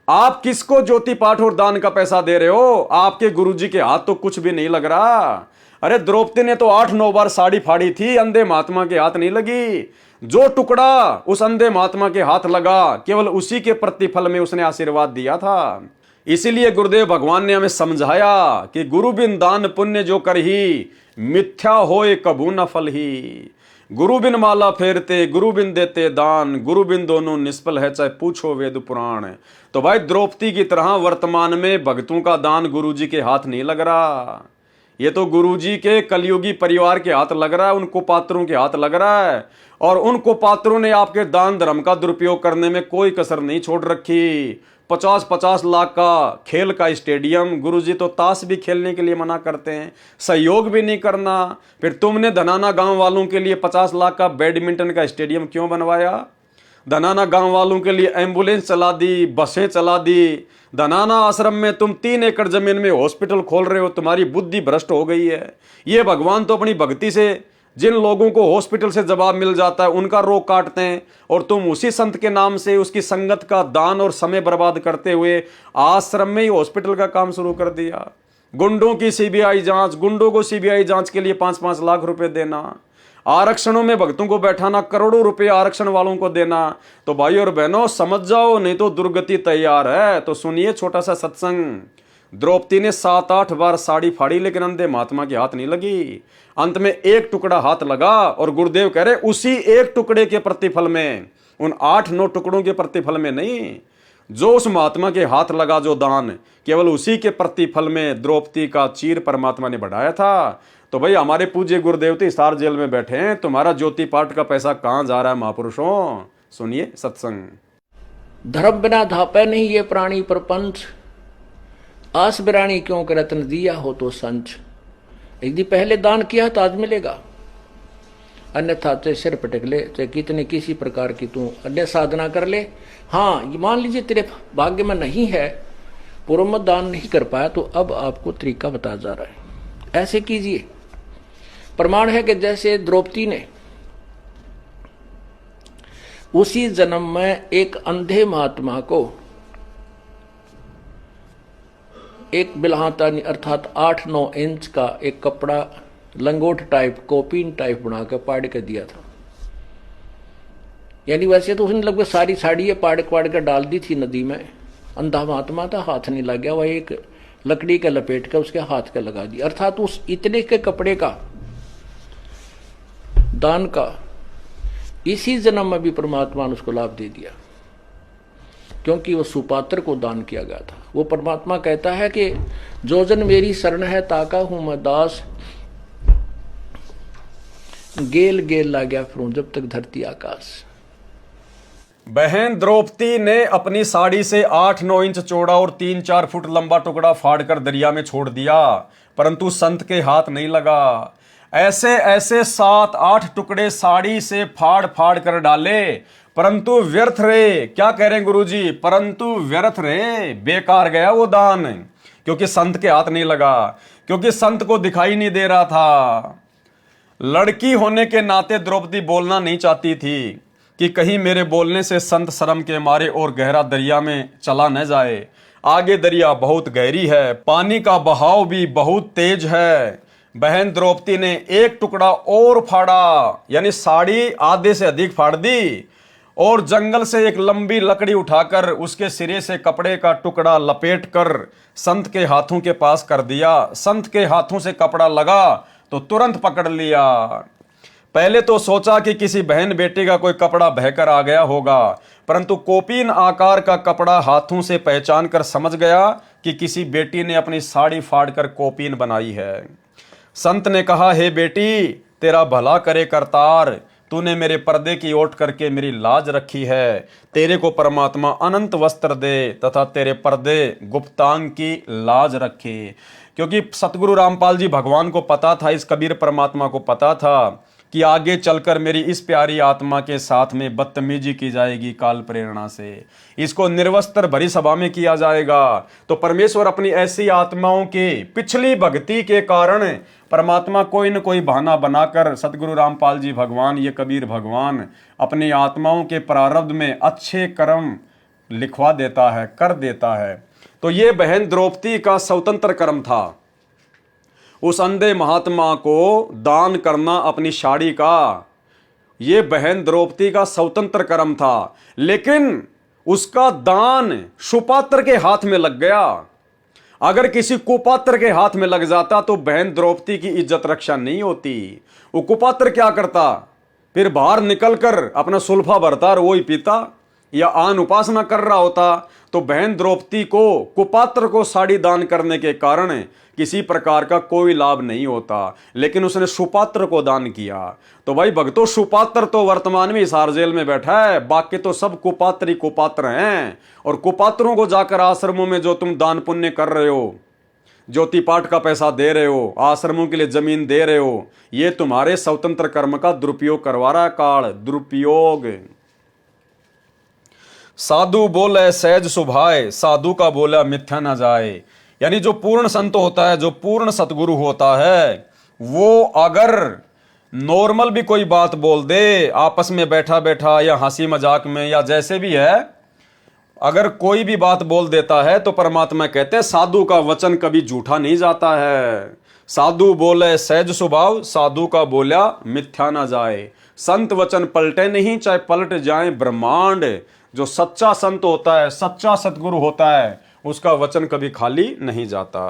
आप किसको ज्योति पाठ और दान का पैसा दे रहे हो? आपके गुरुजी के हाथ तो कुछ भी नहीं लग रहा। अरे द्रौपदी ने तो 8-9 बार साड़ी फाड़ी थी, अंधे महात्मा के हाथ नहीं लगी। जो टुकड़ा उस अंधे महात्मा के हाथ लगा, केवल उसी के प्रतिफल में उसने आशीर्वाद दिया था। इसीलिए गुरुदेव भगवान ने हमें समझाया कि गुरु बिन दान पुण्य जो करही, मिथ्या होए कबू न फल ही। गुरु बिन माला फेरते, गुरु बिन देते दान, गुरु बिन दोनों निष्फल है, चाहे पूछो वेद पुराण। तो भाई द्रौपदी की तरह वर्तमान में भक्तों का दान गुरुजी के हाथ नहीं लग रहा, ये तो गुरुजी के कलयुगी परिवार के हाथ लग रहा है, उनको पात्रों के हाथ लग रहा है। और उनको पात्रों ने आपके दान धर्म का दुरुपयोग करने में कोई कसर नहीं छोड़ रखी। 50-50 लाख का खेल का स्टेडियम, गुरुजी तो ताश भी खेलने के लिए मना करते हैं, सहयोग भी नहीं करना। फिर तुमने धनाना गांव वालों के लिए 50 लाख का बैडमिंटन का स्टेडियम क्यों बनवाया? धनाना गांव वालों के लिए एम्बुलेंस चला दी, बसें चला दी। धनाना आश्रम में तुम 3 एकड़ जमीन में हॉस्पिटल खोल रहे हो, तुम्हारी बुद्धि भ्रष्ट हो गई है। ये भगवान तो अपनी भक्ति से जिन लोगों को हॉस्पिटल से जवाब मिल जाता है उनका रोग काटते हैं, और तुम उसी संत के नाम से उसकी संगत का दान और समय बर्बाद करते हुए आश्रम में ही हॉस्पिटल का काम शुरू कर दिया। गुंडों की सीबीआई जांच, गुंडों को सीबीआई जांच के लिए 5-5 लाख रुपए देना, आरक्षणों में भक्तों को बैठाना, करोड़ों रुपए आरक्षण वालों को देना। तो भाई और बहनों समझ जाओ, नहीं तो दुर्गति तैयार है। तो सुनिए छोटा सा सत्संग। द्रौपदी ने 7-8 बार साड़ी फाड़ी, लेकिन अंधे महात्मा के हाथ नहीं लगी। अंत में एक टुकड़ा हाथ लगा, और गुरुदेव कह रहे उसी एक टुकड़े के प्रतिफल में, उन 8-9 टुकड़ों के प्रतिफल में नहीं, जो उस महात्मा के हाथ लगा जो दान, केवल उसी के प्रतिफल में द्रौपदी का चीर परमात्मा ने बढ़ाया था। तो भाई हमारे पूज्य गुरुदेव तो हिसार जेल में बैठे हैं, तुम्हारा ज्योति पाठ का पैसा कहां जा रहा है महापुरुषों? सुनिए सत्संग। धर्म बिना धापे नहीं ये प्राणी प्रपंच, आस बिरानी क्यों कर रत्न दिया हो तो संच। यदि पहले दान किया तो आज मिलेगा, अन्यथा चाहे सिर पटक ले, चाहे कितने किसी प्रकार की तू अन्य साधना कर ले। हाँ, ये मान लीजिए तेरे भाग्य में नहीं है, पूर्व में दान नहीं कर पाया, तो अब आपको तरीका बताया जा रहा है, ऐसे कीजिए। प्रमाण है कि जैसे द्रौपदी ने उसी जन्म में एक अंधे महात्मा को एक बिल्हाता अर्थात 8-9 इंच का एक कपड़ा लंगोट टाइप, कोपीन टाइप बना के पाड़ के दिया था। यानी वैसे तो उसने लगभग सारी साड़ी पाड़ के डाल दी थी नदी में। अंधा महात्मा था, हाथ नहीं लग गया, वह एक लकड़ी के लपेट के उसके हाथ के लगा दिया। अर्थात उस इतने के कपड़े का दान का इसी जन्म में भी परमात्मा ने उसको लाभ दे दिया, क्योंकि वो सुपात्र को दान किया गया था। वो परमात्मा कहता है कि जो जन मेरी शरण है ताका हूं मैं दास, गेल गेल ला गया फिरूं जब तक धरती आकाश। बहन द्रौपदी ने अपनी साड़ी से 8-9 इंच चौड़ा और 3-4 फुट लंबा टुकड़ा फाड़कर दरिया में छोड़ दिया, परंतु संत के हाथ नहीं लगा। ऐसे ऐसे 7-8 टुकड़े साड़ी से फाड़ फाड़ कर डाले, परंतु व्यर्थ रहे। क्या कह रहे हैं गुरुजी? परंतु व्यर्थ रहे, बेकार गया वो दान, क्योंकि संत के हाथ नहीं लगा, क्योंकि संत को दिखाई नहीं दे रहा था। लड़की होने के नाते द्रौपदी बोलना नहीं चाहती थी कि कहीं मेरे बोलने से संत शर्म के मारे और गहरा दरिया में चला न जाए। आगे दरिया बहुत गहरी है, पानी का बहाव भी बहुत तेज है। बहन द्रौपदी ने एक टुकड़ा और फाड़ा, यानी साड़ी आधे से अधिक फाड़ दी और जंगल से एक लंबी लकड़ी उठाकर उसके सिरे से कपड़े का टुकड़ा लपेटकर संत के हाथों के पास कर दिया। संत के हाथों से कपड़ा लगा तो तुरंत पकड़ लिया। पहले तो सोचा कि किसी बहन बेटी का कोई कपड़ा बहकर आ गया होगा, परंतु कोपीन आकार का कपड़ा हाथों से पहचान कर समझ गया कि किसी बेटी ने अपनी साड़ी फाड़कर कोपीन बनाई है। संत ने कहा, हे बेटी, तेरा भला करे करतार, तूने मेरे पर्दे की ओट करके मेरी लाज रखी है। तेरे को परमात्मा अनंत वस्त्र दे तथा तेरे पर्दे गुप्तांग की लाज रखे। क्योंकि सतगुरु रामपाल जी भगवान को पता था, इस कबीर परमात्मा को पता था कि आगे चलकर मेरी इस प्यारी आत्मा के साथ में बदतमीजी की जाएगी काल प्रेरणा से, इसको निर्वस्त्र भरी सभा में किया जाएगा। तो परमेश्वर अपनी ऐसी आत्माओं के पिछली भक्ति के कारण परमात्मा कोई न कोई बहाना बनाकर सतगुरु रामपाल जी भगवान, ये कबीर भगवान, अपनी आत्माओं के प्रारब्ध में अच्छे कर्म लिखवा देता है, कर देता है। तो ये बहन द्रौपदी का स्वतंत्र कर्म था, उस अंधे महात्मा को दान करना अपनी साड़ी का, ये बहन द्रौपदी का स्वतंत्र कर्म था। लेकिन उसका दान सुपात्र के हाथ में लग गया। अगर किसी कुपात्र के हाथ में लग जाता तो बहन द्रौपदी की इज्जत रक्षा नहीं होती। वो कुपात्र क्या करता, फिर बाहर निकलकर अपना सुल्फा भरता और वो ही पीता या आन उपासना कर रहा होता। तो बहन द्रौपदी को कुपात्र को साड़ी दान करने के कारण किसी प्रकार का कोई लाभ नहीं होता, लेकिन उसने सुपात्र को दान किया। तो भाई भक्तों, सुपात्र तो वर्तमान में हिसार जेल में बैठा है, बाकी तो सब कुपात्र ही कुपात्र हैं। और कुपात्रों को जाकर आश्रमों में जो तुम दान पुण्य कर रहे हो, ज्योति पाठ का पैसा दे रहे हो, आश्रमों के लिए जमीन दे रहे हो, ये तुम्हारे स्वतंत्र कर्म का दुरुपयोग करवा रहा है काल, दुरुपयोग। साधु बोले सहज सुभाए, साधु का बोला मिथ्या न जाए। यानी जो पूर्ण संत होता है, जो पूर्ण सतगुरु होता है, वो अगर नॉर्मल भी कोई बात बोल दे, आपस में बैठा बैठा या हंसी मजाक में या जैसे भी है, अगर कोई भी बात बोल देता है तो परमात्मा कहते हैं साधु का वचन कभी झूठा नहीं जाता है। साधु बोले सहज स्वभाव, साधु का बोला मिथ्या ना जाए। संत वचन पलटे नहीं, चाहे पलट जाए ब्रह्मांड। जो सच्चा संत होता है, सच्चा सतगुरु होता है, उसका वचन कभी खाली नहीं जाता।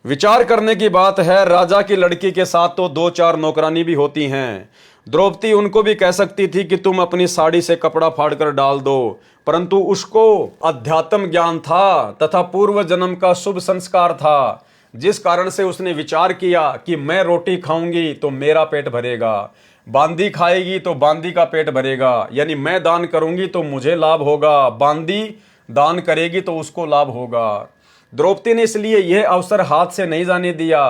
विचार करने की बात है, राजा की लड़की के साथ तो 2-4 नौकरानी भी होती हैं। द्रौपदी उनको भी कह सकती थी कि तुम अपनी साड़ी से कपड़ा फाड़कर डाल दो, परंतु उसको अध्यात्म ज्ञान था तथा पूर्व जन्म का शुभ संस्कार था, जिस कारण से उसने विचार किया कि मैं रोटी खाऊंगी तो मेरा पेट भरेगा, बांदी खाएगी तो बांदी का पेट भरेगा, यानी मैं दान करूंगी तो मुझे लाभ होगा, बांदी दान करेगी तो उसको लाभ होगा। द्रौपदी ने इसलिए यह अवसर हाथ से नहीं जाने दिया।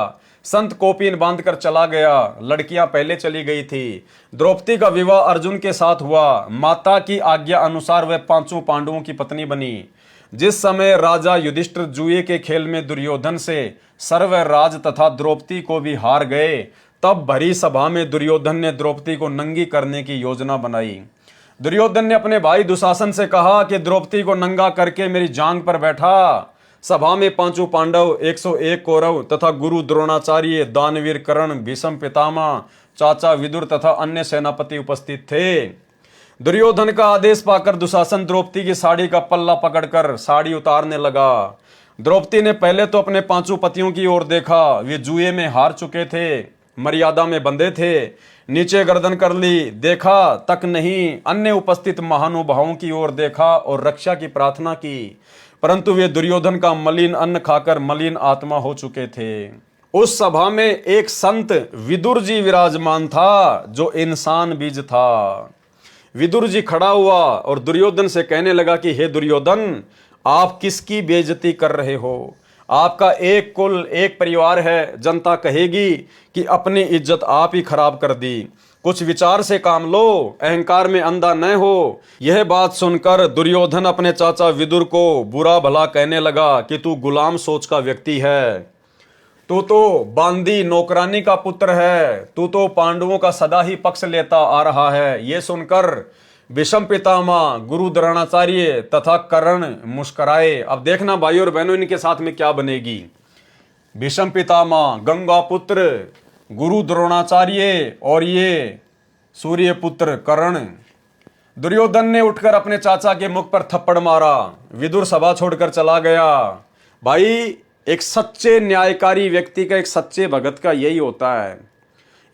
संत कोपीन बांधकर चला गया, लड़कियां पहले चली गई थी। द्रौपदी का विवाह अर्जुन के साथ हुआ। माता की आज्ञा अनुसार वह 5 पांडवों की पत्नी बनी। जिस समय राजा युधिष्ठिर जुए के खेल में दुर्योधन से सर्व राज तथा द्रौपदी को भी हार गए, तब भरी सभा में दुर्योधन ने द्रौपदी को नंगी करने की योजना बनाई। दुर्योधन ने अपने भाई दुशासन से कहा कि द्रौपदी को नंगा करके मेरी जांग पर बैठा। सभा में 5 पांडव, 101 कौरव तथा गुरु द्रोणाचार्य, दानवीर कर्ण, भीष्म पितामह, चाचा विदुर तथा अन्य सेनापति उपस्थित थे। दुर्योधन का आदेश पाकर दुशासन द्रौपदी की साड़ी का पल्ला पकड़कर साड़ी उतारने लगा। द्रौपदी ने पहले तो अपने 5 पतियों की ओर देखा, वे जुए में हार चुके थे, मर्यादा में बंधे थे। नीचे गर्दन कर ली, देखा तक नहीं, अन्य उपस्थित महानुभावों की ओर देखा और रक्षा की प्रार्थना की, परंतु वे दुर्योधन का मलिन अन्न खाकर मलिन आत्मा हो चुके थे। उस सभा में एक संत विदुर जी विराजमान था, जो इंसान बीज था। विदुर जी खड़ा हुआ और दुर्योधन से कहने लगा कि हे दुर्योधन, आप किसकी बेइज्जती कर रहे हो? आपका एक कुल, एक परिवार है, जनता कहेगी कि अपनी इज्जत आप ही खराब कर दी। कुछ विचार से काम लो, अहंकार में अंधा न हो। यह बात सुनकर दुर्योधन अपने चाचा विदुर को बुरा भला कहने लगा कि तू गुलाम सोच का व्यक्ति है, तू तो बांदी नौकरानी का पुत्र है, तू तो पांडवों का सदा ही पक्ष लेता आ रहा है। ये सुनकर भीष्म पितामह गुरु द्रोणाचार्य तथा कर्ण मुस्कुराए। अब देखना भाइयों और बहनों इनके साथ में क्या बनेगी। भीष्म पितामह, गंगा पुत्र गुरु द्रोणाचार्य और ये सूर्य पुत्र कर्ण। दुर्योधन ने उठकर अपने चाचा के मुख पर थप्पड़ मारा, विदुर सभा छोड़कर चला गया। भाई एक सच्चे न्यायकारी व्यक्ति का, एक सच्चे भगत का यही होता है,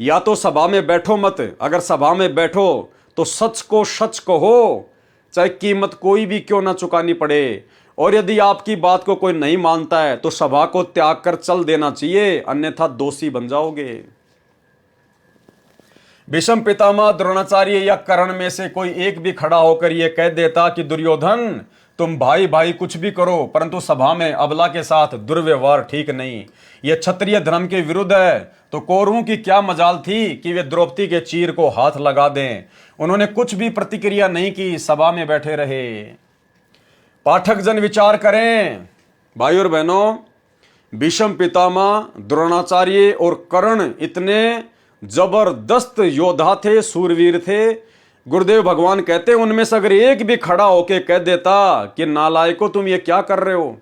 या तो सभा में बैठो मत, अगर सभा में बैठो तो सच को सच कहो, चाहे कीमत कोई भी क्यों ना चुकानी पड़े। और यदि आपकी बात को कोई नहीं मानता है तो सभा को त्याग कर चल देना चाहिए, अन्यथा दोषी बन जाओगे। भीष्म पितामह, द्रोणाचार्य या कर्ण में से कोई एक भी खड़ा होकर यह कह देता कि दुर्योधन तुम भाई भाई कुछ भी करो, परंतु सभा में अबला के साथ दुर्व्यवहार ठीक नहीं, यह क्षत्रिय धर्म के विरुद्ध है, तो कौरवों की क्या मजाल थी कि वे द्रौपदी के चीर को हाथ लगा दें। उन्होंने कुछ भी प्रतिक्रिया नहीं की, सभा में बैठे रहे। पाठक जन विचार करें भाई और बहनों, भीष्म पितामह, द्रोणाचार्य और कर्ण इतने जबरदस्त योद्धा थे, सूरवीर थे। गुरुदेव भगवान कहते हैं उनमें से अगर एक भी खड़ा होके कह देता कि नालायको तुम ये क्या कर रहे हो,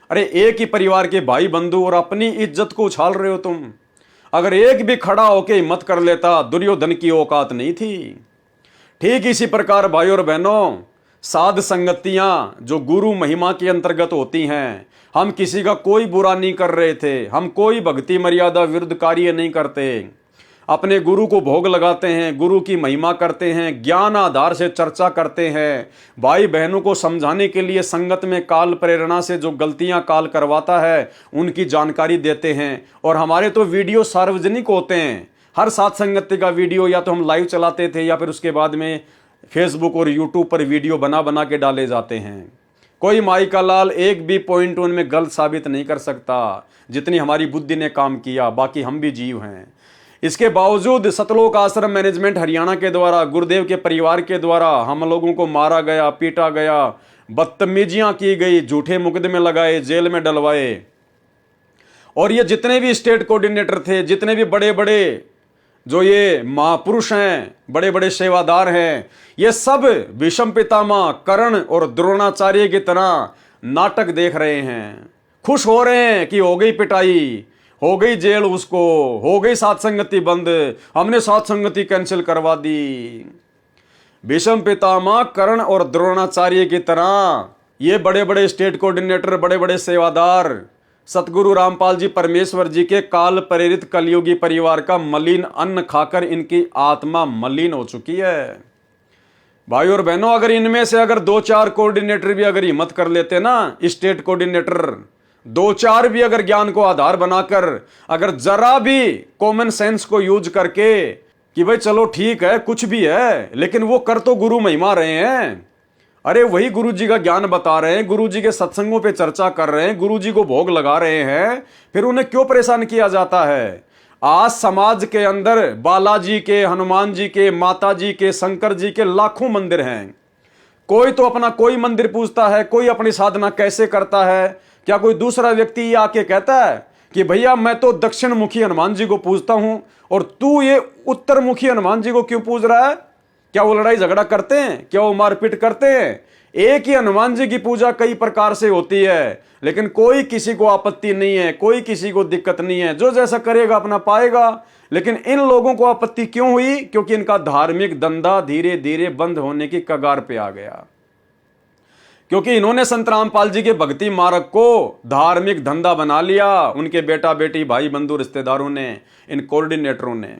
अरे एक ही परिवार के भाई बंधु और अपनी इज्जत को उछाल रहे हो तुम, अगर एक भी खड़ा होके हिम्मत कर लेता, दुर्योधन की औकात नहीं थी। ठीक इसी प्रकार भाई और बहनों, साध संगतियां जो गुरु महिमा के अंतर्गत होती हैं, हम किसी का कोई बुरा नहीं कर रहे थे, हम कोई भक्ति मर्यादा विरुद्ध कार्य नहीं करते, अपने गुरु को भोग लगाते हैं, गुरु की महिमा करते हैं, ज्ञान आधार से चर्चा करते हैं, भाई बहनों को समझाने के लिए संगत में काल प्रेरणा से जो गलतियां काल करवाता है उनकी जानकारी देते हैं। और हमारे तो वीडियो सार्वजनिक होते हैं, हर साथ संगति का वीडियो या तो हम लाइव चलाते थे या फिर उसके बाद में फेसबुक और यूट्यूब पर वीडियो बना बना के डाले जाते हैं। कोई माई का लाल एक भी पॉइंट उनमें गलत साबित नहीं कर सकता, जितनी हमारी बुद्धि ने काम किया, बाकी हम भी जीव हैं। इसके बावजूद सतलोक आश्रम मैनेजमेंट हरियाणा के द्वारा, गुरुदेव के परिवार के द्वारा हम लोगों को मारा गया, पीटा गया, बदतमीजियां की गई, झूठे मुकदमे लगाए, जेल में डलवाए। और ये जितने भी स्टेट कोऑर्डिनेटर थे, जितने भी बड़े बड़े जो ये महापुरुष हैं, बड़े बड़े सेवादार हैं, ये सब भीष्म पितामह, कर्ण और द्रोणाचार्य की तरह नाटक देख रहे हैं, खुश हो रहे हैं कि हो गई पिटाई, हो गई जेल, उसको हो गई साथ संगति बंद, हमने साथ संगति कैंसिल करवा दी। भीष्म पितामह, कर्ण और द्रोणाचार्य की तरह ये बड़े बड़े स्टेट कोऑर्डिनेटर, बड़े बड़े सेवादार सतगुरु रामपाल जी परमेश्वर जी के काल प्रेरित कलयुगी परिवार का मलिन अन्न खाकर इनकी आत्मा मलिन हो चुकी है। भाई और बहनों, अगर इनमें से अगर 2-4 कोऑर्डिनेटर भी अगर हिम्मत कर लेते ना, स्टेट कोऑर्डिनेटर 2-4 भी अगर ज्ञान को आधार बनाकर, अगर जरा भी कॉमन सेंस को यूज करके कि भाई चलो ठीक है कुछ भी है, लेकिन वो कर तो गुरु महिमा रहे हैं, अरे वही गुरु जी का ज्ञान बता रहे हैं, गुरु जी के सत्संगों पे चर्चा कर रहे हैं, गुरु जी को भोग लगा रहे हैं, फिर उन्हें क्यों परेशान किया जाता है। आज समाज के अंदर बालाजी के, हनुमान जी के, माता जी के, शंकर जी के लाखों मंदिर हैं। कोई तो अपना कोई मंदिर पूजता है, कोई अपनी साधना कैसे करता है। क्या कोई दूसरा व्यक्ति ये आके कहता है कि भैया मैं तो दक्षिण मुखी हनुमान जी को पूजता हूं और तू ये उत्तर मुखी हनुमान जी को क्यों पूज रहा है? क्या वो लड़ाई झगड़ा करते हैं? क्या वो मारपीट करते हैं? एक ही हनुमान जी की पूजा कई प्रकार से होती है, लेकिन कोई किसी को आपत्ति नहीं है, कोई किसी को दिक्कत नहीं है, जो जैसा करेगा अपना पाएगा। लेकिन इन लोगों को आपत्ति क्यों हुई? क्योंकि इनका धार्मिक धंधा धीरे धीरे बंद होने की कगार पे आ गया, क्योंकि इन्होंने संत रामपाल जी के भक्ति मार्ग को धार्मिक धंधा बना लिया। उनके बेटा बेटी, भाई बंधु, रिश्तेदारों ने, इन कोऑर्डिनेटरों ने।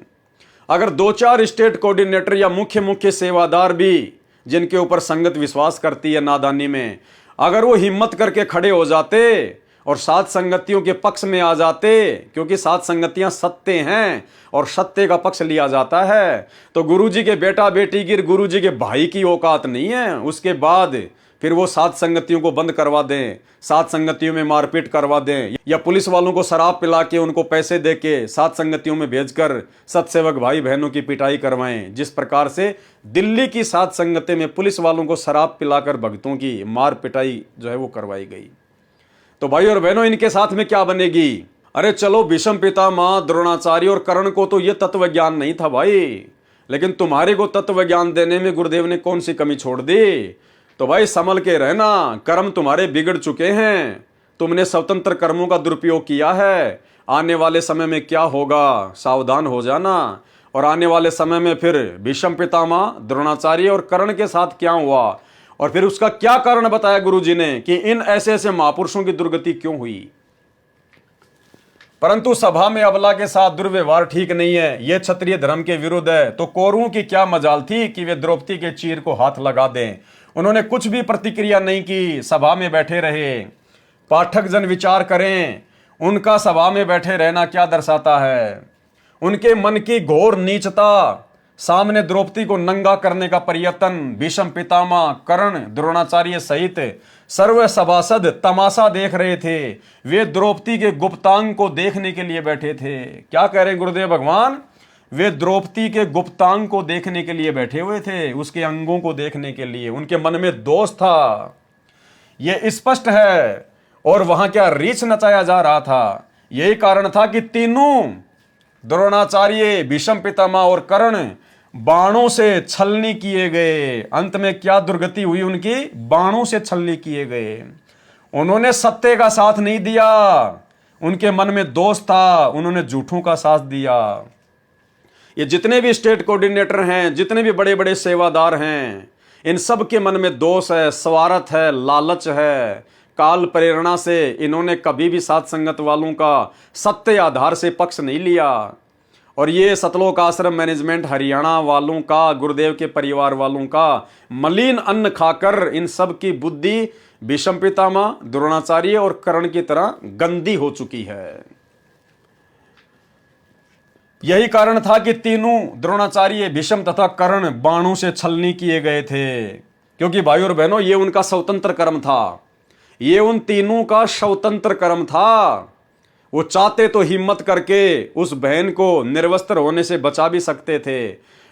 अगर 2-4 स्टेट कोऑर्डिनेटर या मुख्य सेवादार भी, जिनके ऊपर संगत विश्वास करती है नादानी में, अगर वो हिम्मत करके खड़े हो जाते और सात संगतियों के पक्ष में आ जाते, क्योंकि सात संगतियां सत्य हैं और सत्य का पक्ष लिया जाता है, तो गुरुजी के बेटा बेटी की, गुरुजी के भाई की औकात नहीं है। उसके बाद फिर वो सात संगतियों को बंद करवा दें, सात संगतियों में मारपीट करवा दें, या पुलिस वालों को शराब पिला के उनको पैसे दे के सात संगतियों में भेजकर सत्सेवक भाई बहनों की पिटाई करवाएं। जिस प्रकार से दिल्ली की सात संगतें में पुलिस वालों को शराब पिलाकर भक्तों की मार पिटाई जो है वो करवाई गई। तो भाई और बहनों, इनके साथ में क्या बनेगी? अरे चलो, भीष्म पितामह, द्रोणाचार्य और कर्ण को तो ये तत्व ज्ञान नहीं था भाई, लेकिन तुम्हारे को तत्व ज्ञान देने में गुरुदेव ने कौन सी कमी छोड़ दी? तो भाई संभल के रहना, कर्म तुम्हारे बिगड़ चुके हैं, तुमने स्वतंत्र कर्मों का दुरुपयोग किया है। आने वाले समय में क्या होगा, सावधान हो जाना। और आने वाले समय में फिर भीष्म पितामह, द्रोणाचार्य और कर्ण के साथ क्या हुआ और फिर उसका क्या कारण बताया गुरुजी ने कि इन ऐसे ऐसे महापुरुषों की दुर्गति क्यों हुई। परंतु सभा में अबला के साथ दुर्व्यवहार ठीक नहीं है, यह क्षत्रिय धर्म के विरुद्ध है। तो कौरवों की क्या मजाल थी कि वे द्रौपदी के चीर को हाथ लगा दें। उन्होंने कुछ भी प्रतिक्रिया नहीं की, सभा में बैठे रहे। पाठक जन विचार करें, उनका सभा में बैठे रहना क्या दर्शाता है? उनके मन की घोर नीचता, सामने द्रौपदी को नंगा करने का प्रयत्न। भीष्म पितामह, कर्ण, द्रोणाचार्य सहित सर्व सभासद तमाशा देख रहे थे। वे द्रौपदी के गुप्तांग को देखने के लिए बैठे थे। क्या कह रहे हैं गुरुदेव भगवान? वे द्रौपदी के गुप्तांग को देखने के लिए बैठे हुए थे, उसके अंगों को देखने के लिए। उनके मन में दोष था, यह स्पष्ट है। और वहां क्या रीछ नचाया जा रहा था? यही कारण था कि तीनों, द्रोणाचार्य, भीष्म पितामह और कर्ण, बाणों से छलनी किए गए। अंत में क्या दुर्गति हुई उनकी? बाणों से छलनी किए गए। उन्होंने सत्य का साथ नहीं दिया, उनके मन में दोष था, उन्होंने झूठों का साथ दिया। ये जितने भी स्टेट कोऑर्डिनेटर हैं, जितने भी बड़े बड़े सेवादार हैं, इन सब के मन में दोष है, स्वार्थ है, लालच है। काल प्रेरणा से इन्होंने कभी भी साथ संगत वालों का सत्य आधार से पक्ष नहीं लिया। और ये सतलोक आश्रम मैनेजमेंट हरियाणा वालों का, गुरुदेव के परिवार वालों का मलिन अन्न खाकर इन सब की बुद्धि भीष्म पितामह, द्रोणाचार्य और कर्ण की तरह गंदी हो चुकी है। यही कारण था कि तीनों, द्रोणाचार्य, भीष्म तथा कर्ण, बाणों से छलनी किए गए थे। क्योंकि भाई और बहनों, ये उनका स्वतंत्र कर्म था, ये उन तीनों का स्वतंत्र कर्म था। वो चाहते तो हिम्मत करके उस बहन को निर्वस्त्र होने से बचा भी सकते थे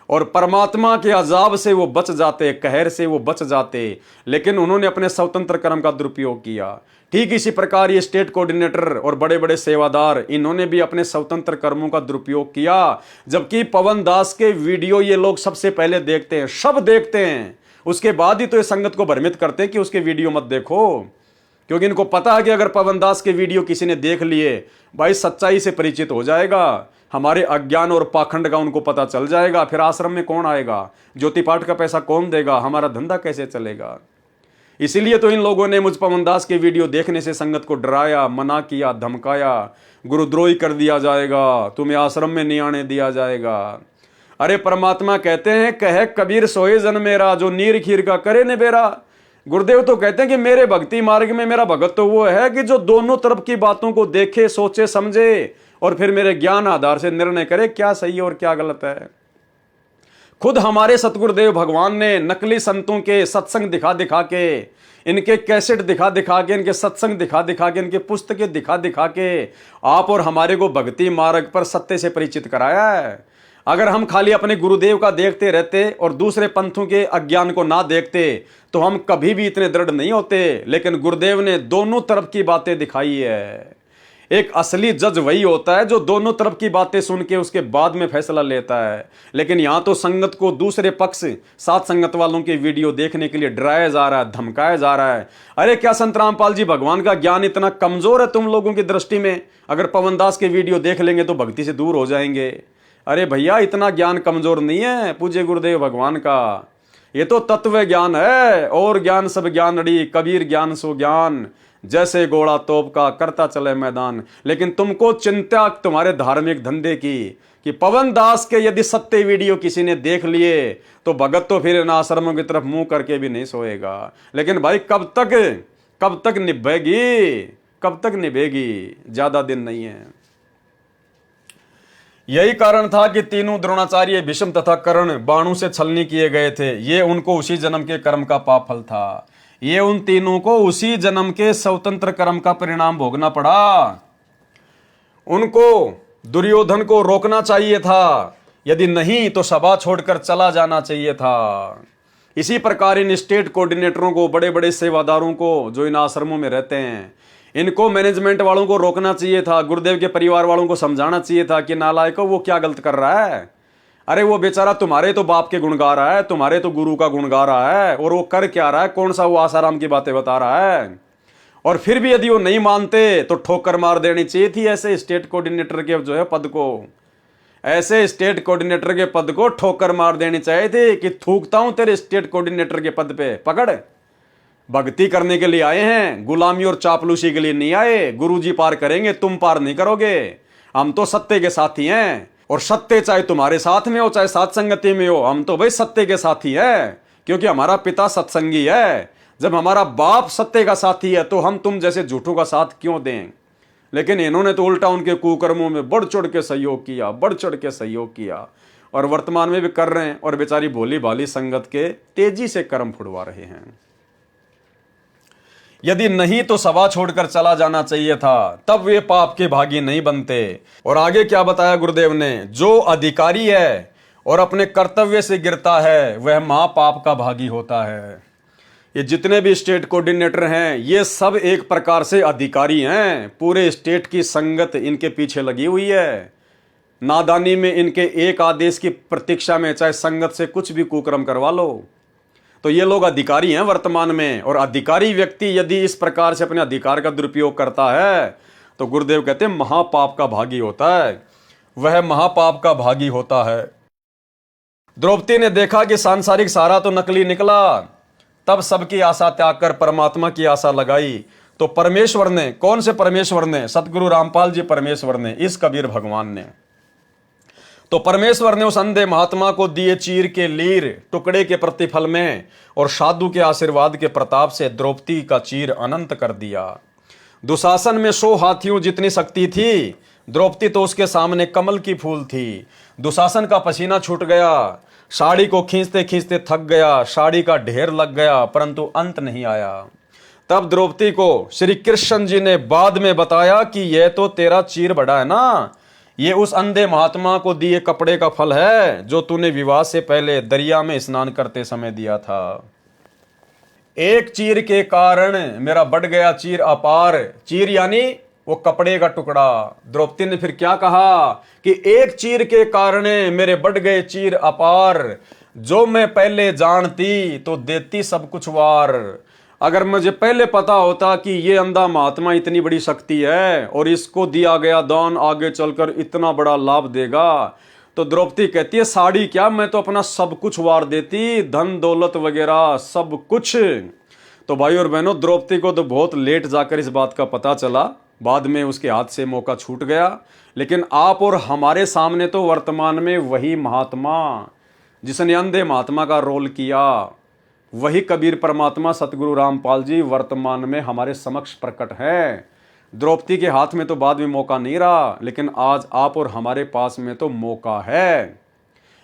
और परमात्मा के अजाब से वो बच जाते, कहर से वो बच जाते, लेकिन उन्होंने अपने स्वतंत्र कर्म का दुरुपयोग किया। ठीक इसी प्रकार ये स्टेट कोऑर्डिनेटर और बड़े बड़े सेवादार, इन्होंने भी अपने स्वतंत्र कर्मों का दुरुपयोग किया। जबकि पवन दास के वीडियो ये लोग सबसे पहले देखते हैं, सब देखते हैं, उसके बाद ही तो ये संगत को भ्रमित करते हैं कि उसके वीडियो मत देखो। क्योंकि इनको पता है कि अगर पवन दास के वीडियो किसी ने देख लिए, भाई सच्चाई से परिचित हो जाएगा, हमारे अज्ञान और पाखंड का उनको पता चल जाएगा। फिर आश्रम में कौन आएगा, ज्योति पाठ का पैसा कौन देगा, हमारा धंधा कैसे चलेगा। इसीलिए तो इन लोगों ने मुझ पवन दास के वीडियो देखने से संगत को डराया, मना किया, धमकाया, गुरुद्रोही कर दिया जाएगा, तुम्हें आश्रम में नहीं आने दिया जाएगा। अरे परमात्मा कहते हैं, कहे कबीर सोए जन मेरा, जो नीर खीर का करे ने बेरा। गुरुदेव तो कहते हैं कि मेरे भक्ति मार्ग में मेरा भगत तो वो है कि जो दोनों तरफ की बातों को देखे, सोचे, समझे और फिर मेरे ज्ञान आधार से निर्णय करे क्या सही है और क्या गलत है। खुद हमारे सतगुरुदेव भगवान ने नकली संतों के सत्संग दिखा दिखा के, इनके कैसेट दिखा दिखा के, इनके सत्संग दिखा दिखा के, इनके पुस्तकें दिखा दिखा के आप और हमारे को भक्ति मार्ग पर सत्य से परिचित कराया है। अगर हम खाली अपने गुरुदेव का देखते रहते और दूसरे पंथों के अज्ञान को ना देखते तो हम कभी भी इतने दृढ़ नहीं होते। लेकिन गुरुदेव ने दोनों तरफ की बातें दिखाई है। एक असली जज वही होता है जो दोनों तरफ की बातें सुन के उसके बाद में फैसला लेता है। लेकिन यहां तो संगत को दूसरे पक्ष, साथ संगत वालों के वीडियो देखने के लिए डराया जा रहा है, धमकाया जा रहा है। अरे क्या संत रामपाल जी भगवान का ज्ञान इतना कमजोर है तुम लोगों की दृष्टि में? अगर पवन दास के वीडियो देख लेंगे तो भक्ति से दूर हो जाएंगे। अरे भैया, इतना ज्ञान कमजोर नहीं है पूज्य गुरुदेव भगवान का। ये तो तत्व ज्ञान है। और ज्ञान सब ज्ञान अड़ी, कबीर ज्ञान सो ज्ञान, जैसे घोड़ा तोप का करता चले मैदान। लेकिन तुमको चिंता तुम्हारे धार्मिक धंधे की कि पवन दास के यदि सत्य वीडियो किसी ने देख लिए तो भगत तो फिर इन आश्रमों की तरफ मुंह करके भी नहीं सोएगा। लेकिन भाई कब तक निभेगी, कब तक निभेगी? ज्यादा दिन नहीं है। यही कारण था कि तीनों, द्रोणाचार्य, भीष्म तथा कर्ण, बाणों से छलनी किए गए थे। ये उनको उसी जन्म के कर्म का पाप फल था। ये उन तीनों को उसी जन्म के स्वतंत्र कर्म का परिणाम भोगना पड़ा। उनको दुर्योधन को रोकना चाहिए था, यदि नहीं तो सभा छोड़कर चला जाना चाहिए था। इसी प्रकार इन स्टेट कोऑर्डिनेटरों को, बड़े बड़े सेवादारों को जो इन आश्रमों में रहते हैं, इनको मैनेजमेंट वालों को रोकना चाहिए था, गुरुदेव के परिवार वालों को समझाना चाहिए था कि नालायको वो क्या गलत कर रहा है। अरे वो बेचारा तुम्हारे तो बाप के गुण गा रहा है, तुम्हारे तो गुरु का गुण गा रहा है, और वो कर क्या रहा है, कौन सा वो आसाराम की बातें बता रहा है। और फिर भी यदि वो नहीं मानते तो ठोकर मार देनी चाहिए थी ऐसे स्टेट कोऑर्डिनेटर के जो है पद को, ऐसे स्टेट कोऑर्डिनेटर के पद को ठोकर मार देनी चाहिए थी कि थूकता हूं तेरे स्टेट कोऑर्डिनेटर के पद पे, पकड़। भक्ति करने के लिए आए हैं, गुलामी और चापलूसी के लिए नहीं आए। गुरुजी पार करेंगे, तुम पार नहीं करोगे। हम तो सत्य के साथी हैं, और सत्य चाहे तुम्हारे साथ में हो चाहे साथ संगति में हो, हम तो भाई सत्य के साथी हैं, क्योंकि हमारा पिता सत्संगी है। जब हमारा बाप सत्य का साथी है तो हम तुम जैसे झूठों का साथ क्यों दें। लेकिन इन्होंने तो उल्टा उनके कुकर्मों में बढ़ चढ़ के सहयोग किया, बढ़ चढ़ के सहयोग किया, और वर्तमान में भी कर रहे हैं, और बेचारी भोली भाली संगत के तेजी से कर्म फुड़वा रहे हैं। यदि नहीं तो सभा छोड़कर चला जाना चाहिए था, तब वे पाप के भागी नहीं बनते। और आगे क्या बताया गुरुदेव ने, जो अधिकारी है और अपने कर्तव्य से गिरता है वह महापाप का भागी होता है। ये जितने भी स्टेट कोऑर्डिनेटर हैं ये सब एक प्रकार से अधिकारी हैं, पूरे स्टेट की संगत इनके पीछे लगी हुई है। नादानी में इनके एक आदेश की प्रतीक्षा में चाहे संगत से कुछ भी कुकर्म करवा लो, तो ये लोग अधिकारी हैं वर्तमान में। और अधिकारी व्यक्ति यदि इस प्रकार से अपने अधिकार का दुरुपयोग करता है तो गुरुदेव कहते हैं महापाप का भागी होता है, वह महापाप का भागी होता है। द्रौपदी ने देखा कि सांसारिक सहारा तो नकली निकला, तब सबकी आशा त्याग कर परमात्मा की आशा लगाई। तो परमेश्वर ने, कौन से परमेश्वर ने? सतगुरु रामपाल जी परमेश्वर ने, इस कबीर भगवान ने। तो परमेश्वर ने उस अंधे महात्मा को दिए चीर के लीर टुकड़े के प्रतिफल में, और साधु के आशीर्वाद के प्रताप से द्रौपदी का चीर अनंत कर दिया। दुशासन में 100 हाथियों जितनी शक्ति थी, द्रौपदी तो उसके सामने कमल की फूल थी। दुशासन का पसीना छूट गया, साड़ी को खींचते खींचते थक गया, साड़ी का ढेर लग गया, परंतु अंत नहीं आया। तब द्रौपदी को श्री कृष्ण जी ने बाद में बताया कि यह तो तेरा चीर बड़ा है ना, ये उस अंधे महात्मा को दिए कपड़े का फल है जो तूने विवाह से पहले दरिया में स्नान करते समय दिया था। एक चीर के कारण मेरा बढ़ गया चीर अपार। चीर यानी वो कपड़े का टुकड़ा। द्रौपदी ने फिर क्या कहा कि एक चीर के कारण मेरे बढ़ गए चीर अपार, जो मैं पहले जानती तो देती सब कुछ वार। अगर मुझे पहले पता होता कि ये अंधा महात्मा इतनी बड़ी शक्ति है और इसको दिया गया दान आगे चलकर इतना बड़ा लाभ देगा, तो द्रौपदी कहती है साड़ी क्या, मैं तो अपना सब कुछ वार देती, धन दौलत वगैरह सब कुछ। तो भाई और बहनों, द्रौपदी को तो बहुत लेट जाकर इस बात का पता चला, बाद में उसके हाथ से मौका छूट गया। लेकिन आप और हमारे सामने तो वर्तमान में वही महात्मा जिसने अंधे महात्मा का रोल किया, वही कबीर परमात्मा सतगुरु रामपाल जी वर्तमान में हमारे समक्ष प्रकट हैं। द्रौपदी के हाथ में तो बाद में मौका नहीं रहा, लेकिन आज आप और हमारे पास में तो मौका है।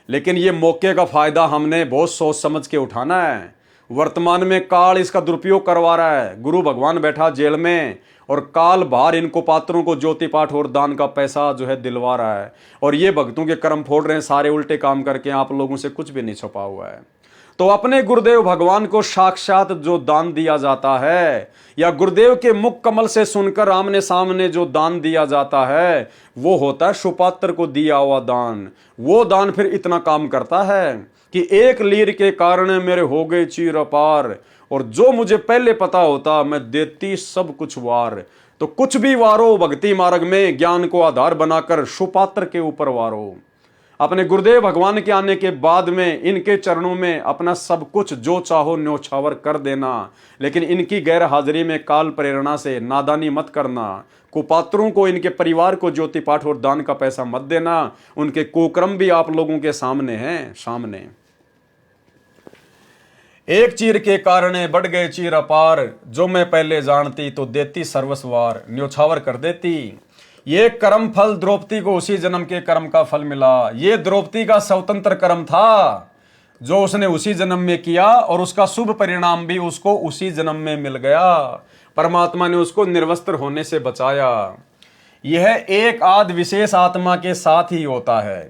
लेकिन ये मौके का फायदा हमने बहुत सोच समझ के उठाना है। वर्तमान में काल इसका दुरुपयोग करवा रहा है। गुरु भगवान बैठा जेल में और काल बाहर इनको पात्रों को ज्योति पाठ और दान का पैसा जो है दिलवा रहा है, और ये भक्तों के कर्म फोड़ रहे हैं सारे उल्टे काम करके। आप लोगों से कुछ भी नहीं छुपा हुआ है। तो अपने गुरुदेव भगवान को साक्षात जो दान दिया जाता है, या गुरुदेव के मुख कमल से सुनकर आमने सामने जो दान दिया जाता है, वो होता है सुपात्र को दिया हुआ दान। वो दान फिर इतना काम करता है कि एक लीर के कारण मेरे हो गए चीर अपार, और जो मुझे पहले पता होता मैं देती सब कुछ वार। तो कुछ भी वारो भक्ति मार्ग में, ज्ञान को आधार बनाकर सुपात्र के ऊपर वारो। अपने गुरुदेव भगवान के आने के बाद में इनके चरणों में अपना सब कुछ जो चाहो न्योछावर कर देना, लेकिन इनकी गैर हाजिरी में काल प्रेरणा से नादानी मत करना। कुपात्रों को, इनके परिवार को ज्योति पाठ और दान का पैसा मत देना। उनके कुक्रम भी आप लोगों के सामने हैं, सामने। एक चीर के कारण बढ़ गए चीर अपार, जो मैं पहले जानती तो देती सर्वस्वार, न्योछावर कर देती। ये कर्म फल द्रौपदी को उसी जन्म के कर्म का फल मिला। ये द्रौपदी का स्वतंत्र कर्म था जो उसने उसी जन्म में किया, और उसका शुभ परिणाम भी उसको उसी जन्म में मिल गया। परमात्मा ने उसको निर्वस्त्र होने से बचाया। यह एक आध विशेष आत्मा के साथ ही होता है।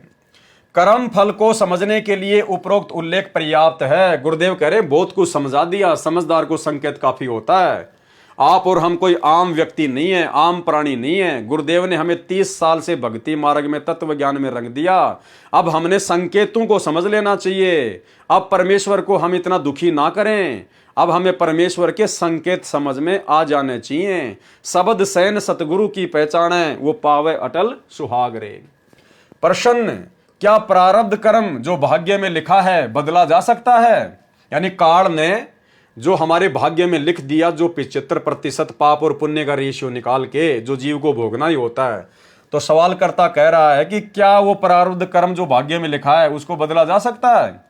कर्म फल को समझने के लिए उपरोक्त उल्लेख पर्याप्त है। गुरुदेव कह रहे बहुत कुछ समझा दिया, समझदार को संकेत काफी होता है। आप और हम कोई आम व्यक्ति नहीं है, आम प्राणी नहीं है। गुरुदेव ने हमें 30 साल से भक्ति मार्ग में, तत्व ज्ञान में रंग दिया। अब हमने संकेतों को समझ लेना चाहिए। अब परमेश्वर को हम इतना दुखी ना करें। अब हमें परमेश्वर के संकेत समझ में आ जाने चाहिए। शब्द सैन सतगुरु की पहचान है, वो पावे अटल सुहाग रे। प्रश्न, क्या प्रारब्ध कर्म जो भाग्य में लिखा है बदला जा सकता है? यानी काल ने जो हमारे भाग्य में लिख दिया, जो 75% पाप और पुण्य का रेशियो निकाल के जो जीव को भोगना ही होता है, तो सवाल करता कह रहा है कि क्या वो प्रारब्ध कर्म जो भाग्य में लिखा है उसको बदला जा सकता है?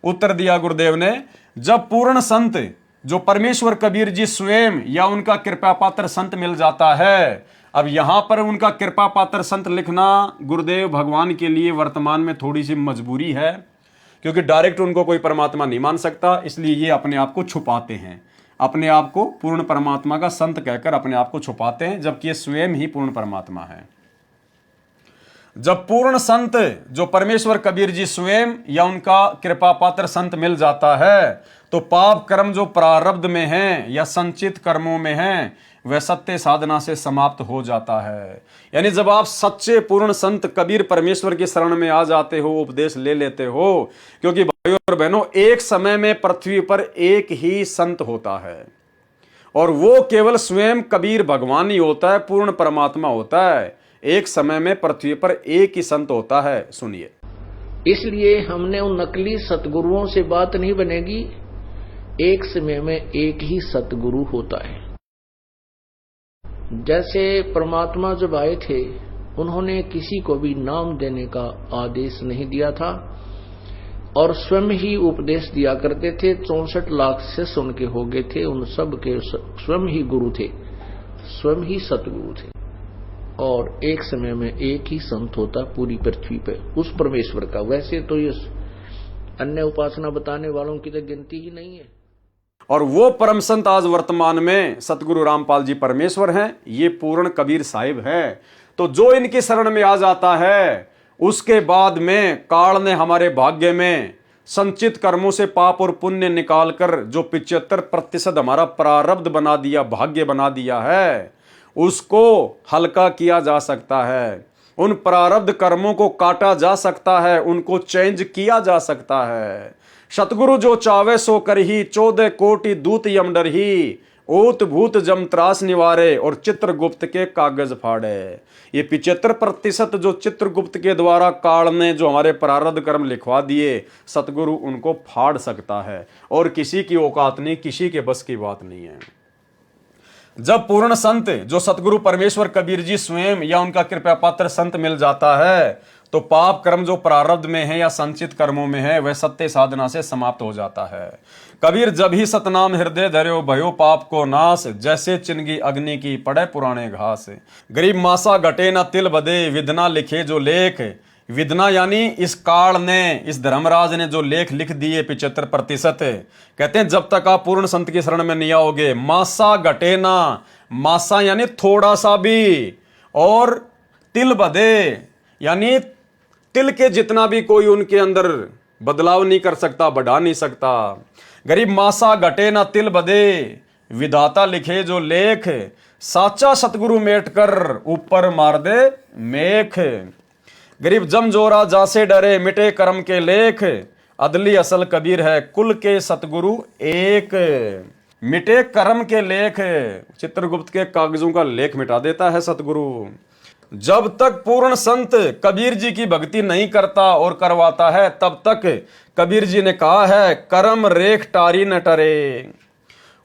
उत्तर दिया गुरुदेव ने, जब पूर्ण संत जो परमेश्वर कबीर जी स्वयं या उनका कृपा पात्र संत मिल जाता है। अब यहां पर उनका कृपा पात्र संत लिखना गुरुदेव भगवान के लिए वर्तमान में थोड़ी सी मजबूरी है, क्योंकि डायरेक्ट उनको कोई परमात्मा नहीं मान सकता, इसलिए ये अपने आप को छुपाते हैं, अपने आप को पूर्ण परमात्मा का संत कहकर अपने आप को छुपाते हैं, जबकि ये स्वयं ही पूर्ण परमात्मा है। जब पूर्ण संत जो परमेश्वर कबीर जी स्वयं या उनका कृपा पात्र संत मिल जाता है, तो पाप कर्म जो प्रारब्ध में हैं या संचित कर्मों में हैं, वह सत्य साधना से समाप्त हो जाता है। यानी जब आप सच्चे पूर्ण संत कबीर परमेश्वर की शरण में आ जाते हो, उपदेश ले लेते हो, क्योंकि भाइयों और बहनों, एक समय में पृथ्वी पर एक ही संत होता है, और वो केवल स्वयं कबीर भगवान ही होता है, पूर्ण परमात्मा होता है। एक समय में पृथ्वी पर एक ही संत होता है। सुनिए, इसलिए हमने उन नकली सतगुरुओं से बात नहीं बनेगी। एक समय में एक ही सतगुरु होता है। जैसे परमात्मा जब आए थे, उन्होंने किसी को भी नाम देने का आदेश नहीं दिया था और स्वयं ही उपदेश दिया करते थे। 64 लाख शिष्य उनके हो गए थे, उन सब के स्वयं ही गुरु थे, स्वयं ही सतगुरु थे। और एक समय में एक ही संत होता पूरी पृथ्वी पे, उस परमेश्वर का। वैसे तो ये अन्य उपासना बताने वालों की तो गिनती ही नहीं है। और वो परम संत आज वर्तमान में सतगुरु रामपाल जी परमेश्वर हैं, ये पूर्ण कबीर साहिब है। तो जो इनकी शरण में आ जाता है, उसके बाद में काल ने हमारे भाग्य में संचित कर्मों से पाप और पुण्य निकालकर जो 75% हमारा प्रारब्ध बना दिया, भाग्य बना दिया है, उसको हल्का किया जा सकता है। उन प्रारब्ध कर्मों को काटा जा सकता है, उनको चेंज किया जा सकता है। सतगुरु जो चावे सो कर ही, 14 कोटि दूत यम डर ही, ओत भूत जम त्रास निवारे, और चित्रगुप्त के कागज फाड़े। ये 75% जो चित्रगुप्त के द्वारा काल ने जो हमारे प्रारब्ध कर्म लिखवा दिए, सतगुरु उनको फाड़ सकता है, और किसी की औकात नहीं, किसी के बस की बात नहीं है। जब पूर्ण संत जो सतगुरु परमेश्वर कबीर जी स्वयं या उनका कृपा पात्र संत मिल जाता है, तो पाप कर्म जो प्रारब्ध में है या संचित कर्मों में है, वह सत्य साधना से समाप्त हो जाता है। कबीर जब ही सतनाम हृदय धर्यो, भयो पाप को नाश, जैसे चिनगी अग्नि की पड़े पुराने घास। गरीब मासा घटे ना तिल बदे, विधना लिखे जो लेख। विधना यानी इस काल ने, इस धर्मराज ने जो लेख लिख दिए 75%, कहते हैं जब तक आप पूर्ण संत की शरण में नहीं आओगे, मासा घटे ना, मासा यानी थोड़ा सा भी, और तिल बदे यानी तिल के जितना भी कोई उनके अंदर बदलाव नहीं कर सकता, बढ़ा नहीं सकता। गरीब मासा घटे ना तिल बदे, विधाता लिखे जो लेख, साचा सतगुरु मेट कर ऊपर मार दे मेख। गरीब जम जोरा जासे डरे, मिटे कर्म के लेख, अदली असल कबीर है कुल के सतगुरु एक। मिटे कर्म के लेख, चित्रगुप्त के कागजों का लेख मिटा देता है सतगुरु। जब तक पूर्ण संत कबीर जी की भक्ति नहीं करता और करवाता है, तब तक कबीर जी ने कहा है, कर्म रेख टारी न टरे।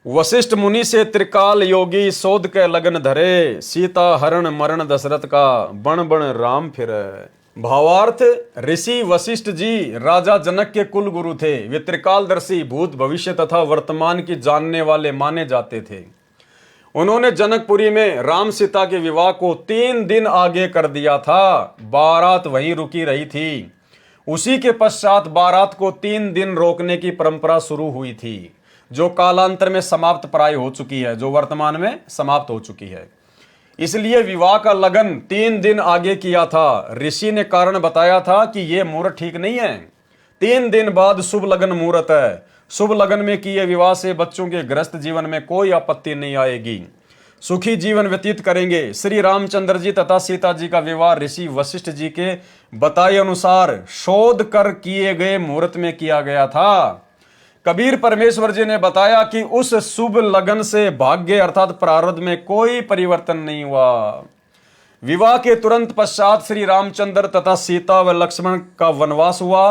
वशिष्ठ मुनि से त्रिकाल योगी, सोध के लगन धरे, सीता हरण मरण दशरथ का, बण बण राम फिरे। भावार्थ, ऋषि वशिष्ठ जी राजा जनक के कुल गुरु थे। वे त्रिकालदर्शी, भूत भविष्य तथा वर्तमान की जानने वाले माने जाते थे। उन्होंने जनकपुरी में राम सीता के विवाह को 3 दिन आगे कर दिया था। बारात वहीं रुकी रही थी। उसी के पश्चात बारात को 3 दिन रोकने की परंपरा शुरू हुई थी, जो कालांतर में समाप्त प्राय हो चुकी है, जो वर्तमान में समाप्त हो चुकी है। इसलिए विवाह का लगन 3 दिन आगे किया था। ऋषि ने कारण बताया था कि यह मुहूर्त ठीक नहीं है, 3 दिन बाद शुभ लगन मुहूर्त है, शुभ लगन में किए विवाह से बच्चों के गृहस्थ जीवन में कोई आपत्ति नहीं आएगी, सुखी जीवन व्यतीत करेंगे। श्री रामचंद्र जी तथा सीता जी का विवाह ऋषि वशिष्ठ जी के बताए अनुसार शोध कर किए गए मुहूर्त में किया गया था। कबीर परमेश्वर जी ने बताया कि उस शुभ लगन से भाग्य अर्थात प्रारब्ध में कोई परिवर्तन नहीं हुआ। विवाह के तुरंत पश्चात श्री रामचंद्र तथा सीता व लक्ष्मण का वनवास हुआ।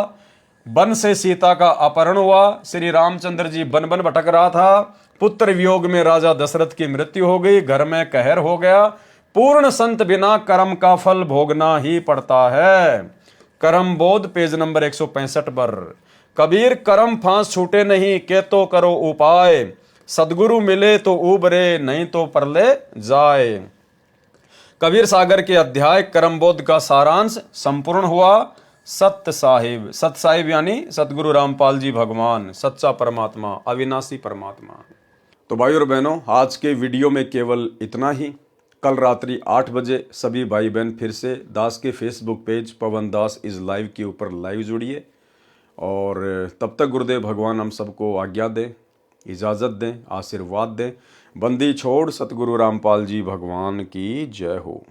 वन से सीता का अपहरण हुआ। श्री रामचंद्र जी वन वन भटक रहा था। पुत्र वियोग में राजा दशरथ की मृत्यु हो गई। घर में कहर हो गया। पूर्ण संत बिना कर्म का फल भोगना ही पड़ता है। कर्म बोध पेज नंबर 165 पर। कबीर कर्म फांस छूटे नहीं के तो करो उपाय, सदगुरु मिले तो उबरे नहीं तो परले जाए। कबीर सागर के अध्याय कर्मबोध का सारांश संपूर्ण हुआ। सत्य साहिब यानी सतगुरु रामपाल जी भगवान, सच्चा परमात्मा, अविनाशी परमात्मा। तो भाई और बहनों, आज के वीडियो में केवल इतना ही। कल रात्रि 8 बजे सभी भाई बहन फिर से दास के Facebook page Pawan Das is live के ऊपर लाइव जुड़िए। और तब तक गुरुदेव भगवान हम सबको आज्ञा दें, इजाज़त दें, आशीर्वाद दें। बंदी छोड़ सतगुरु रामपाल जी भगवान की जय हो।